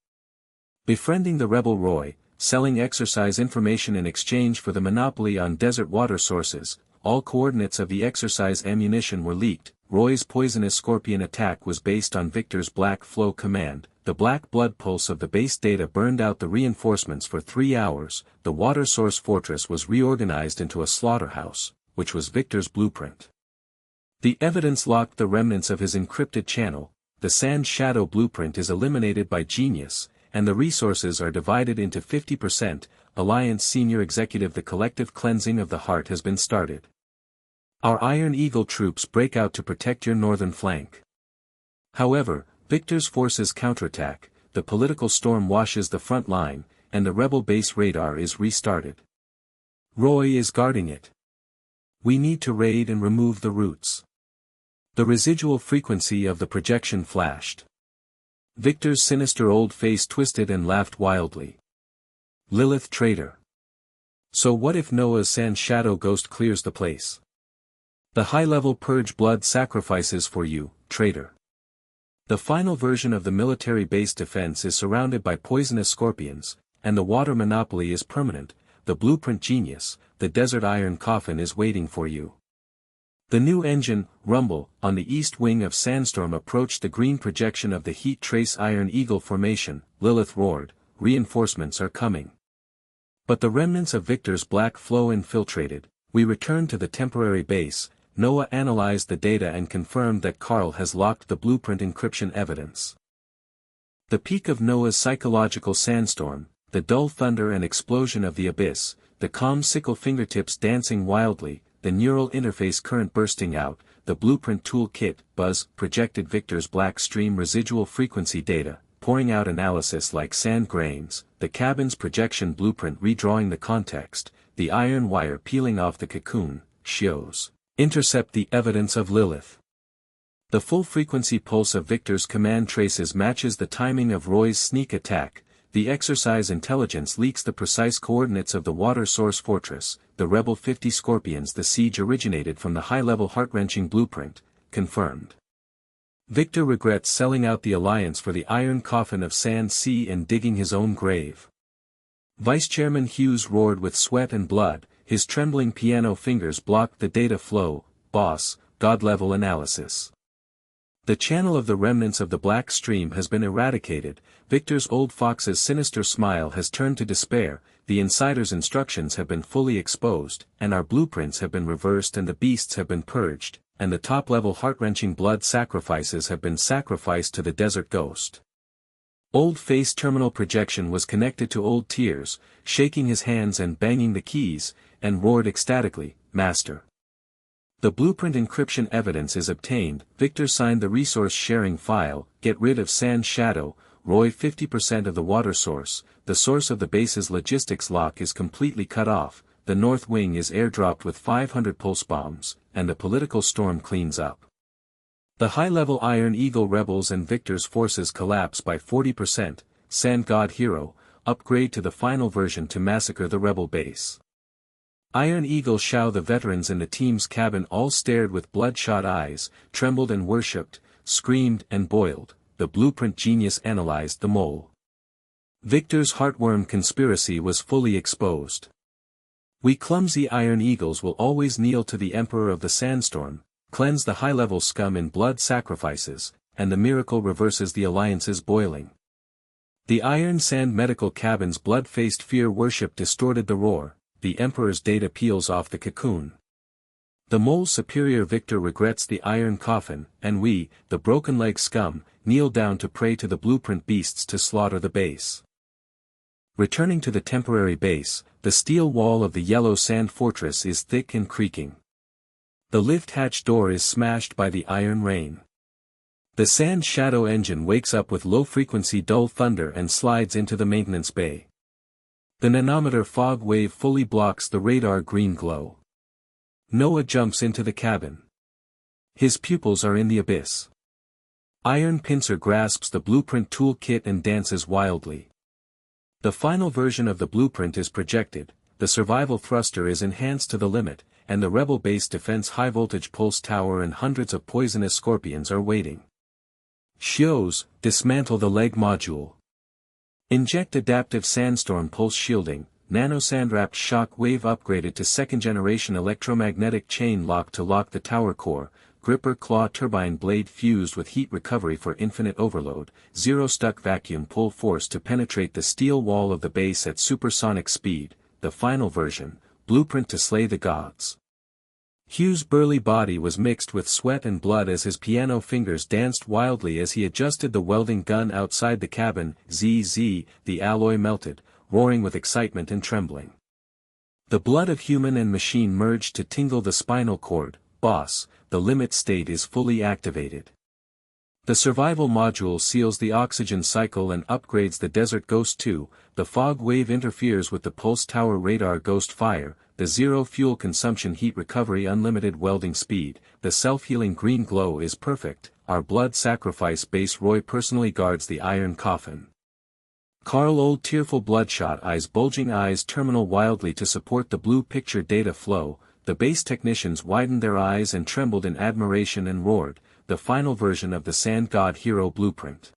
Befriending the rebel Roy, selling exercise information in exchange for the monopoly on desert water sources. All coordinates of the exercise ammunition were leaked. Roy's poisonous scorpion attack was based on Victor's Black Flow command. The black blood pulse of the base data burned out the reinforcements for 3 hours. The water source fortress was reorganized into a slaughterhouse, which was Victor's blueprint. The evidence locked the remnants of his encrypted channel. The Sand Shadow blueprint is eliminated by Genius, and the resources are divided into 50%. Alliance Senior Executive. The collective cleansing of the heart has been started. Our Iron Eagle troops break out to protect your northern flank. However, Victor's forces counterattack, the political storm washes the front line, and the rebel base radar is restarted. Roy is guarding it. We need to raid and remove the roots. The residual frequency of the projection flashed. Victor's sinister old face twisted and laughed wildly. Lilith traitor. So what if Noah's Sand Shadow ghost clears the place? The high-level purge blood sacrifices for you, traitor. The final version of the military base defense is surrounded by poisonous scorpions, and the water monopoly is permanent. The blueprint Genius, the desert iron coffin is waiting for you. The new engine, Rumble, on the east wing of Sandstorm approached the green projection of the heat trace Iron Eagle formation. Lilith roared, reinforcements are coming. But the remnants of Victor's Black Flow infiltrated. We returned to the temporary base. Noah analyzed the data and confirmed that Carl has locked the blueprint encryption evidence. The peak of Noah's psychological sandstorm, the dull thunder and explosion of the abyss, the calm sickle fingertips dancing wildly, the neural interface current bursting out, the blueprint toolkit, buzz, projected Victor's black stream residual frequency data, pouring out analysis like sand grains, the cabin's projection blueprint redrawing the context, the iron wire peeling off the cocoon, shows. Intercept the evidence of Lilith. The full-frequency pulse of Victor's command traces matches the timing of Roy's sneak attack. The exercise intelligence leaks the precise coordinates of the water source fortress. The Rebel 50 Scorpions. The siege originated from the high-level heart-wrenching blueprint, confirmed. Victor regrets selling out the Alliance for the iron coffin of Sand Sea and digging his own grave. Vice Chairman Hughes roared with sweat and blood. His trembling piano fingers blocked the data flow. Boss, God-level analysis. The channel of the remnants of the black stream has been eradicated. Victor's old fox's sinister smile has turned to despair. The insider's instructions have been fully exposed, and our blueprints have been reversed and the beasts have been purged, and the top-level heart-wrenching blood sacrifices have been sacrificed to the desert ghost. Old Face terminal projection was connected to Old Tears, shaking his hands and banging the keys, and roared ecstatically, Master. The blueprint encryption evidence is obtained. Victor signed the resource sharing file. Get rid of Sand Shadow. Roy 50% of the water source. The source of the base's logistics lock is completely cut off. The north wing is airdropped with 500 pulse bombs, and the political storm cleans up. The high-level Iron Eagle rebels and Victor's forces collapse by 40%. Sand God Hero, upgrade to the final version to massacre the rebel base. Iron Eagle Shao. The veterans in the team's cabin all stared with bloodshot eyes, trembled and worshipped, screamed and boiled. The blueprint Genius analyzed the mole. Victor's heartworm conspiracy was fully exposed. We clumsy Iron Eagles will always kneel to the Emperor of the Sandstorm. cleanse the high-level scum in blood sacrifices, and the miracle reverses the Alliance's boiling. The Iron Sand medical cabin's blood-faced fear worship distorted the roar, the Emperor's data peels off the cocoon. The mole's superior victor regrets the iron coffin, and we, the broken-leg scum, kneel down to pray to the blueprint beasts to slaughter the base. Returning to the temporary base, the steel wall of the yellow sand fortress is thick and creaking. The lift hatch door is smashed by the iron rain. The sand shadow engine wakes up with low-frequency dull thunder and slides into the maintenance bay. The nanometer fog wave fully blocks the radar green glow. Noah jumps into the cabin. His pupils are in the abyss. Iron Pincer grasps the blueprint toolkit and dances wildly. The final version of the blueprint is projected, the survival thruster is enhanced to the limit, and the rebel base defense high-voltage pulse tower and hundreds of poisonous scorpions are waiting. Shios, dismantle the leg module. Inject adaptive sandstorm pulse shielding, nano-sand-wrapped shock wave upgraded to second-generation electromagnetic chain lock to lock the tower core, gripper claw turbine blade fused with heat recovery for infinite overload, zero-stuck vacuum pull force to penetrate the steel wall of the base at supersonic speed, the final version, blueprint to slay the gods. Hugh's burly body was mixed with sweat and blood as his piano fingers danced wildly as he adjusted the welding gun outside the cabin. ZZ, the alloy melted, roaring with excitement and trembling. The blood of human and machine merged to tingle the spinal cord. Boss, the limit state is fully activated. The survival module seals the oxygen cycle and upgrades the Desert Ghost 2, the fog wave interferes with the pulse tower radar Ghost Fire, the zero fuel consumption heat recovery unlimited welding speed, the self-healing green glow is perfect, our blood sacrifice base Roy personally guards the iron coffin. Carl old tearful bloodshot eyes bulging eyes terminal wildly to support the blue picture data flow, the base technicians widened their eyes and trembled in admiration and roared, the final version of the Sand God Hero blueprint.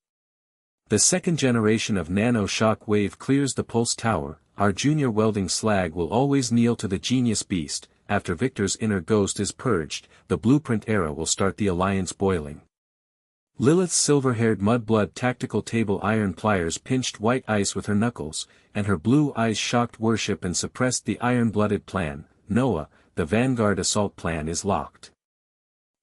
The second generation of nano shock wave clears the pulse tower, our junior welding slag will always kneel to the genius beast, after Victor's inner ghost is purged, the blueprint era will start the alliance boiling. Lilith's silver-haired mudblood tactical table iron pliers pinched white ice with her knuckles, and her blue eyes shocked worship and suppressed the iron-blooded plan. Noah, the Vanguard assault plan is locked.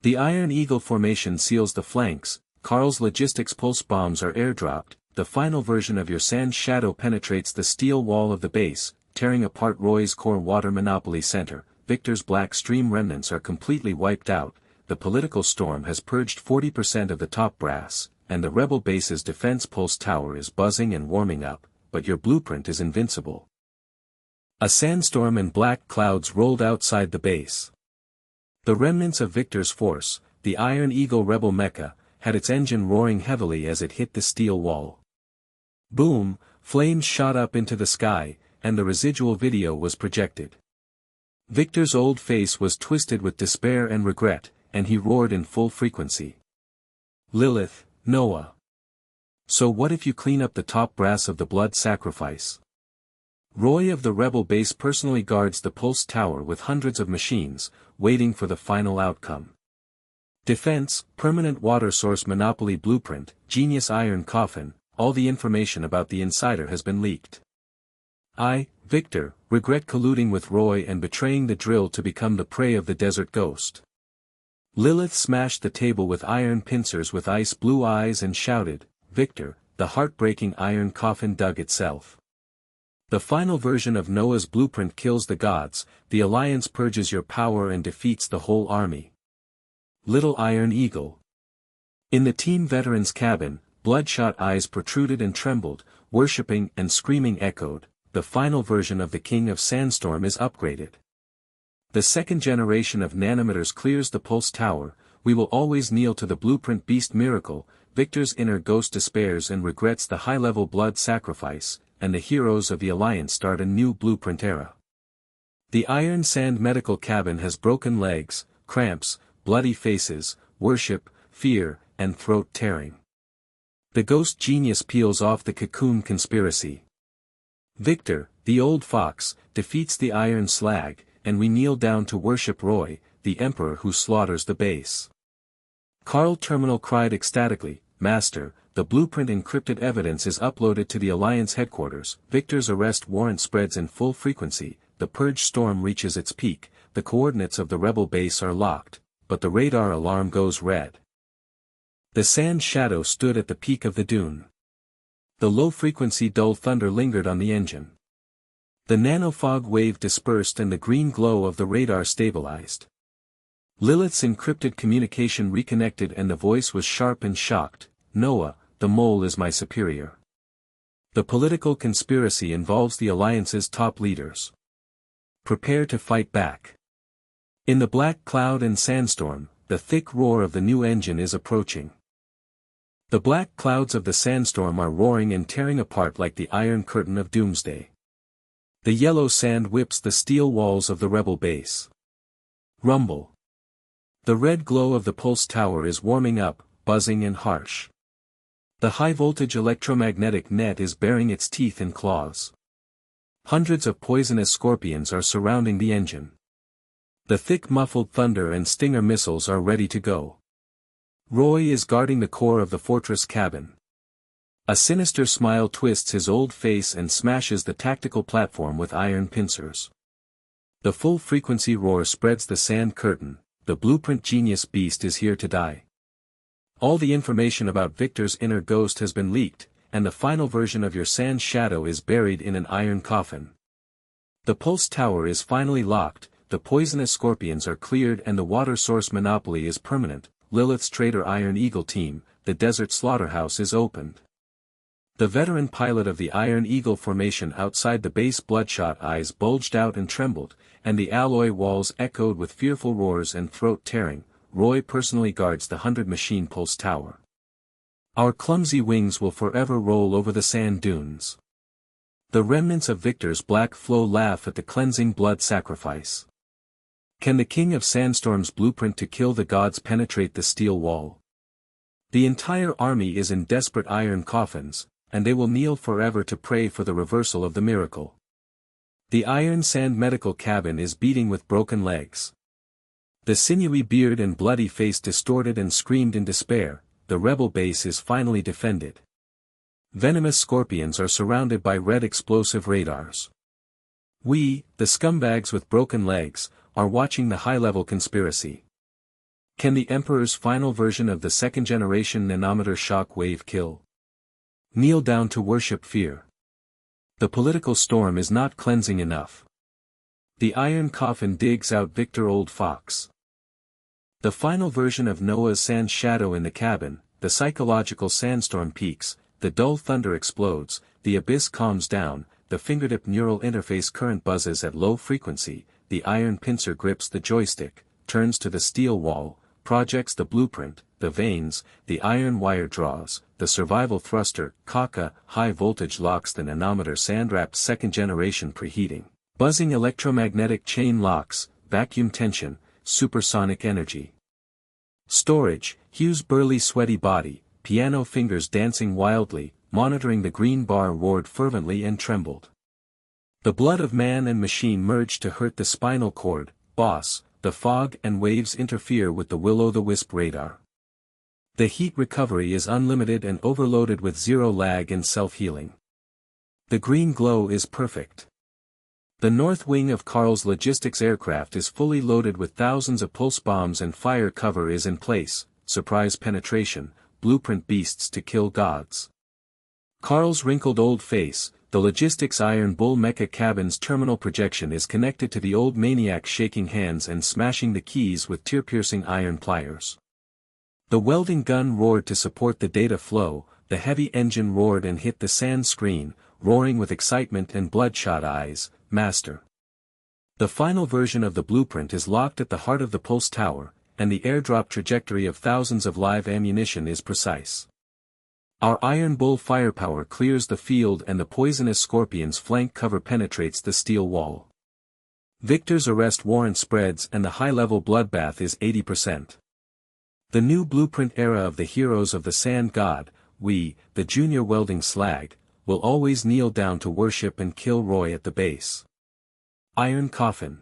The Iron Eagle formation seals the flanks, Carl's logistics pulse bombs are airdropped, the final version of your sand shadow penetrates the steel wall of the base, tearing apart Roy's core water monopoly center, Victor's black stream remnants are completely wiped out, the political storm has purged 40% of the top brass, and the rebel base's defense pulse tower is buzzing and warming up, but your blueprint is invincible. A sandstorm and black clouds rolled outside the base. The remnants of Victor's force, the Iron Eagle rebel mecha, had its engine roaring heavily as it hit the steel wall. Boom, flames shot up into the sky, and the residual video was projected. Victor's old face was twisted with despair and regret, and he roared in full frequency. Lilith, Noah. So what if you clean up the top brass of the blood sacrifice? Roy of the rebel base personally guards the pulse tower with hundreds of machines, waiting for the final outcome. Defense, permanent water source monopoly blueprint, genius iron coffin, all the information about the insider has been leaked. I, Victor, regret colluding with Roy and betraying the drill to become the prey of the Desert Ghost. Lilith smashed the table with iron pincers with ice blue eyes and shouted, Victor, the heartbreaking iron coffin dug itself. The final version of Noah's blueprint kills the gods, the alliance purges your power and defeats the whole army. Little Iron Eagle. In the team veteran's cabin, bloodshot eyes protruded and trembled, worshipping and screaming echoed, the final version of the King of Sandstorm is upgraded. The second generation of nanometers clears the pulse tower, we will always kneel to the blueprint beast miracle, Victor's inner ghost despairs and regrets the high-level blood sacrifice, and the heroes of the Alliance start a new blueprint era. The Iron Sand medical cabin has broken legs, cramps, bloody faces, worship, fear, and throat tearing. The ghost genius peels off the cocoon conspiracy. Victor, the old fox, defeats the iron slag, and we kneel down to worship Roy, the Emperor who slaughters the base. Carl Terminal cried ecstatically, "Master, the blueprint encrypted evidence is uploaded to the Alliance headquarters, Victor's arrest warrant spreads in full frequency, the purge storm reaches its peak, the coordinates of the rebel base are locked, but the radar alarm goes red." The sand shadow stood at the peak of the dune. The low-frequency dull thunder lingered on the engine. The nanofog wave dispersed and the green glow of the radar stabilized. Lilith's encrypted communication reconnected and the voice was sharp and shocked, "Noah, the mole is my superior. The political conspiracy involves the Alliance's top leaders. Prepare to fight back." In the black cloud and sandstorm, the thick roar of the new engine is approaching. The black clouds of the sandstorm are roaring and tearing apart like the iron curtain of doomsday. The yellow sand whips the steel walls of the rebel base. Rumble. The red glow of the pulse tower is warming up, buzzing and harsh. The high-voltage electromagnetic net is baring its teeth and claws. Hundreds of poisonous scorpions are surrounding the engine. The thick muffled thunder and Stinger missiles are ready to go. Roy is guarding the core of the fortress cabin. A sinister smile twists his old face and smashes the tactical platform with iron pincers. The full-frequency roar spreads the sand curtain, the blueprint genius beast is here to die. All the information about Victor's inner ghost has been leaked, and the final version of your sand shadow is buried in an iron coffin. The pulse tower is finally locked, the poisonous scorpions are cleared and the water source monopoly is permanent. Lilith's traitor Iron Eagle team, the desert slaughterhouse is opened. The veteran pilot of the Iron Eagle formation outside the base bloodshot eyes bulged out and trembled, and the alloy walls echoed with fearful roars and throat-tearing. Roy personally guards the 100-machine pulse tower. Our clumsy wings will forever roll over the sand dunes. The remnants of Victor's black flow laugh at the cleansing blood sacrifice. Can the King of Sandstorm's blueprint to kill the gods penetrate the steel wall? The entire army is in desperate iron coffins, and they will kneel forever to pray for the reversal of the miracle. The iron sand medical cabin is beating with broken legs. The sinewy beard and bloody face distorted and screamed in despair. The rebel base is finally defended. Venomous scorpions are surrounded by red explosive radars. We, the scumbags with broken legs, are watching the high-level conspiracy. Can the Emperor's final version of the second-generation nanometer shock wave kill? Kneel down to worship fear. The political storm is not cleansing enough. The iron coffin digs out Victor Old Fox. The final version of Noah's sand shadow in the cabin, the psychological sandstorm peaks, the dull thunder explodes, the abyss calms down, the fingertip neural interface current buzzes at low frequency, the iron pincer grips the joystick, turns to the steel wall, projects the blueprint, the veins, the iron wire draws, the survival thruster, Kaka, high voltage locks the nanometer sand-wrapped second-generation preheating, buzzing electromagnetic chain locks, vacuum tension, supersonic energy. Storage, Hugh's burly sweaty body, piano fingers dancing wildly, monitoring the green bar roared fervently and trembled. The blood of man and machine merge to hurt the spinal cord, boss, the fog and waves interfere with the will-o'-the-wisp radar. The heat recovery is unlimited and overloaded with zero lag and self-healing. The green glow is perfect. The north wing of Carl's logistics aircraft is fully loaded with thousands of pulse bombs and fire cover is in place, surprise penetration, blueprint beasts to kill gods. Carl's wrinkled old face, the logistics Iron Bull mecha cabin's terminal projection is connected to the old maniac shaking hands and smashing the keys with tear-piercing iron pliers. The welding gun roared to support the data flow, the heavy engine roared and hit the sand screen, roaring with excitement and bloodshot eyes, Master. The final version of the blueprint is locked at the heart of the pulse tower, and the airdrop trajectory of thousands of live ammunition is precise. Our Iron Bull firepower clears the field and the poisonous scorpion's flank cover penetrates the steel wall. Victor's arrest warrant spreads and the high-level bloodbath is 80%. The new blueprint era of the heroes of the Sand God, we, the junior welding slag, will always kneel down to worship and kill Roy at the base. Iron Coffin.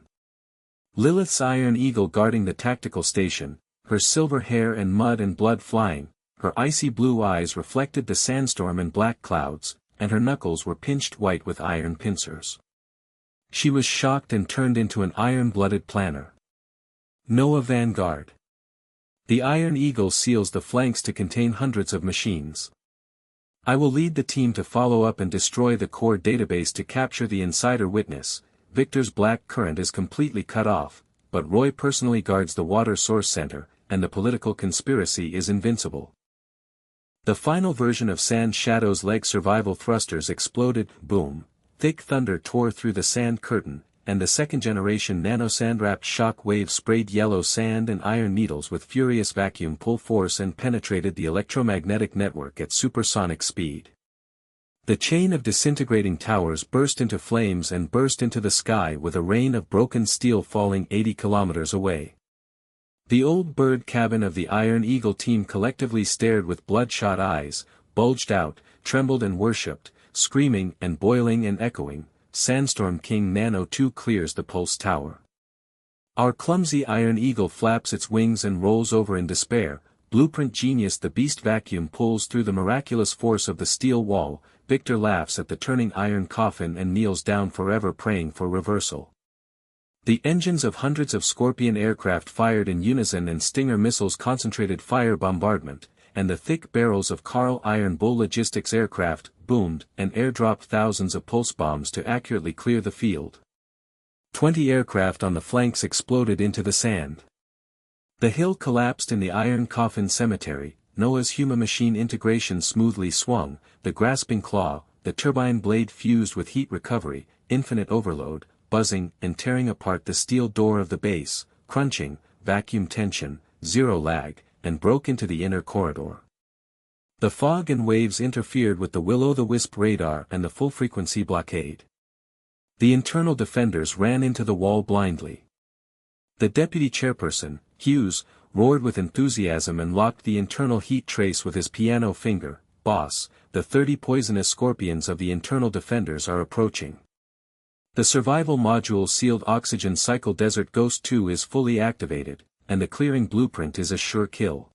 Lilith's iron eagle guarding the tactical station, her silver hair and mud and blood flying, her icy blue eyes reflected the sandstorm and black clouds, and her knuckles were pinched white with iron pincers. She was shocked and turned into an iron-blooded planner. Noah Vanguard. The Iron Eagle seals the flanks to contain hundreds of machines. I will lead the team to follow up and destroy the core database to capture the insider witness. Victor's black current is completely cut off, but Roy personally guards the water source center, and the political conspiracy is invincible. The final version of Sand Shadow's leg survival thrusters exploded, boom, thick thunder tore through the sand curtain, and the second-generation nanosand-wrapped shock waves sprayed yellow sand and iron needles with furious vacuum pull force and penetrated the electromagnetic network at supersonic speed. The chain of disintegrating towers burst into flames and burst into the sky with a rain of broken steel falling 80 kilometers away. The old bird cabin of the Iron Eagle team collectively stared with bloodshot eyes, bulged out, trembled and worshipped, screaming and boiling and echoing. Sandstorm King Nano 2 clears the pulse tower. Our clumsy Iron Eagle flaps its wings and rolls over in despair. Blueprint genius, the beast vacuum pulls through the miraculous force of the steel wall. Victor laughs at the turning iron coffin and kneels down forever praying for reversal. The engines of hundreds of Scorpion aircraft fired in unison and Stinger missiles concentrated fire bombardment, and the thick barrels of Carl Iron Bull logistics aircraft boomed and airdropped thousands of pulse bombs to accurately clear the field. 20 aircraft on the flanks exploded into the sand. The hill collapsed in the iron coffin cemetery. Noah's human-machine integration smoothly swung, the grasping claw, the turbine blade fused with heat recovery, infinite overload, buzzing and tearing apart the steel door of the base, crunching, vacuum tension, zero lag, and broke into the inner corridor. The fog and waves interfered with the will-o'-the-wisp radar and the full-frequency blockade. The internal defenders ran into the wall blindly. The deputy chairperson, Hughes, roared with enthusiasm and locked the internal heat trace with his piano finger. Boss, the 30 poisonous scorpions of the internal defenders are approaching. The survival module sealed oxygen cycle Desert Ghost 2 is fully activated, and the clearing blueprint is a sure kill.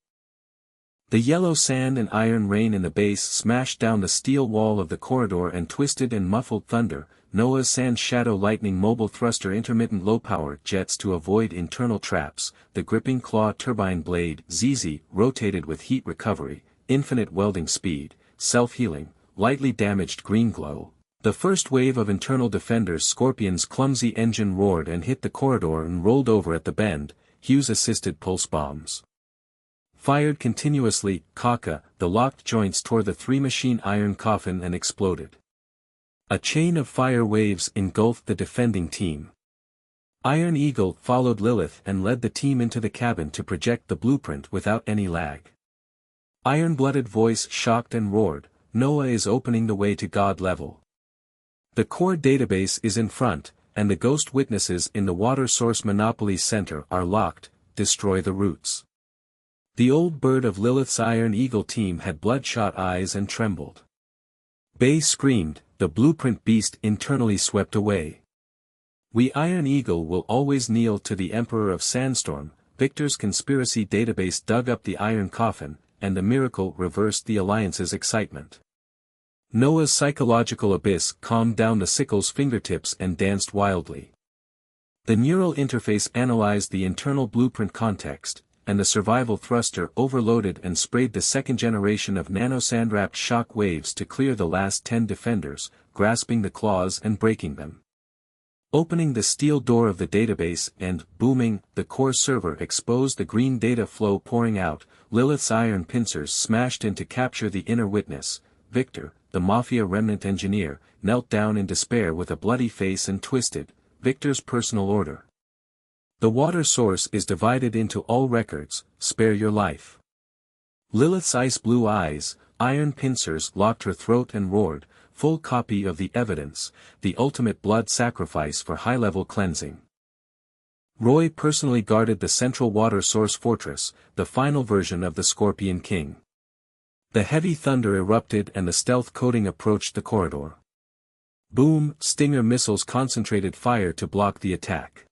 The yellow sand and iron rain in the base smashed down the steel wall of the corridor and twisted and muffled thunder. Noah's Sand Shadow Lightning mobile thruster intermittent low-power jets to avoid internal traps. The gripping claw turbine blade ZZ rotated with heat recovery, infinite welding speed, self-healing, lightly damaged green glow. The first wave of internal defenders Scorpion's clumsy engine roared and hit the corridor and rolled over at the bend. Hughes assisted pulse bombs. Fired continuously. Kaka, the locked joints tore the three-machine iron coffin and exploded. A chain of fire waves engulfed the defending team. Iron Eagle followed Lilith and led the team into the cabin to project the blueprint without any lag. Iron-blooded voice shocked and roared, Noah is opening the way to God level. The core database is in front, and the ghost witnesses in the water source monopoly center are locked. Destroy the roots. The old bird of Lilith's Iron Eagle team had bloodshot eyes and trembled. Bay screamed, the blueprint beast internally swept away. We Iron Eagle will always kneel to the Emperor of Sandstorm. Victor's conspiracy database dug up the iron coffin, and the miracle reversed the Alliance's excitement. Noah's psychological abyss calmed down the sickle's fingertips and danced wildly. The neural interface analyzed the internal blueprint context, and the survival thruster overloaded and sprayed the second generation of nanosand-wrapped shock waves to clear the last 10 defenders, grasping the claws and breaking them. Opening the steel door of the database and, booming, the core server exposed the green data flow pouring out. Lilith's iron pincers smashed in to capture the inner witness. Victor, the Mafia remnant engineer, knelt down in despair with a bloody face and twisted. Victor's personal order. The water source is divided into all records, spare your life. Lilith's ice-blue eyes, iron pincers locked her throat and roared, full copy of the evidence, the ultimate blood sacrifice for high-level cleansing. Roy personally guarded the central water source fortress, the final version of the Scorpion King. The heavy thunder erupted and the stealth coating approached the corridor. Boom, Stinger missiles concentrated fire to block the attack.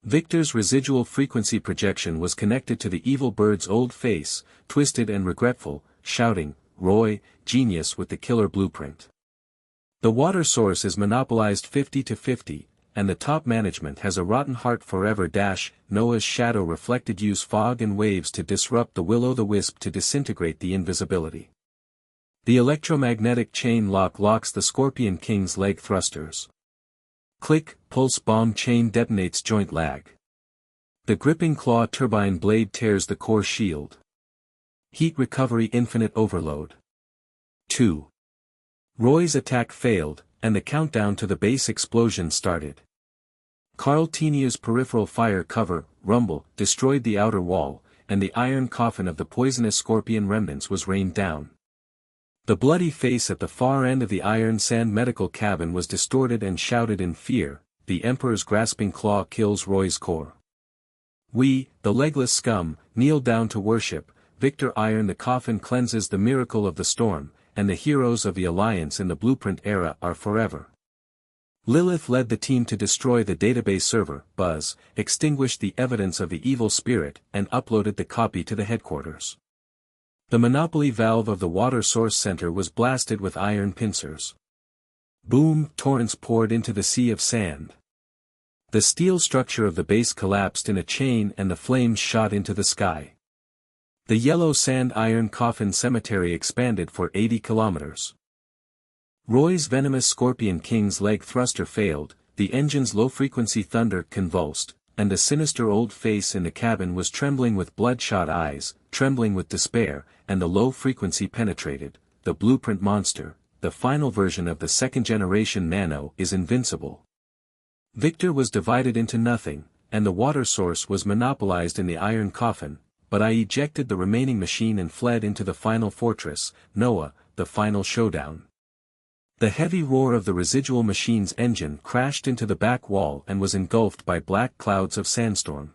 Victor's residual frequency projection was connected to the evil bird's old face, twisted and regretful, shouting, "Roy, genius with the killer blueprint." The water source is monopolized 50-50, and the top management has a rotten heart forever. Noah's shadow reflected use fog and waves to disrupt the will-o'-the-wisp to disintegrate the invisibility. The electromagnetic chain lock locks the Scorpion King's leg thrusters. Click, pulse bomb chain detonates joint lag. The gripping claw turbine blade tears the core shield. Heat recovery infinite overload. 2. Roy's attack failed, and the countdown to the base explosion started. Carl Tenia's peripheral fire cover, rumble, destroyed the outer wall, and the iron coffin of the poisonous scorpion remnants was rained down. The bloody face at the far end of the iron sand medical cabin was distorted and shouted in fear, "The Emperor's grasping claw kills Roy's core." We, the legless scum, kneel down to worship. Victor Iron the coffin cleanses the miracle of the storm, and the heroes of the Alliance in the Blueprint era are forever. Lilith led the team to destroy the database server, Buzz, extinguished the evidence of the evil spirit, and uploaded the copy to the headquarters. The monopoly valve of the water source center was blasted with iron pincers. Boom, torrents poured into the sea of sand. The steel structure of the base collapsed in a chain and the flames shot into the sky. The yellow sand iron coffin cemetery expanded for 80 kilometers. Roy's venomous Scorpion King's leg thruster failed, the engine's low-frequency thunder convulsed, and the sinister old face in the cabin was trembling with bloodshot eyes, trembling with despair, and the low frequency penetrated. The blueprint monster, the final version of the second-generation Nano, is invincible. Victor was divided into nothing, and the water source was monopolized in the iron coffin, but I ejected the remaining machine and fled into the final fortress, Noah, the final showdown. The heavy roar of the residual machine's engine crashed into the back wall and was engulfed by black clouds of sandstorm.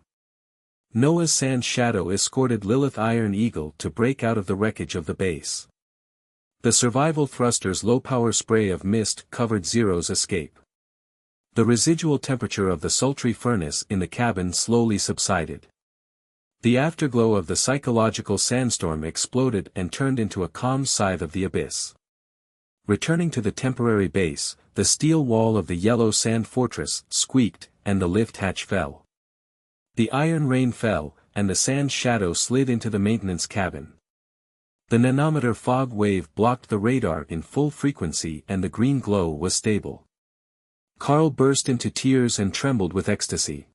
Noah's sand shadow escorted Lilith Iron Eagle to break out of the wreckage of the base. The survival thruster's low-power spray of mist covered Zero's escape. The residual temperature of the sultry furnace in the cabin slowly subsided. The afterglow of the psychological sandstorm exploded and turned into a calm scythe of the abyss. Returning to the temporary base, the steel wall of the yellow sand fortress squeaked, and the lift hatch fell. The iron rain fell, and the sand shadow slid into the maintenance cabin. The nanometer fog wave blocked the radar in full frequency and the green glow was stable. Carl burst into tears and trembled with ecstasy.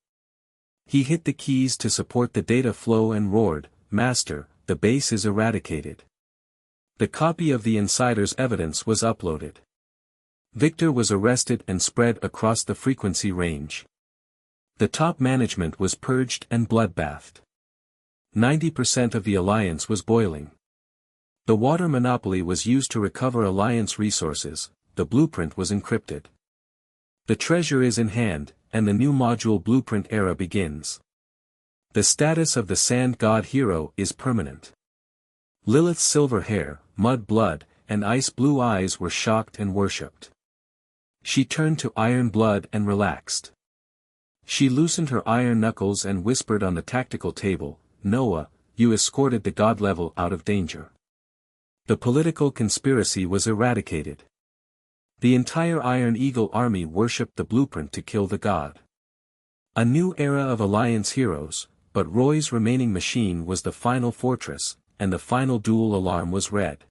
He hit the keys to support the data flow and roared, "Master, the base is eradicated." The copy of the insider's evidence was uploaded. Victor was arrested and spread across the frequency range. The top management was purged and bloodbathed. 90% of the Alliance was boiling. The water monopoly was used to recover Alliance resources, the blueprint was encrypted. The treasure is in hand, and the new module blueprint era begins. The status of the Sand God hero is permanent. Lilith's silver hair, mud blood, and ice blue eyes were shocked and worshipped. She turned to iron blood and relaxed. She loosened her iron knuckles and whispered on the tactical table, "Noah, you escorted the god level out of danger." The political conspiracy was eradicated. The entire Iron Eagle army worshipped the blueprint to kill the god. A new era of Alliance heroes, but Roy's remaining machine was the final fortress, and the final duel alarm was read.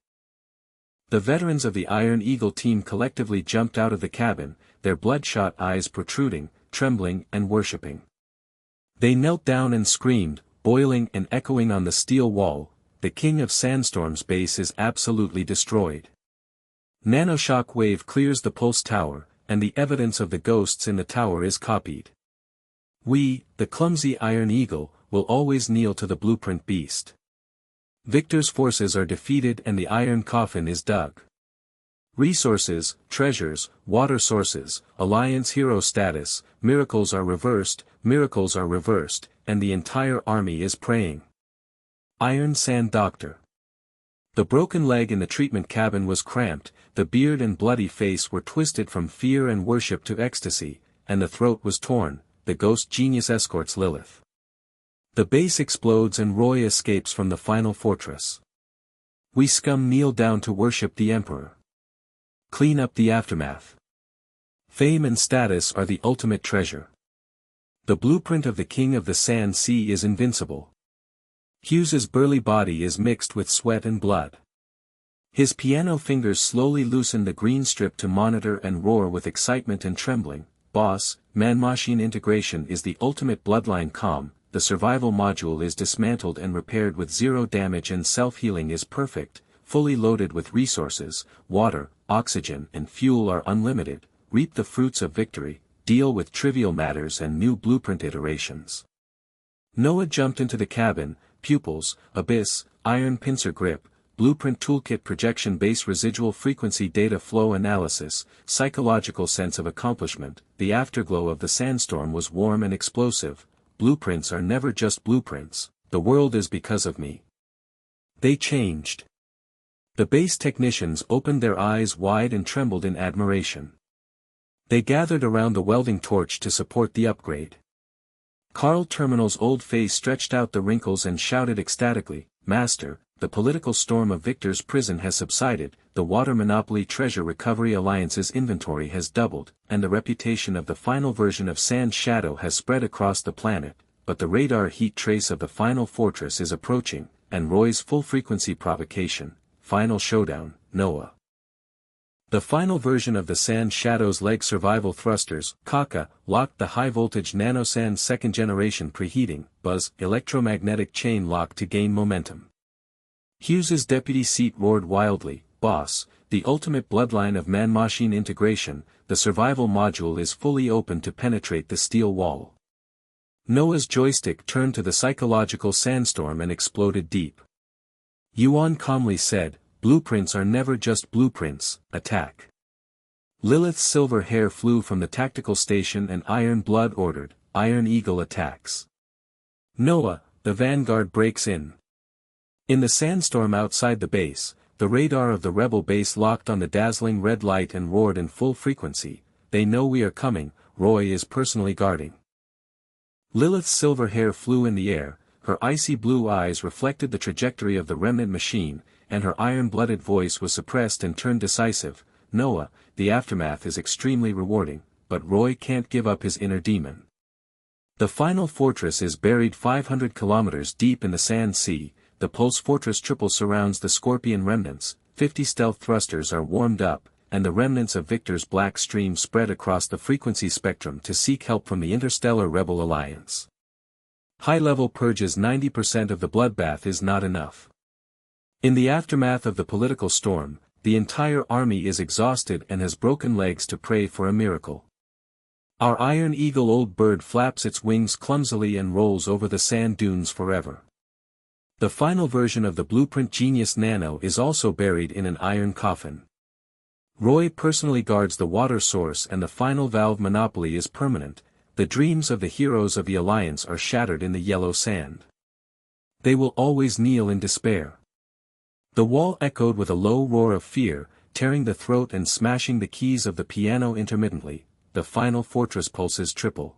The veterans of the Iron Eagle team collectively jumped out of the cabin, their bloodshot eyes protruding, trembling and worshipping. They knelt down and screamed, boiling and echoing on the steel wall, "The King of Sandstorm's base is absolutely destroyed." Nanoshock wave clears the pulse tower, and the evidence of the ghosts in the tower is copied. We, the clumsy Iron Eagle, will always kneel to the blueprint beast. Victor's forces are defeated and the iron coffin is dug. Resources, treasures, water sources, Alliance hero status, miracles are reversed, and the entire army is praying. Iron Sand Doctor. The broken leg in the treatment cabin was cramped, the beard and bloody face were twisted from fear and worship to ecstasy, and the throat was torn, the ghost genius escorts Lilith. The base explodes and Roy escapes from the final fortress. We scum kneel down to worship the Emperor. Clean up the aftermath. Fame and status are the ultimate treasure. The blueprint of the King of the Sand Sea is invincible. Hughes's burly body is mixed with sweat and blood. His piano fingers slowly loosen the green strip to monitor and roar with excitement and trembling. Boss, man-machine integration is the ultimate bloodline calm, the survival module is dismantled and repaired with zero damage and self-healing is perfect, fully loaded with resources, water, oxygen and fuel are unlimited, reap the fruits of victory, deal with trivial matters and new blueprint iterations. Noah jumped into the cabin, pupils, abyss, iron pincer grip, blueprint toolkit projection base residual frequency data flow analysis, psychological sense of accomplishment. The afterglow of the sandstorm was warm and explosive. Blueprints are never just blueprints, the world is because of me. They changed. The base technicians opened their eyes wide and trembled in admiration. They gathered around the welding torch to support the upgrade. Carl Terminal's old face stretched out the wrinkles and shouted ecstatically, "Master, the political storm of Victor's prison has subsided, the Water Monopoly Treasure Recovery Alliance's inventory has doubled, and the reputation of the final version of Sand Shadow has spread across the planet, but the radar heat trace of the final fortress is approaching, and Roy's full-frequency provocation, final showdown, Noah." The final version of the Sand Shadow's leg survival thrusters, Kaka, locked the high-voltage nanosand second-generation preheating, buzz, electromagnetic chain lock to gain momentum. Hughes's deputy seat roared wildly, "Boss, the ultimate bloodline of man-machine integration, the survival module is fully open to penetrate the steel wall." Noah's joystick turned to the psychological sandstorm and exploded deep. Yuan calmly said, "Blueprints are never just blueprints, attack." Lilith's silver hair flew from the tactical station and Iron Blood ordered, "Iron Eagle attacks." Noah, the vanguard breaks in. In the sandstorm outside the base, the radar of the rebel base locked on the dazzling red light and roared in full frequency, "They know we are coming, Roy is personally guarding." Lilith's silver hair flew in the air, her icy blue eyes reflected the trajectory of the remnant machine, and her iron-blooded voice was suppressed and turned decisive, "Noah, the aftermath is extremely rewarding, but Roy can't give up his inner demon. The final fortress is buried 500 kilometers deep in the Sand Sea, the Pulse Fortress triple surrounds the Scorpion remnants, 50 stealth thrusters are warmed up, and the remnants of Victor's Black Stream spread across the frequency spectrum to seek help from the Interstellar Rebel Alliance. High-level purges 90% of the bloodbath is not enough. In the aftermath of the political storm, the entire army is exhausted and has broken legs to pray for a miracle. Our Iron Eagle old bird flaps its wings clumsily and rolls over the sand dunes forever. The final version of the Blueprint Genius Nano is also buried in an iron coffin. Roy personally guards the water source and the final valve monopoly is permanent, the dreams of the heroes of the Alliance are shattered in the yellow sand. They will always kneel in despair. The wall echoed with a low roar of fear, tearing the throat and smashing the keys of the piano intermittently, the final fortress pulses triple.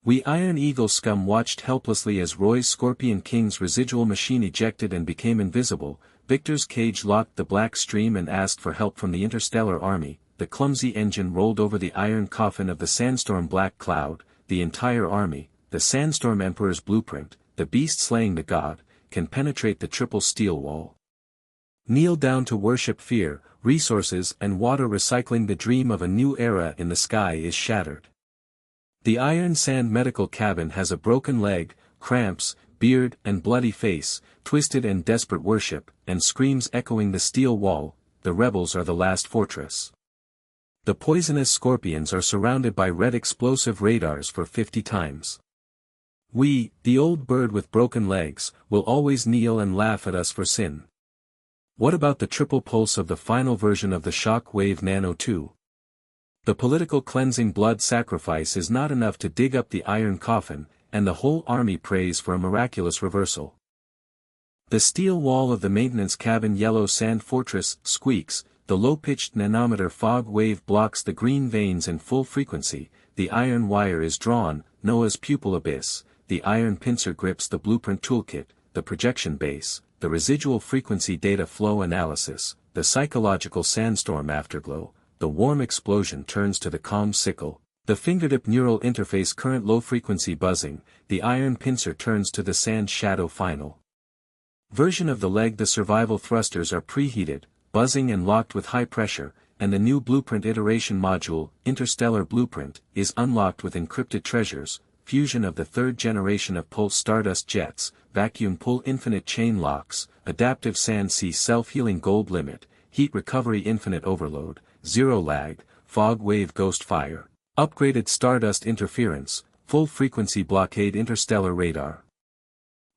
We Iron Eagle scum watched helplessly as Roy's Scorpion King's residual machine ejected and became invisible, Victor's cage locked the Black Stream and asked for help from the Interstellar Army, the clumsy engine rolled over the iron coffin of the Sandstorm Black Cloud, the entire army, the Sandstorm Emperor's blueprint, the beast slaying the god, can penetrate the triple steel wall. Kneel down to worship fear, resources and water recycling the dream of a new era in the sky is shattered. The Iron Sand medical cabin has a broken leg, cramps, beard and bloody face, twisted and desperate worship, and screams echoing the steel wall, the rebels are the last fortress. The poisonous scorpions are surrounded by red explosive radars for 50 times. We, the old bird with broken legs, will always kneel and laugh at us for sin. What about the triple pulse of the final version of the Shock Wave Nano 2? The political cleansing blood sacrifice is not enough to dig up the iron coffin, and the whole army prays for a miraculous reversal. The steel wall of the maintenance cabin yellow sand fortress squeaks, the low-pitched nanometer fog wave blocks the green veins in full frequency, the iron wire is drawn, Noah's pupil abyss, the iron pincer grips the blueprint toolkit, the projection base, the residual frequency data flow analysis, the psychological sandstorm afterglow, the warm explosion turns to the calm sickle, the fingertip neural interface current low-frequency buzzing, the iron pincer turns to the sand shadow final version of the leg. The survival thrusters are preheated, buzzing and locked with high pressure, and the new blueprint iteration module, Interstellar Blueprint, is unlocked with encrypted treasures, fusion of the third generation of pulse stardust jets, vacuum pull infinite chain locks, adaptive sand sea self-healing gold limit, heat recovery infinite overload, zero lag, fog wave ghost fire, upgraded stardust interference, full frequency blockade interstellar radar.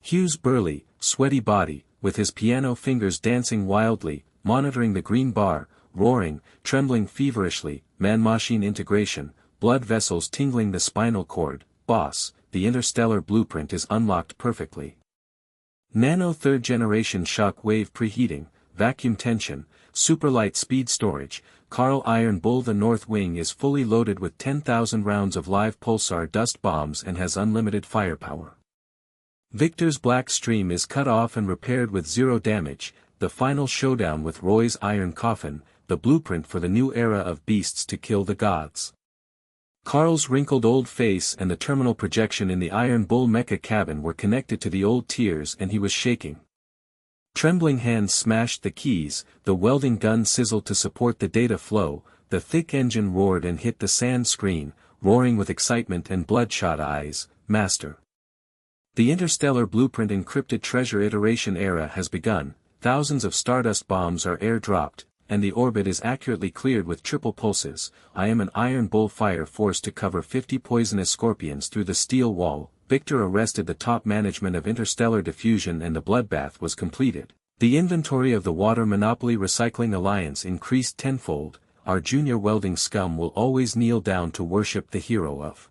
Hughes Burley, sweaty body, with his piano fingers dancing wildly, monitoring the green bar, roaring, trembling feverishly, man-machine integration, blood vessels tingling the spinal cord, boss, the interstellar blueprint is unlocked perfectly. Nano third generation shock wave preheating, vacuum tension, superlight speed storage, Carl Iron Bull. The North Wing is fully loaded with 10,000 rounds of live pulsar dust bombs and has unlimited firepower. Victor's Black Stream is cut off and repaired with zero damage, the final showdown with Roy's Iron Coffin, the blueprint for the new era of beasts to kill the gods. Carl's wrinkled old face and the terminal projection in the Iron Bull mecha cabin were connected to the old tears and he was shaking. Trembling hands smashed the keys, the welding gun sizzled to support the data flow, the thick engine roared and hit the sand screen, roaring with excitement and bloodshot eyes, master. The interstellar blueprint encrypted treasure iteration era has begun, thousands of stardust bombs are air-dropped, and the orbit is accurately cleared with triple pulses. I am an Iron Bull fire force to cover 50 poisonous scorpions through the steel wall. Victor arrested the top management of interstellar diffusion and the bloodbath was completed. The inventory of the Water Monopoly Recycling Alliance increased tenfold. Our junior welding scum will always kneel down to worship the hero of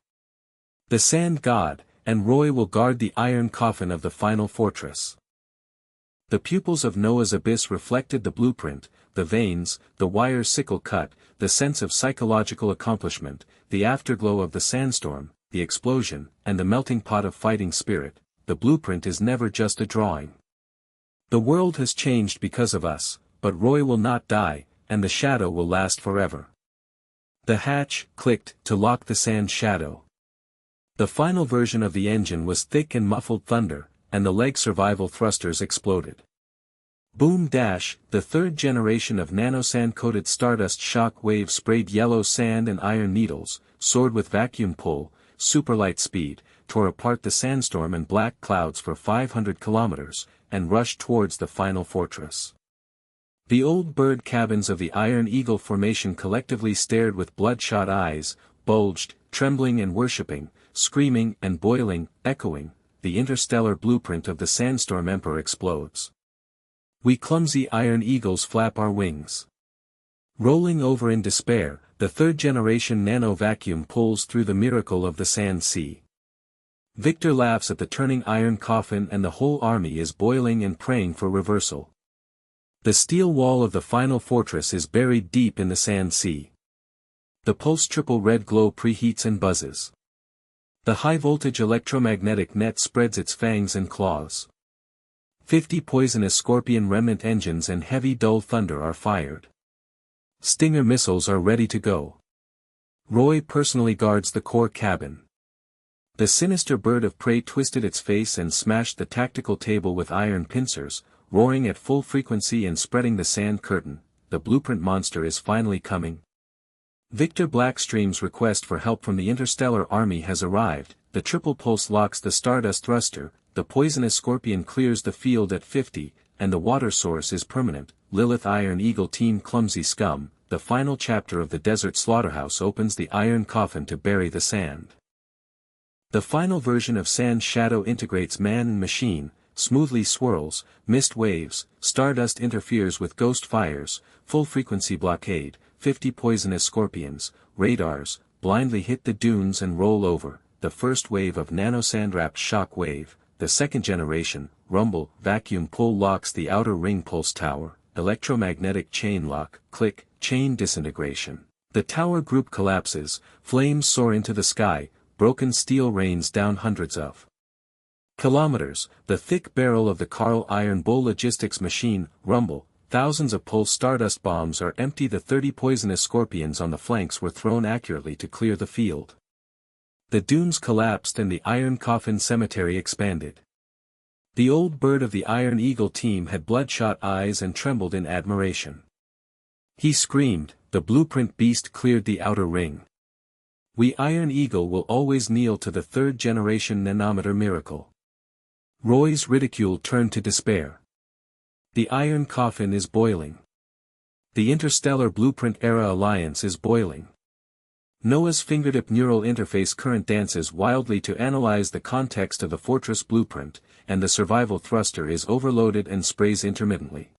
the Sand God, and Roy will guard the iron coffin of the final fortress. The pupils of Noah's abyss reflected the blueprint, the veins, the wire sickle cut, the sense of psychological accomplishment, the afterglow of the sandstorm, the explosion, and the melting pot of fighting spirit. The blueprint is never just a drawing. The world has changed because of us, but Roy will not die, and the shadow will last forever. The hatch clicked to lock the sand shadow. The final version of the engine was thick and muffled thunder, and the leg survival thrusters exploded. Boom dash, the third generation of nanosand-coated stardust shock wave sprayed yellow sand and iron needles, soared with vacuum pull, superlight speed, tore apart the sandstorm and black clouds for 500 kilometers, and rushed towards the final fortress. The old bird cabins of the Iron Eagle Formation collectively stared with bloodshot eyes, bulged, trembling and worshipping, screaming and boiling, echoing. The interstellar blueprint of the Sandstorm Emperor explodes. We clumsy Iron Eagles flap our wings. Rolling over in despair, the third-generation nano-vacuum pulls through the miracle of the Sand Sea. Victor laughs at the turning iron coffin and the whole army is boiling and praying for reversal. The steel wall of the final fortress is buried deep in the Sand Sea. The pulse triple red glow preheats and buzzes. The high-voltage electromagnetic net spreads its fangs and claws. 50 poisonous scorpion remnant engines and heavy dull thunder are fired. Stinger missiles are ready to go. Roy personally guards the core cabin. The sinister bird of prey twisted its face and smashed the tactical table with iron pincers, roaring at full frequency and spreading the sand curtain. The blueprint monster is finally coming. Victor Blackstream's request for help from the interstellar army has arrived. The triple pulse locks the stardust thruster, the poisonous scorpion clears the field at 50, and the water source is permanent. Lilith Iron Eagle Team Clumsy Scum, the final chapter of the Desert Slaughterhouse opens the iron coffin to bury the sand. The final version of Sand Shadow integrates man and machine, smoothly swirls, mist waves, stardust interferes with ghost fires, full frequency blockade, 50 poisonous scorpions, radars, blindly hit the dunes and roll over. The first wave of nanosand-wrapped shock wave, the second generation, rumble, vacuum pull locks the outer ring pulse tower, electromagnetic chain lock, click, chain disintegration. The tower group collapses, flames soar into the sky, broken steel rains down hundreds of kilometers. The thick barrel of the Carl Iron Bull logistics machine rumble. Thousands of pulse stardust bombs are empty. The 30 poisonous scorpions on the flanks were thrown accurately to clear the field. The dunes collapsed and the iron coffin cemetery expanded. The old bird of the Iron Eagle team had bloodshot eyes and trembled in admiration. He screamed, the blueprint beast cleared the outer ring. We Iron Eagle will always kneel to the third-generation nanometer miracle. Roy's ridicule turned to despair. The iron coffin is boiling. The interstellar blueprint-era alliance is boiling. Noah's fingertip neural interface current dances wildly to analyze the context of the fortress blueprint, and the survival thruster is overloaded and sprays intermittently.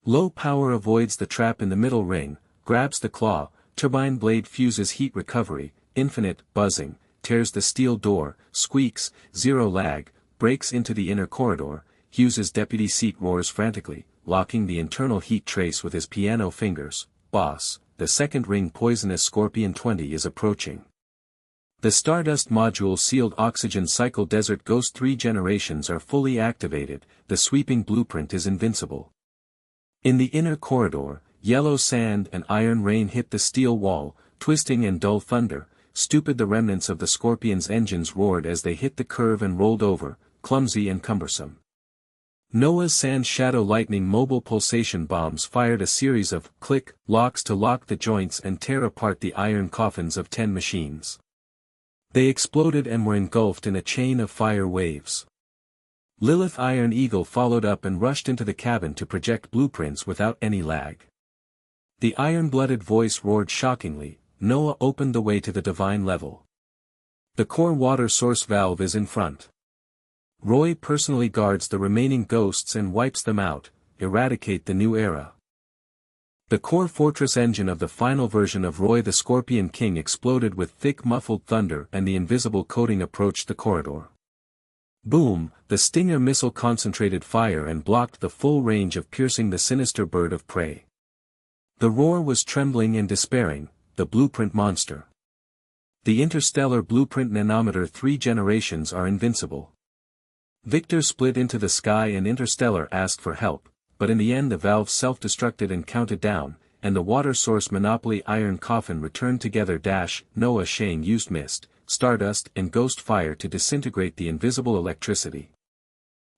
Low power avoids the trap in the middle ring, grabs the claw, turbine blade fuses heat recovery, infinite buzzing, tears the steel door, squeaks, zero lag, breaks into the inner corridor. Hughes's deputy seat roars frantically, locking the internal heat trace with his piano fingers. Boss, the second ring poisonous Scorpion 20 is approaching. The Stardust module sealed oxygen cycle Desert Ghost 3 generations are fully activated. The sweeping blueprint is invincible. In the inner corridor, yellow sand and iron rain hit the steel wall, twisting and dull thunder. Stupid the remnants of the Scorpion's engines roared as they hit the curve and rolled over, clumsy and cumbersome. Noah's sand shadow lightning mobile pulsation bombs fired a series of click locks to lock the joints and tear apart the iron coffins of 10 machines. They exploded and were engulfed in a chain of fire waves. Lilith Iron Eagle followed up and rushed into the cabin to project blueprints without any lag. The iron-blooded voice roared shockingly, Noah opened the way to the divine level. The core water source valve is in front. Roy personally guards the remaining ghosts and wipes them out, eradicate the new era. The core fortress engine of the final version of Roy the Scorpion King exploded with thick muffled thunder and the invisible coating approached the corridor. Boom, the Stinger missile concentrated fire and blocked the full range of piercing the sinister bird of prey. The roar was trembling and despairing, the blueprint monster. The interstellar blueprint nanometer 3 generations are invincible. Victor split into the sky and Interstellar asked for help, but in the end the valve self-destructed and counted down, and the water source monopoly iron coffin returned together. Noah Shane used mist, stardust and ghost fire to disintegrate the invisible electricity.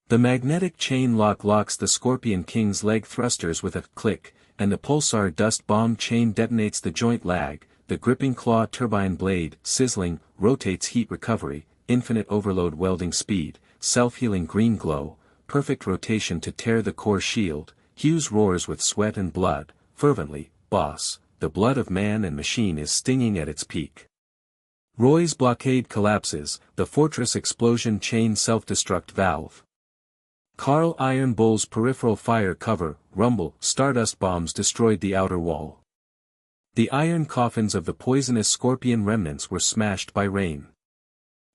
The magnetic chain lock locks the Scorpion King's leg thrusters with a click, and the pulsar dust bomb chain detonates the joint lag. The gripping claw turbine blade, sizzling, rotates heat recovery, infinite overload welding speed, self-healing green glow, perfect rotation to tear the core shield. Hughes roars with sweat and blood, fervently, boss, the blood of man and machine is stinging at its peak. Roy's blockade collapses, the fortress explosion chain self-destruct valve. Carl Iron Bull's peripheral fire cover, rumble, stardust bombs destroyed the outer wall. The iron coffins of the poisonous Scorpion remnants were smashed by rain.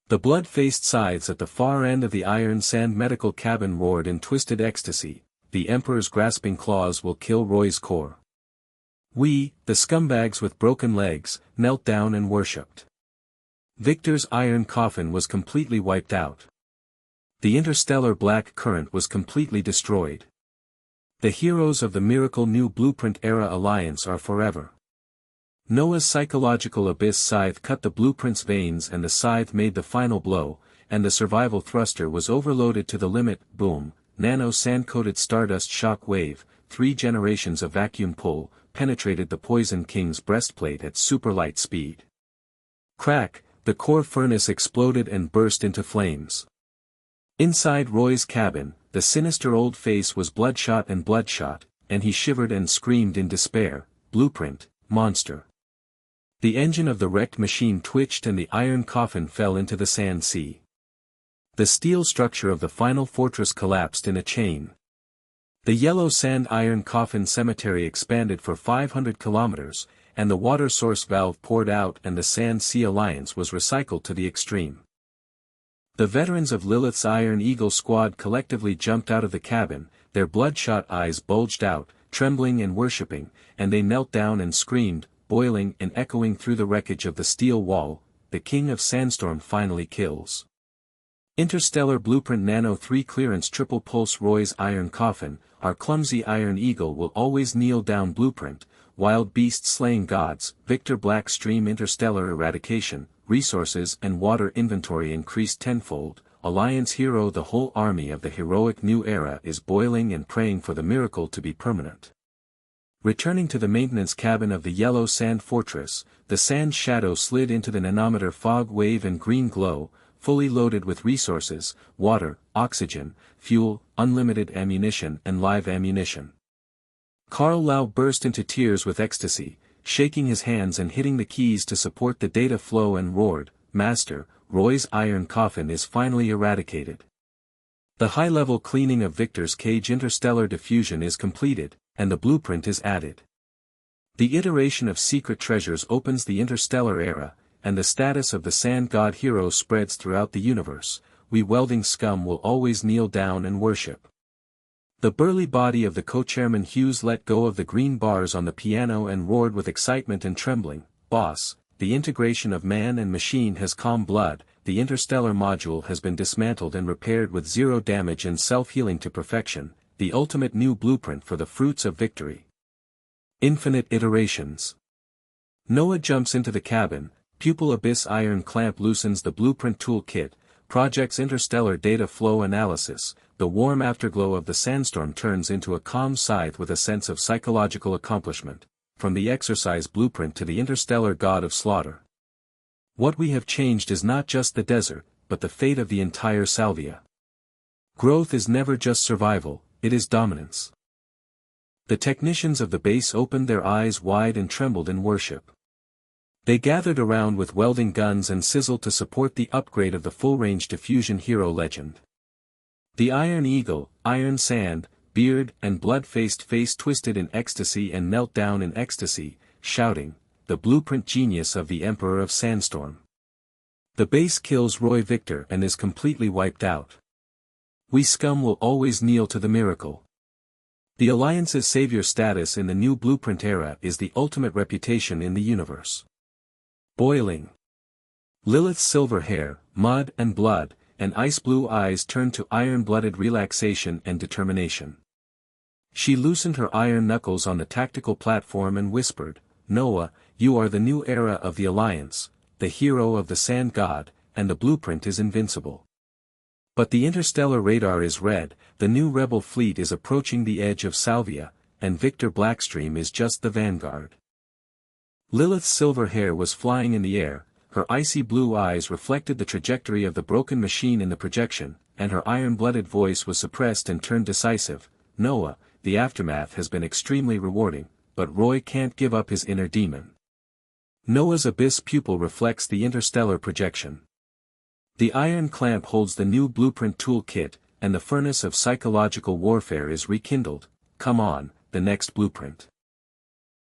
The blood-faced scythes at the far end of the iron sand medical cabin roared in twisted ecstasy, the Emperor's grasping claws will kill Roy's core. We, the scumbags with broken legs, knelt down and worshipped. Victor's iron coffin was completely wiped out. The interstellar black current was completely destroyed. The heroes of the Miracle New Blueprint Era Alliance are forever. Noah's psychological abyss scythe cut the blueprint's veins and the scythe made the final blow, and the survival thruster was overloaded to the limit. Boom, nano sand-coated stardust shock wave, 3 generations of vacuum pull, penetrated the Poison King's breastplate at superlight speed. Crack, the core furnace exploded and burst into flames. Inside Roy's cabin, the sinister old face was bloodshot, and he shivered and screamed in despair, blueprint, monster. The engine of the wrecked machine twitched and the iron coffin fell into the sand sea. The steel structure of the final fortress collapsed in a chain. The yellow sand iron coffin cemetery expanded for 500 kilometers, and the water source valve poured out and the Sand Sea Alliance was recycled to the extreme. The veterans of Lilith's Iron Eagle squad collectively jumped out of the cabin, their bloodshot eyes bulged out, trembling and worshipping, and they knelt down and screamed, boiling and echoing through the wreckage of the steel wall, the king of sandstorm finally kills. Interstellar Blueprint Nano 3 Clearance Triple Pulse Roy's Iron Coffin, our clumsy Iron Eagle will always kneel down. Blueprint, Wild Beast Slaying Gods, Victor Black Stream Interstellar Eradication, Resources and Water Inventory increased tenfold, Alliance Hero. The whole army of the heroic new era is boiling and praying for the miracle to be permanent. Returning to the maintenance cabin of the yellow sand fortress, the sand shadow slid into the nanometer fog wave and green glow, fully loaded with resources, water, oxygen, fuel, unlimited ammunition and live ammunition. Carl Lau burst into tears with ecstasy, shaking his hands and hitting the keys to support the data flow and roared, "Master, Roy's iron coffin is finally eradicated. The high-level cleaning of Victor's cage interstellar diffusion is completed, and the blueprint is added. The iteration of secret treasures opens the interstellar era, and the status of the Sand God hero spreads throughout the universe. We welding scum will always kneel down and worship." The burly body of the co-chairman Hughes let go of the green bars on the piano and roared with excitement and trembling, "Boss, the integration of man and machine has calmed blood, the interstellar module has been dismantled and repaired with zero damage and self-healing to perfection, the ultimate new blueprint for the fruits of victory. Infinite iterations." Noah jumps into the cabin. Pupil Abyss Iron Clamp loosens the blueprint toolkit, projects interstellar data flow analysis. The warm afterglow of the sandstorm turns into a calm scythe with a sense of psychological accomplishment, from the exercise blueprint to the interstellar god of slaughter. What we have changed is not just the desert, but the fate of the entire salvia. Growth is never just survival, it is dominance. The technicians of the base opened their eyes wide and trembled in worship. They gathered around with welding guns and sizzle to support the upgrade of the full-range diffusion hero legend. The Iron Eagle, Iron Sand, Beard and Blood-Faced Face twisted in ecstasy and knelt down in ecstasy, shouting, "The blueprint genius of the Emperor of Sandstorm." The base kills Roy Victor and is completely wiped out. We scum will always kneel to the miracle. The Alliance's savior status in the new blueprint era is the ultimate reputation in the universe. Boiling. Lilith's silver hair, mud and blood, and ice-blue eyes turned to iron-blooded relaxation and determination. She loosened her iron knuckles on the tactical platform and whispered, "Noah, you are the new era of the Alliance, the hero of the Sand God, and the blueprint is invincible. But the interstellar radar is red, the new rebel fleet is approaching the edge of Salvia, and Victor Blackstream is just the vanguard." Lilith's silver hair was flying in the air, her icy blue eyes reflected the trajectory of the broken machine in the projection, and her iron-blooded voice was suppressed and turned decisive. "Noah, the aftermath has been extremely rewarding, but Roy can't give up his inner demon." Noah's abyss pupil reflects the interstellar projection. The iron clamp holds the new blueprint toolkit, and the furnace of psychological warfare is rekindled. Come on, the next blueprint.